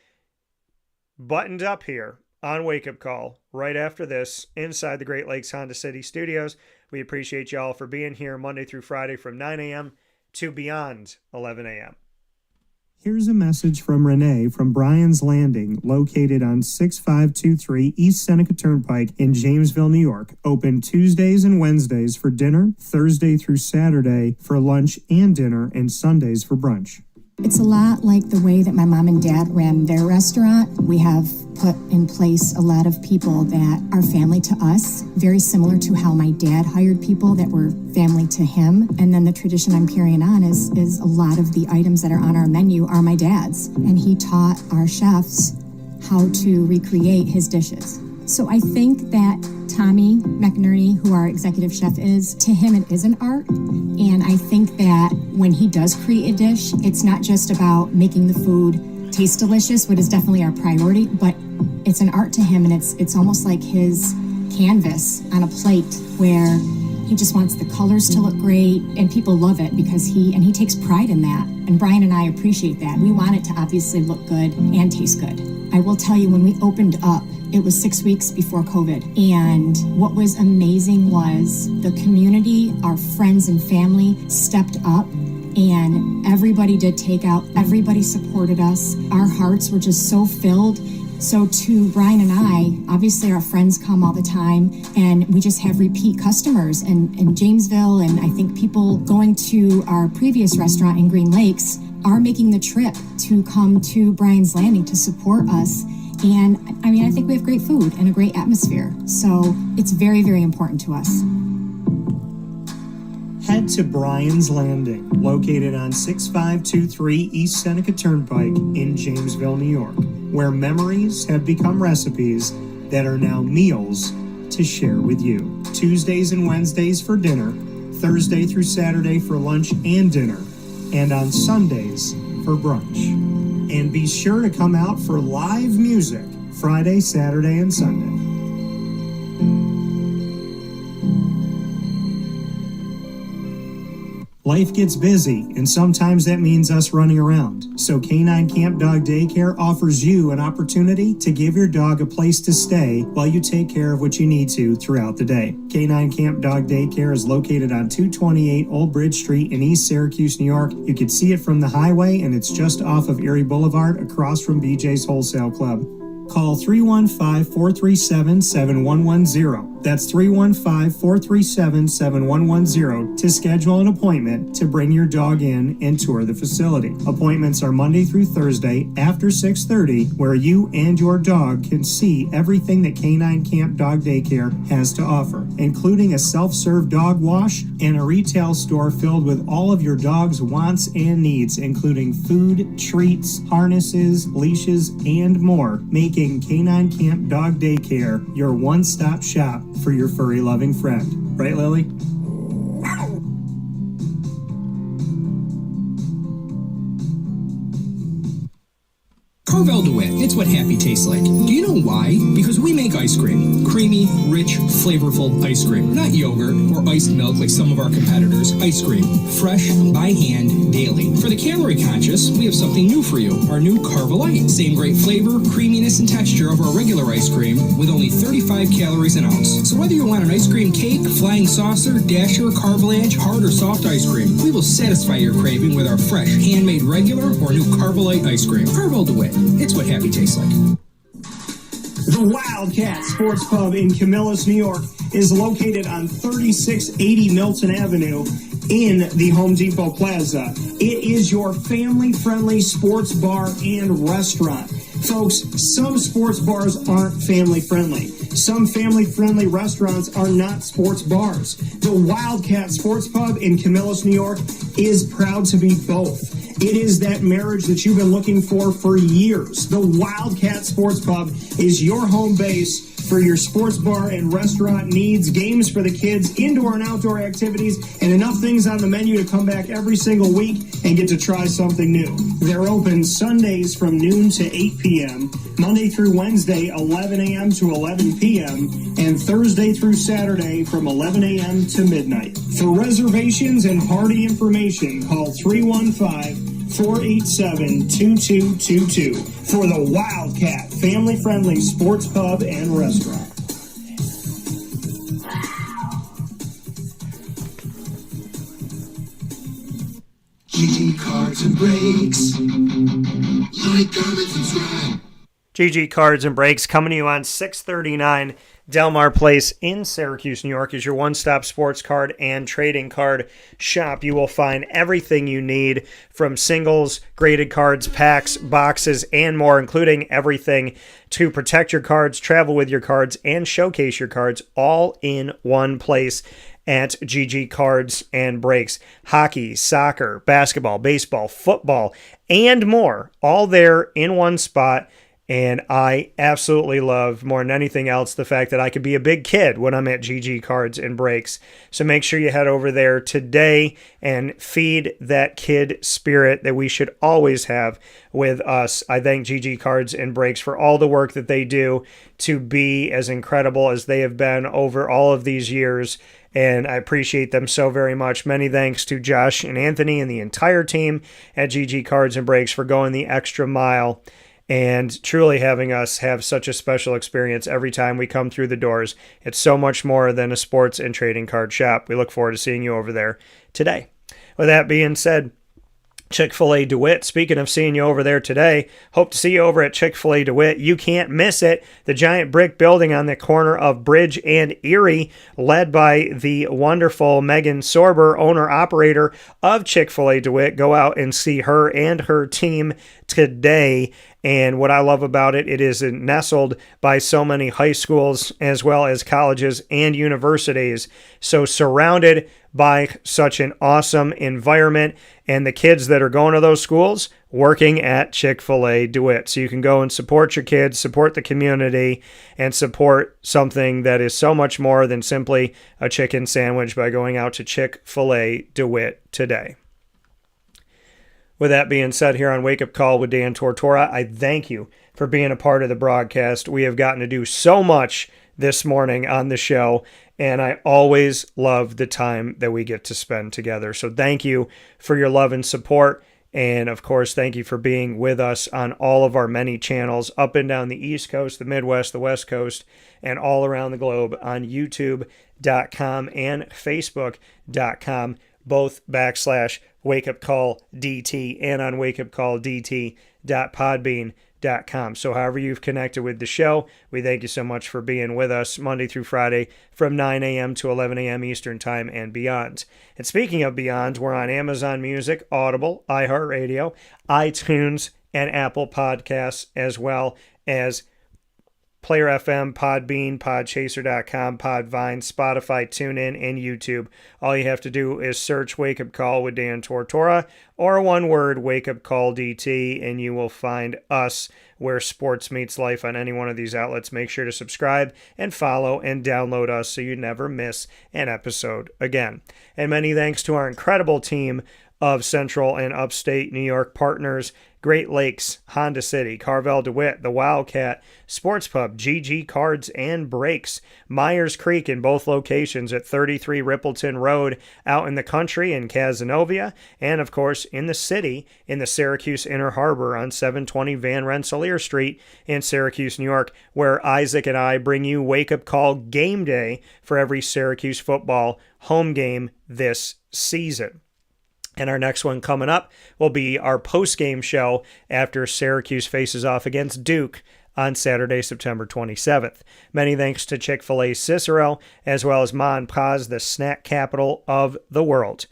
A: buttoned up here on Wake Up Call right after this inside the Great Lakes Honda City Studios. We appreciate y'all for being here Monday through Friday from 9 a.m. to beyond 11 a.m.
D: Here's a message from Renee from Bryan's Landing, located on 6523 East Seneca Turnpike in Jamesville, New York. Open Tuesdays and Wednesdays for dinner, Thursday through Saturday for lunch and dinner, and Sundays for brunch.
G: It's a lot like the way that my mom and dad ran their restaurant. We have put in place a lot of people that are family to us, very similar to how my dad hired people that were family to him. And then the tradition I'm carrying on is a lot of the items that are on our menu are my dad's. And he taught our chefs how to recreate his dishes. So I think that Tommy McInerney, who our executive chef is, to him it is an art. And I think that when he does create a dish, it's not just about making the food taste delicious, which is definitely our priority, but it's an art to him, and it's almost like his canvas on a plate where he just wants the colors to look great, and people love it because he takes pride in that. And Bryan and I appreciate that. We want it to obviously look good and taste good. I will tell you, when we opened up, it was 6 weeks before COVID. And what was amazing was the community, our friends and family stepped up, and everybody did takeout. Everybody supported us. Our hearts were just so filled. So to Bryan and I, obviously our friends come all the time, and we just have repeat customers in Jamesville, and I think people going to our previous restaurant in Green Lakes are making the trip to come to Bryan's Landing to support us. And I mean, I think we have great food and a great atmosphere. So it's very, very important to us.
D: Head to Bryan's Landing, located on 6523 East Seneca Turnpike in Jamesville, New York, where memories have become recipes that are now meals to share with you. Tuesdays and Wednesdays for dinner, Thursday through Saturday for lunch and dinner, and on Sundays for brunch. And be sure to come out for live music Friday, Saturday, and Sunday. Life gets busy, and sometimes that means us running around. So Canine Camp Dog Daycare offers you an opportunity to give your dog a place to stay while you take care of what you need to throughout the day. Canine Camp Dog Daycare is located on 228 Old Bridge Street in East Syracuse, New York. You can see it from the highway, and it's just off of Erie Boulevard across from BJ's Wholesale Club. Call 315-437-7110. That's 315-437-7110 to schedule an appointment to bring your dog in and tour the facility. Appointments are Monday through Thursday after 6:30, where you and your dog can see everything that Canine Camp Dog Daycare has to offer, including a self-serve dog wash and a retail store filled with all of your dog's wants and needs, including food, treats, harnesses, leashes, and more, making Canine Camp Dog Daycare your one-stop shop for your furry loving friend. Right, Lily?
H: Carvel DeWitt, it's what happy tastes like. Do you know why? Because we make ice cream. Creamy, rich, flavorful ice cream. Not yogurt or iced milk like some of our competitors. Ice cream. Fresh, by hand, daily. For the calorie conscious, we have something new for you. Our new Carvelite. Same great flavor, creaminess, and texture of our regular ice cream with only 35 calories an ounce. So whether you want an ice cream cake, flying saucer, dasher, carvelange, hard or soft ice cream, we will satisfy your craving with our fresh, handmade regular or new Carvelite ice cream. Carvel DeWitt. It's what happy tastes like.
D: The Wildcat Sports Pub in Camillus, New York is located on 3680 Milton Avenue in the Home Depot Plaza. It is your family-friendly sports bar and restaurant. Folks, some sports bars aren't family-friendly. Some family-friendly restaurants are not sports bars. The Wildcat Sports Pub in Camillus, New York is proud to be both. It is that marriage that you've been looking for years. The Wildcat Sports Pub is your home base for your sports bar and restaurant needs, games for the kids, indoor and outdoor activities, and enough things on the menu to come back every single week and get to try something new. They're open Sundays from noon to 8 p.m., Monday through Wednesday, 11 a.m. to 11 p.m., and Thursday through Saturday from 11 a.m. to midnight. For reservations and party information, call 315 487-2222 for the Wildcat family-friendly sports pub and restaurant.
I: GG Cards and Breaks. Like, comment, subscribe.
A: GG Cards and Breaks coming to you on 639 Delmar Place in Syracuse, New York is your one-stop sports card and trading card shop. You will find everything you need from singles, graded cards, packs, boxes, and more, including everything to protect your cards, travel with your cards, and showcase your cards all in one place at GG Cards and Breaks. Hockey, soccer, basketball, baseball, football, and more, all there in one spot. And I absolutely love, more than anything else, the fact that I could be a big kid when I'm at GG Cards and Breaks. So make sure you head over there today and feed that kid spirit that we should always have with us. I thank GG Cards and Breaks for all the work that they do to be as incredible as they have been over all of these years. And I appreciate them so very much. Many thanks to Josh and Anthony and the entire team at GG Cards and Breaks for going the extra mile and truly having us have such a special experience every time we come through the doors. It's so much more than a sports and trading card shop. We look forward to seeing you over there today. With that being said, Chick-fil-A DeWitt. Speaking of seeing you over there today, hope to see you over at Chick-fil-A DeWitt. You can't miss it. The giant brick building on the corner of Bridge and Erie, led by the wonderful Megan Sorber, owner-operator of Chick-fil-A DeWitt. Go out and see her and her team today. And what I love about it, it is nestled by so many high schools as well as colleges and universities. So surrounded by such an awesome environment, and the kids that are going to those schools working at Chick-fil-A DeWitt. So you can go and support your kids, support the community, and support something that is so much more than simply a chicken sandwich by going out to Chick-fil-A DeWitt today. With that being said, here on Wake Up Call with Dan Tortora, I thank you for being a part of the broadcast. We have gotten to do so much this morning on the show, and I always love the time that we get to spend together. So thank you for your love and support. And of course, thank you for being with us on all of our many channels up and down the East Coast, the Midwest, the West Coast, and all around the globe on YouTube.com and Facebook.com, both /WakeUpCallDT and on WakeUpCallDT.podbean.com. So however you've connected with the show, we thank you so much for being with us Monday through Friday from 9 a.m. to 11 a.m. Eastern Time and beyond. And speaking of beyond, we're on Amazon Music, Audible, iHeartRadio, iTunes, and Apple Podcasts, as well as Player FM, Podbean, Podchaser.com, Podvine, Spotify, TuneIn, and YouTube. All you have to do is search Wake Up Call with Dan Tortora, or one word, Wake Up Call DT, and you will find us where sports meets life on any one of these outlets. Make sure to subscribe and follow and download us so you never miss an episode again. And many thanks to our incredible team of Central and Upstate New York partners: Great Lakes, Honda City, Carvel DeWitt, the Wildcat, Sports Pub, GG Cards and Breaks, Myers Creek in both locations at 33 Rippleton Road out in the country in Cazenovia, and of course in the city in the Syracuse Inner Harbor on 720 Van Rensselaer Street in Syracuse, New York, where Isaac and I bring you Wake Up Call game day for every Syracuse football home game this season. And our next one coming up will be our post-game show after Syracuse faces off against Duke on Saturday, September 27th. Many thanks to Chick-fil-A Cicero, as well as Ma and Pa's, the snack capital of the world.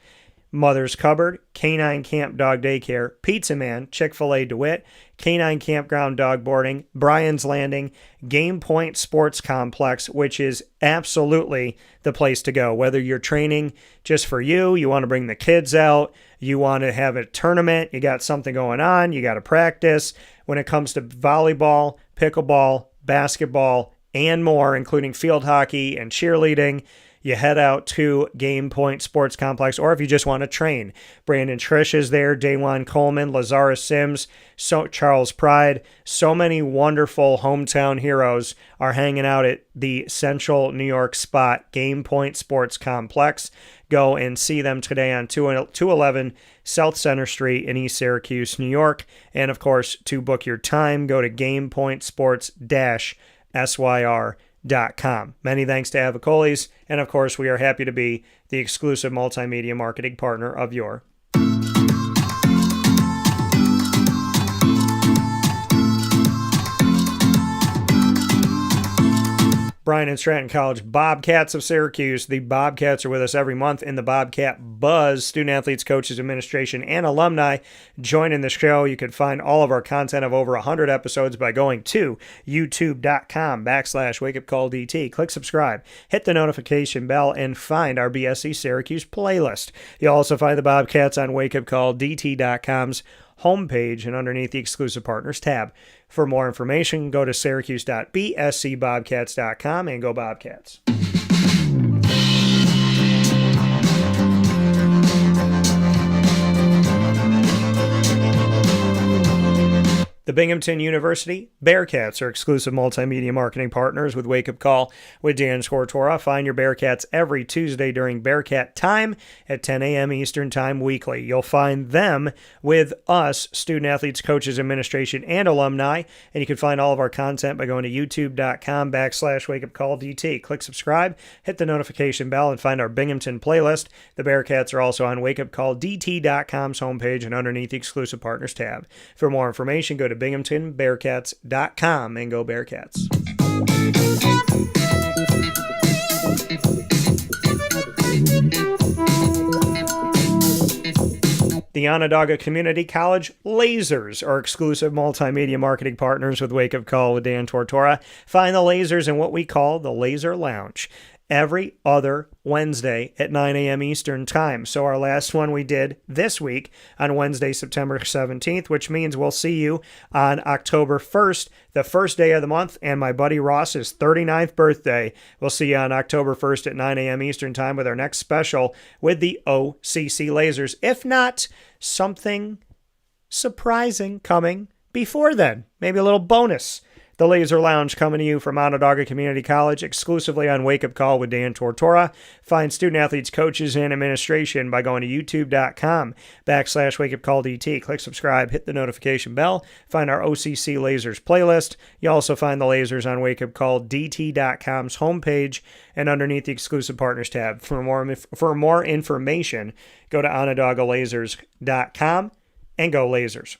A: Mother's Cupboard, Canine Camp Dog Daycare, Pizza Man, Chick-fil-A DeWitt, Canine Campground Dog Boarding, Brian's Landing, Game Point Sports Complex, which is absolutely the place to go. Whether you're training just for you want to bring the kids out, you want to have a tournament, you got something going on, you got to practice. When it comes to volleyball, pickleball, basketball, and more, including field hockey and cheerleading, you head out to Game Point Sports Complex, or if you just want to train, Brandon Trish is there, Dajuan Coleman, Lazarus Sims, Charles Pride. So many wonderful hometown heroes are hanging out at the Central New York spot, Game Point Sports Complex. Go and see them today on 211 South Center Street in East Syracuse, New York. And of course, to book your time, go to gamepointsports-syr.com. Many thanks to Avocolis, and of course, we are happy to be the exclusive multimedia marketing partner of your Bryan and Stratton College Bobcats of Syracuse. The Bobcats are with us every month in the Bobcat Buzz. Student athletes, coaches, administration, and alumni join in the show. You can find all of our content of over 100 episodes by going to youtube.com/wakeupcalldt. Click subscribe, hit the notification bell, and find our BSC Syracuse playlist. You'll also find the Bobcats on wakeupcalldt.com's homepage and underneath the exclusive partners tab. For more information, go to syracuse.bscbobcats.com and go Bobcats. The Binghamton University Bearcats are exclusive multimedia marketing partners with Wake Up Call with Dan Tortora. Find your Bearcats every Tuesday during Bearcat Time at 10 a.m. Eastern Time weekly. You'll find them with us, student athletes, coaches, administration, and alumni. And you can find all of our content by going to youtube.com/wakeupcalldt. Click subscribe, hit the notification bell, and find our Binghamton playlist. The Bearcats are also on wakeupcalldt.com's homepage and underneath the exclusive partners tab. For more information, go to binghamtonbearcats.com and go Bearcats. The Onondaga Community College Lasers are exclusive multimedia marketing partners with Wake Up Call with Dan Tortora. Find the Lasers in what we call the Laser Lounge every other Wednesday at 9 a.m. Eastern Time. So our last one we did this week on Wednesday, September 17th, which means we'll see you on October 1st, the first day of the month, and my buddy Ross's 39th birthday. We'll see you on October 1st at 9 a.m. Eastern Time with our next special with the OCC Lasers. If not, something surprising coming before then. Maybe a little bonus. The Laser Lounge coming to you from Onondaga Community College, exclusively on Wake Up Call with Dan Tortora. Find student athletes, coaches, and administration by going to youtube.com/wakeupcalldt. Click subscribe, hit the notification bell, find our OCC Lasers playlist. You also find the Lasers on wakeupcalldt.com's homepage and underneath the exclusive partners tab. For more information, go to onondagalasers.com and go Lasers.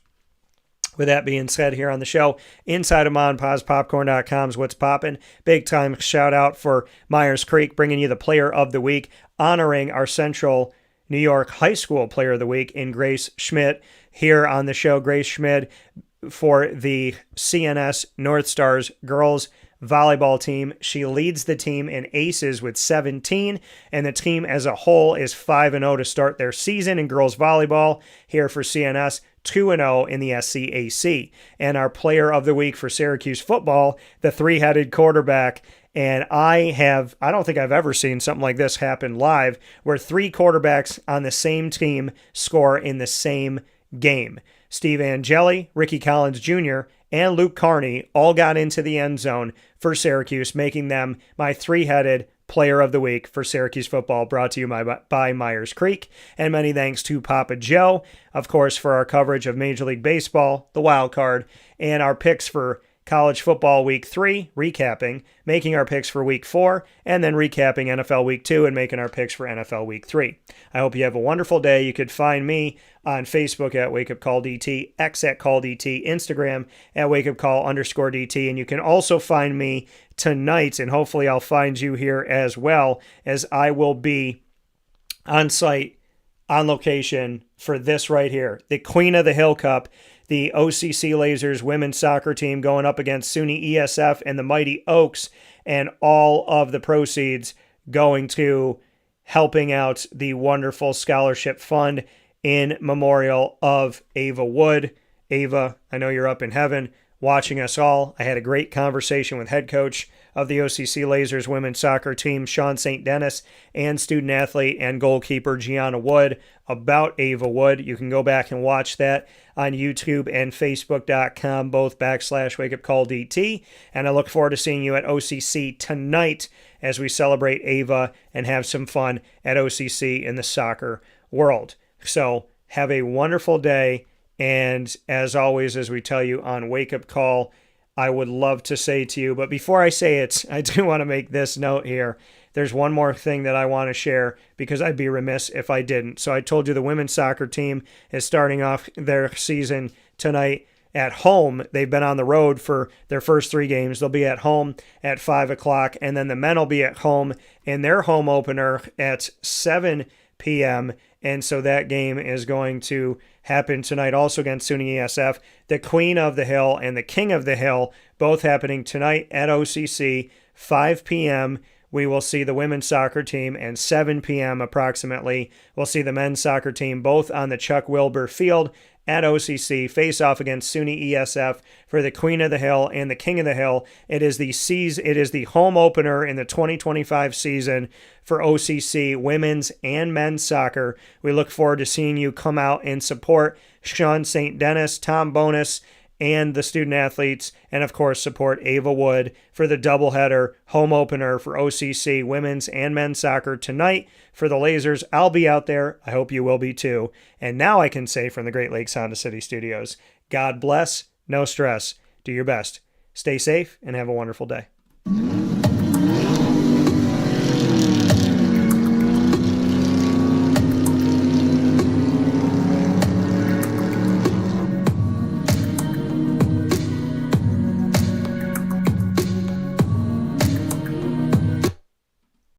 A: With that being said, here on the show, inside of MonPazPopcorn.com's What's Poppin'. Big time shout out for Myers Creek, bringing you the Player of the Week, honoring our Central New York High School Player of the Week in Grace Schmidt. Here on the show, Grace Schmidt for the CNS North Stars girls volleyball team. She leads the team in aces with 17, and the team as a whole is 5-0 to start their season in girls volleyball. Here for CNS, 2-0 in the SCAC. And our player of the week for Syracuse football, the three-headed quarterback. And I don't think I've ever seen something like this happen live, where three quarterbacks on the same team score in the same game. Steve Angeli, Ricky Collins Jr., and Luke Carney all got into the end zone for Syracuse, making them my three-headed Player of the Week for Syracuse football, brought to you by Myers Creek. And many thanks to Papa Joe, of course, for our coverage of Major League Baseball, the wild card, and our picks for college football week 3, recapping, making our picks for week 4, and then recapping NFL week 2 and making our picks for NFL week 3. I hope you have a wonderful day. You could find me on Facebook at Wake Up Call DT, X at Call DT, Instagram at Wake Up Call _DT, and you can also find me tonight, and hopefully I'll find you here as well, as I will be on site, on location for this right here, the Queen of the Hill Cup, the OCC Lasers women's soccer team going up against SUNY ESF and the Mighty Oaks, and all of the proceeds going to helping out the wonderful scholarship fund in memorial of Ava Wood. Ava, I know you're up in heaven. watching us all. I had a great conversation with head coach of the OCC Lasers women's soccer team, Sean St. Dennis, and student athlete and goalkeeper Gianna Wood about Ava Wood. You can go back and watch that on YouTube and Facebook.com, both /WakeUpCallDT. And I look forward to seeing you at OCC tonight as we celebrate Ava and have some fun at OCC in the soccer world. So have a wonderful day. And as always, as we tell you on Wake Up Call, I would love to say to you, but before I say it, I do want to make this note here. There's one more thing that I want to share because I'd be remiss if I didn't. So I told you the women's soccer team is starting off their season tonight at home. They've been on the road for their first 3 games. They'll be at home at 5 o'clock, and then the men will be at home in their home opener at 7 p.m., and so that game is going to happen tonight also against SUNY ESF. The Queen of the Hill and the King of the Hill, both happening tonight at OCC, 5 p.m. We will see the women's soccer team, and 7 p.m. approximately, we'll see the men's soccer team, both on the Chuck Wilbur Field at OCC, face off against SUNY ESF for the Queen of the Hill and the King of the Hill. It is the home opener in the 2025 season for OCC women's and men's soccer. We look forward to seeing you come out and support Sean St. Dennis, Tom Bonus, and the student athletes, and of course support Ava Wood for the doubleheader home opener for OCC women's and men's soccer tonight for the Lasers. I'll be out there. I hope you will be too. And now I can say from the Great Lakes Honda City Studios, God bless, no stress, do your best. Stay safe and have a wonderful day.